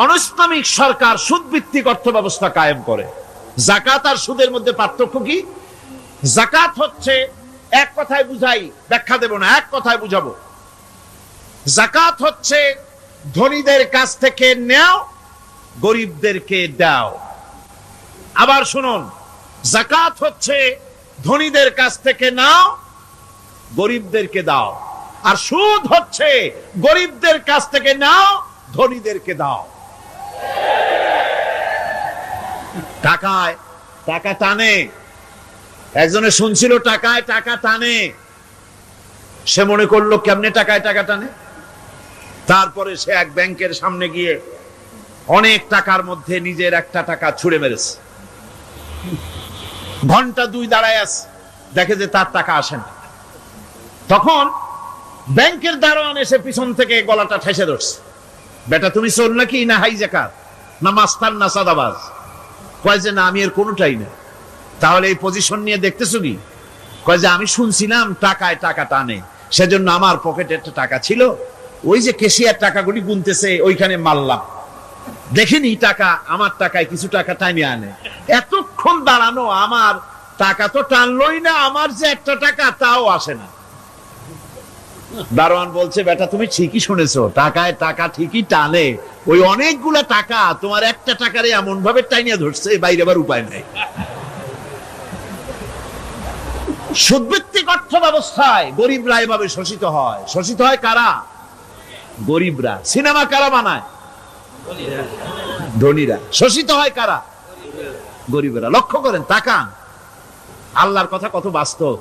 অনৈসলামিক সরকার সুদ ভিত্তিক অর্থ ব্যবস্থা কায়েম করে। যাকাত আর সুদের মধ্যে পার্থক্য কি? যাকাত হচ্ছে, এক কথায় বুঝাই, ব্যাখ্যা দেব না, এক কথায় বুঝাবো। যাকাত হচ্ছে ধনীদের কাছ থেকে নেও, গরিবদেরকে দাও। আবার শুনুন, যাকাত হচ্ছে ধনীদের কাছ থেকে নাও, গরিবদেরকে দাও। আর সুদ হচ্ছে গরিবদের কাছ থেকে নাও, ধনীদেরকে দাও। টাকায় টাকা টানে, একজনে শুনছিল টাকায় টাকা টানে, সে মনে করলো কেমনে টাকায় টাকা টানে। তারপরে সে এক ব্যাংকের সামনে গিয়ে অনেক টাকার মধ্যে নিজের একটা টাকা ছুড়ে মেরেছে। ঘন্টা 2 দাঁড়ায় আছে, দেখে যে তার টাকা আসে না। তখন ব্যাংকের দারোয়ান এসে পিছন থেকে গলাটা ঠেসে ধরছে, বেটা তুমি চোর নাকি, না হাইজাকার, না মাস্তান, না সাদাবাজ? কয় যে না, আমি এর কোনোটাই না। তাহলে এই পজিশন নিয়ে দেখতেছো কি? কয় যে আমি শুনছিলাম টাকায় টাকা টানে, সেজন্য আমার পকেটে একটা টাকা ছিল, ওই যে কেশিয়ার টাকাগুলি গুনতেছে ওইখানে মারলাম, দেখিনি টাকা, আমার টাকায় কিছু টাকা টাইমে আনে। এতক্ষণ দাঁড়ানো, আমার টাকা তো টানলই না, আমার যে একটা টাকা তাও আসে না। দারোয়ান বলছে, বেটা তুমি ঠিকই শুনেছো, টাকায় টাকা ঠিকই টানে, ওই অনেকগুলা টাকা তোমার একটা টাকারে এমন ভাবে টাইনিয়া ধরছে, বাইরে আবার উপায় নাই। সুদভিত্তিক অর্থ ব্যবস্থায় গরিবরা এভাবে শোষিত হয়। শোষিত হয় কারা? গরিবরা। সিনেমা কারা বানায়? ধনীরা। শোষিত হয় কারা? গরিবরা। লক্ষ্য করেন, তাকান, আল্লাহর কথা কত বাস্তব।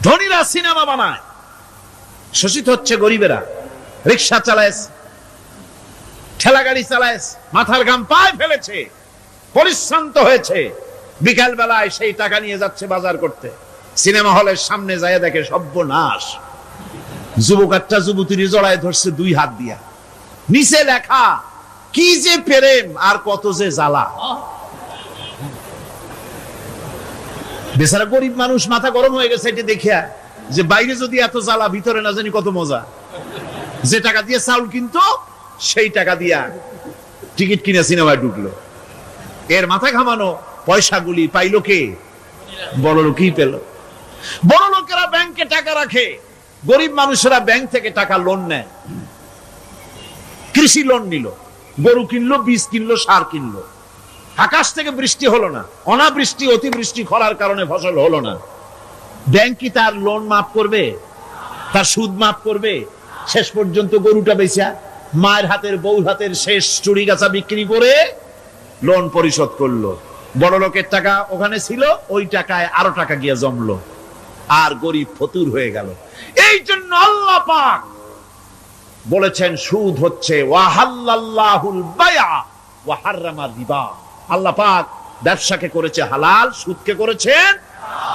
ধনীরা সিনেমা বানায়, শোষিত হচ্ছে গরিবেরা। রিক্সা চালায়, ঠেলা গাড়ি চালায়, মাথার ঘাম পায়ে ফেলেছে, পরিশ্রান্ত হয়েছে, বিকাল বেলায় সেই টাকা নিয়ে যাচ্ছে বাজার করতে। সিনেমা হলের সামনে যায় দেখে সর্বনাশ, যুবক একটা যুবতীর জড়ায় ধরছে 2 হাত দিয়া, নিচে লেখা কি যে প্রেম আর কত যে জ্বালা। বেচারা গরিব মানুষ মাথা গরম হয়ে গেছে এটা দেখিয়া, যে বাইরে যদি এত জ্বালা, ভিতরে না জানি কত মজা। যে টাকা দিয়ে চাউল কিনতো, সেই টাকা দিয়া টিকিট কিনে সিনেমায় ঢুকলো। এর মাথা ঘামানো পয়সাগুলি পাইলো কে? বড় লোকই পেল। বড় লোকেরা ব্যাংকে টাকা রাখে, গরিব মানুষেরা ব্যাংক থেকে টাকা লোন নেয়। কৃষি লোন নিল, গরু কিনলো, বীজ কিনলো, সার কিনলো। আকাশ থেকে বৃষ্টি হলো না, অনাবৃষ্টি, অতিবৃষ্টি, খরার কারণে ফসল হলো না। ব্যাংক কি তার লোন মাফ করবে? তার সুদ মাফ করবে? শেষ পর্যন্ত গরুটা বেচা, মায়ের হাতের, বউ হাতের শেষ চুরি গাছা বিক্রি করে লোন পরিশোধ করলো। বড় লোকের টাকা ওখানে ছিল, ওই টাকায় আরো টাকা গিয়ে জমলো, আর গরিব ফতুর হয়ে গেল। এই জন্য আল্লাহ পাক বলেছেন, সুদ হচ্ছে ওয়াহাল্লাল্লাহুল বায়আ ওয়া হাররামার রিবা। আল্লাহ পাক ব্যবসাকে করেছে হালাল, সুদকে করেছেন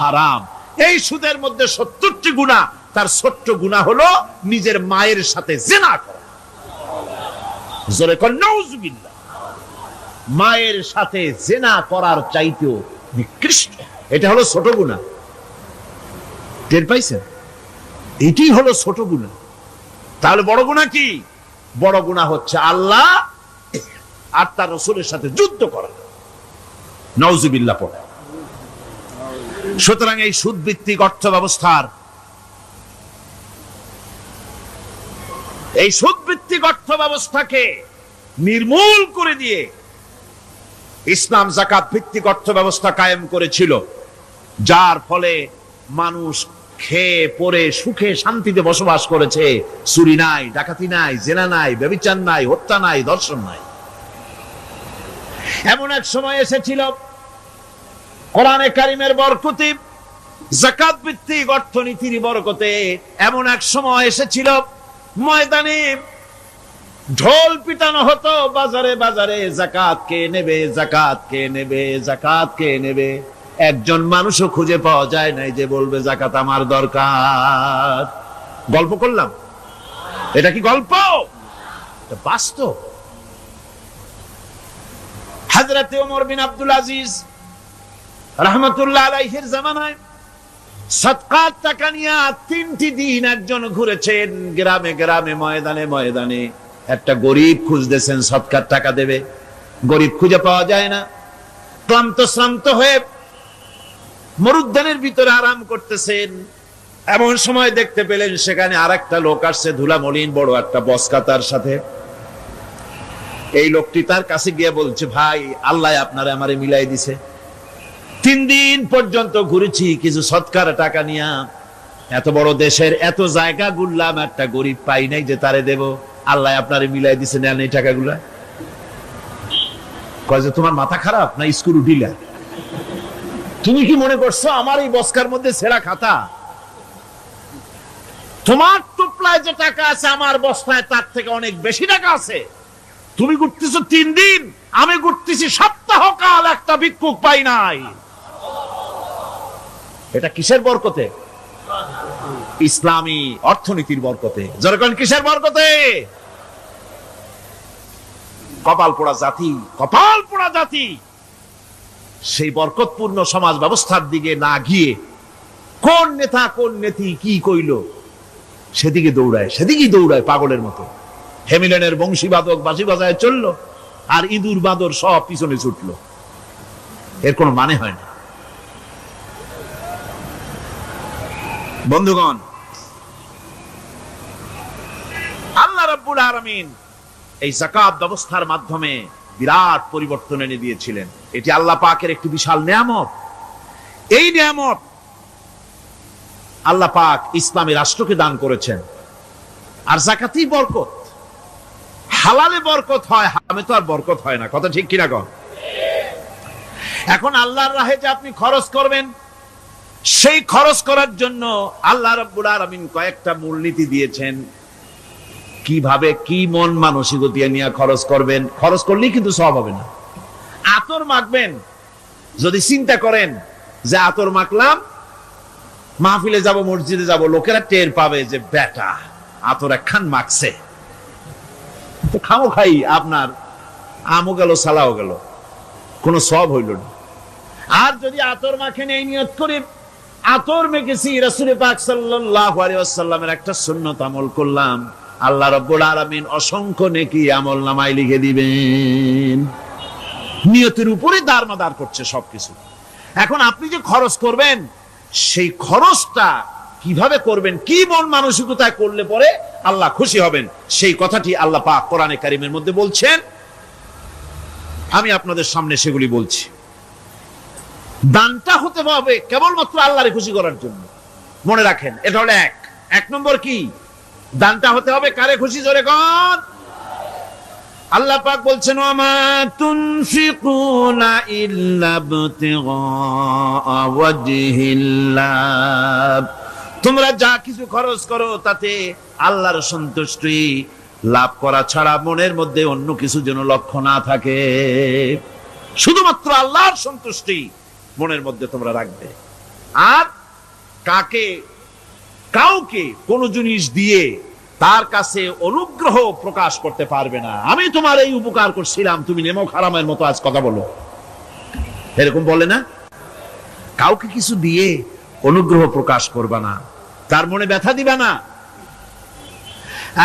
হারাম। এই সুদের মধ্যে 70টি গুনাহ, তার ছোট্ট গুনাহ হলো নিজের মায়ের সাথে জিনা করা। জোরে কোন নাউজুবিল্লাহ। মায়ের সাথে জিনা করার চাইতেও নিকৃষ্ট, এটা হলো ছোট গুনাহ। টের পাইছেন? এটি হলো ছোট গুনাহ। তাহলে বড় গুনাহ কি? বড় গুনাহ হচ্ছে আল্লাহ আর তার রাসূলের সাথে যুদ্ধ করা। নাউজুবিল্লাহ পড়ে। সুতরাং এই সুদ ভিত্তিক অর্থ ব্যবস্থার, এই সুদ ভিত্তিক অর্থ ব্যবস্থাকে নির্মূল করে দিয়ে ইসলাম যাকাত ভিত্তিক অর্থ ব্যবস্থা কায়েম করেছিল, যার ফলে মানুষ খেয়ে পরে সুখে শান্তিতে বসবাস করেছে। চুরি নাই, ডাকাতি নাই, জেনা নাই, ব্যভিচার নাই, হত্যা নাই, ধর্ষণ নাই। এমন এক সময় এসেছিল কোরআনে কারিমের বরকতে, যাকাত ভিত্তিক অর্থনীতির বরকতে, এমন এক সময় এসেছিল ময়দানে ঢোল পিটানো হতো বাজারে বাজারে, যাকাত কে নেবে, যাকাত কে নেবে, যাকাত কে নেবে। একজন মানুষও খুঁজে পাওয়া যায় নাই যে বলবে যাকাত আমার দরকার। গল্প করলাম? এটা কি গল্প? এটা বাস্তব। হযরত ওমর বিন আব্দুল আজিজ রাহমাতুল্লাহ আলাইহির জামানায় সদকাত টাকা নিয়ে 3টি দিন একজন ঘুরেছেন গ্রামে গ্রামে, ময়দানে ময়দানে। একটা গরিব খুঁজতেছেন, সৎকার টাকা দেবে, গরিব খুঁজে পাওয়া যায় না। ক্লান্ত শ্রান্ত হয়ে মরুদ্যানের ভিতরে আরাম করতেছেন, এমন সময় দেখতে পেলেন সেখানে আরেকটা লোক আসছে, ধুলা মলিন বড় একটা বস্কা তার সাথে। এই লোকটি তার কাছে গিয়ে বলছে, ভাই আল্লাহ আপনারে আমারে মিলাই দিছে, 3 দিন পর্যন্ত ঘুরেছি কিছু সৎকার টাকা নিয়া, এত বড় দেশের এত জায়গা ঘুরলাম, একটা গরিব পাই নাই যে তারে দেব, আল্লাহ আপনারে মিলাই দিছে, নেন এই টাকাগুলা। কয় যে তোমার মাথা খারাপ না স্ক্রু ঢিলা? তুমি কি মনে করছো আমার এই বস্কার মধ্যে ছেঁড়া খাতা? তোমার টুপলায় যে টাকা আছে আমার বস্তায় তার থেকে অনেক বেশি টাকা আছে। তুমি ঘুরতেছো 3 দিন, আমি ঘুরতেছি সপ্তাহকাল, একটা ভিক্ষুক পাই নাই। এটা কিসের বরকতে? ইসলামী অর্থনীতির বরকতে। যখন কিসের বরকতে? কপাল পোড়া জাতি, কপাল পোড়া জাতি। সেই বরকতপূর্ণ সমাজ ব্যবস্থার দিকে না গিয়ে কোন নেতা কোন নেত্রী কি কইল সেদিকে দৌড়ায়, সেদিকেই দৌড়ায় পাগলের মতো। হেমিলেনের বংশীবাদক বাঁশি বাজায় চললো, আর ইঁদুর বাঁদর সব পিছনে ছুটলো। এর কোনো মানে হয় না। বন্ধুগণ, আল্লাহ রাব্বুল আলামিন এই যাকাত ব্যবস্থার মাধ্যমে বিরাট পরিবর্তন এনে দিয়েছিলেন। এটি আল্লাহ পাকের একটি বিশাল নিয়ামত। এই নিয়ামত আল্লাহ পাক ইসলামী রাষ্ট্রকে দান করেছেন। আর যাকাতই বরকত। হালালে বরকত হয়, হারামে তো আর বরকত হয় না। কথা ঠিক কিনা কন? এখন আল্লাহর রাহে যে আপনি খরচ করবেন, সেই খরচ করার জন্য আল্লাহ রাব্বুল আলামিন কয়েকটা মূলনীতি দিয়েছেন। কিভাবে কি মন মানসিকতা নিয়ে খরচ করবেন, খরচ করলেই কিন্তু সওয়াব হবে না। আতর মাখবেন, যদি চিন্তা করেন যে আতর মাখলাম, মাহফিলে যাব, মসজিদে যাব, লোকেরা টের পাবে যে বেটা আতর একখান মাখছে, তো খামো খাই আপনার আমও গেল সালাও গেল, কোনো সওয়াব হইল না। আর যদি আতর মাখেন এই নিয়ত করে আতর মেখেছি, রাসূল পাক সাল্লাল্লাহু আলাইহি ওয়াসাল্লামের একটা সুন্নাত আমল করলাম, আল্লাহ রাব্বুল আলামিন অসংখ্য নেকি আমল নামায় লিখে দিবেন। নিয়তের উপরে দারমাদার করছে সবকিছু। এখন আপনি যে খরচ করবেন, সেই খরচটা কিভাবে করবেন, কি মন মানসিকতায় করলে পরে আল্লাহ খুশি হবেন, সেই কথাটি আল্লাহ পাক কোরআনে কারীমের মধ্যে বলছেন। আমি আপনাদের সামনে সেগুলি বলছি। দানটা হতে হবে কেবলমাত্র আল্লাহরে খুশি করার জন্য। মনে রাখেন, এটা হলো এক নম্বর। কি দানটা হতে হবে কারে খুশি? জোরে কোন? আল্লাহ পাক বলছেন, ওয়ামা তুনফিকুনা ইল্লা ইবতিগা ওয়াজহিল্লাহ, তোমরা যা কিছু খরচ করো তাতে আল্লাহর সন্তুষ্টি লাভ করা ছাড়া মনের মধ্যে অন্য কিছু যেন লক্ষ্য না থাকে। শুধুমাত্র আল্লাহর সন্তুষ্টি মনের মধ্যে তোমরা রাখবে। আর কাউকে কোন জিনিস দিয়ে তার কাছে অনুগ্রহ প্রকাশ করতে পারবে না। আমি তোমার এই উপকার করছিলাম, তুমি নেমো খারামের মতো আজ কথা বলো, এরকম বলে না। কাউকে কিছু দিয়ে অনুগ্রহ প্রকাশ করবে না, তার মনে ব্যথা দিবে না।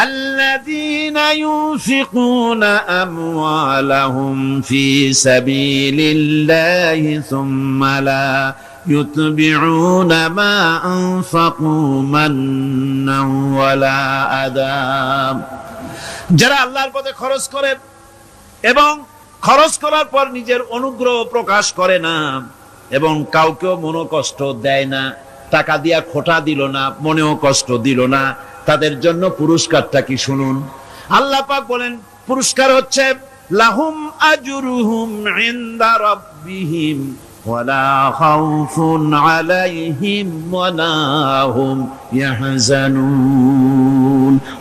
الذين ينفقون أموالهم في سبيل الله ثم لا يتبعون ما أنفقوا منا ولا أذى, যারা আল্লাহর পথে খরচ করে এবং খরচ করার পর নিজের অনুগ্রহ প্রকাশ করে না এবং কাউকেও মনো কষ্ট দেয় না, টাকা দিয়া খোটা দিল না, মনেও কষ্ট দিল না, তাদের জন্য পুরস্কারটা কি শুনুন। আল্লাহ পাক বলেন পুরস্কার হচ্ছে লাহুম আজরুহুম ইনদা রাব্বিহিম ওয়ালা খাউফুন আলাইহিম ওয়ালা হুম ইয়াহজানুন,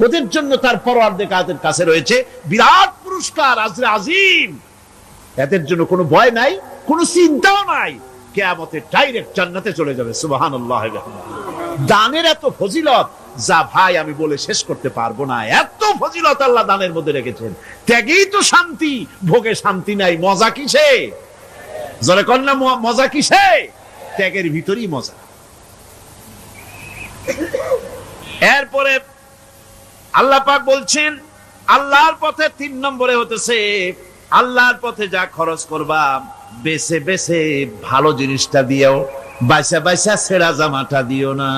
ওদের জন্য তার পরওয়ারদিগারের কাছে রয়েছে বিরাট পুরস্কার, আজরে আজিম। এদের জন্য কোনো ভয় নাই, কোনো চিন্তাও নাই, কিয়ামতে ডাইরেক্ট জান্নাতে চলে যাবে। সুবহানাল্লাহ। দানের এত ফজিলত যা ভাই আমি বলে শেষ করতে পারবো না। এত ফজিলত আল্লাহ দানের মধ্যে রেখেছেন। ত্যাগেই তো শান্তি, ভোগে শান্তি নাই। মজা কিসে? জোরে কন্যা, মজা কিসে? ত্যাগের ভিতরেই মজা। এরপরে আল্লাহ পাক বলছেন আল্লাহর পথে 3 নম্বরে হতেছে আল্লাহর পথে যা খরচ করবা বেছে বেছে ভালো জিনিসটা দিও, বাইসা বাইসা ছেঁড়া জামাটা দিও না।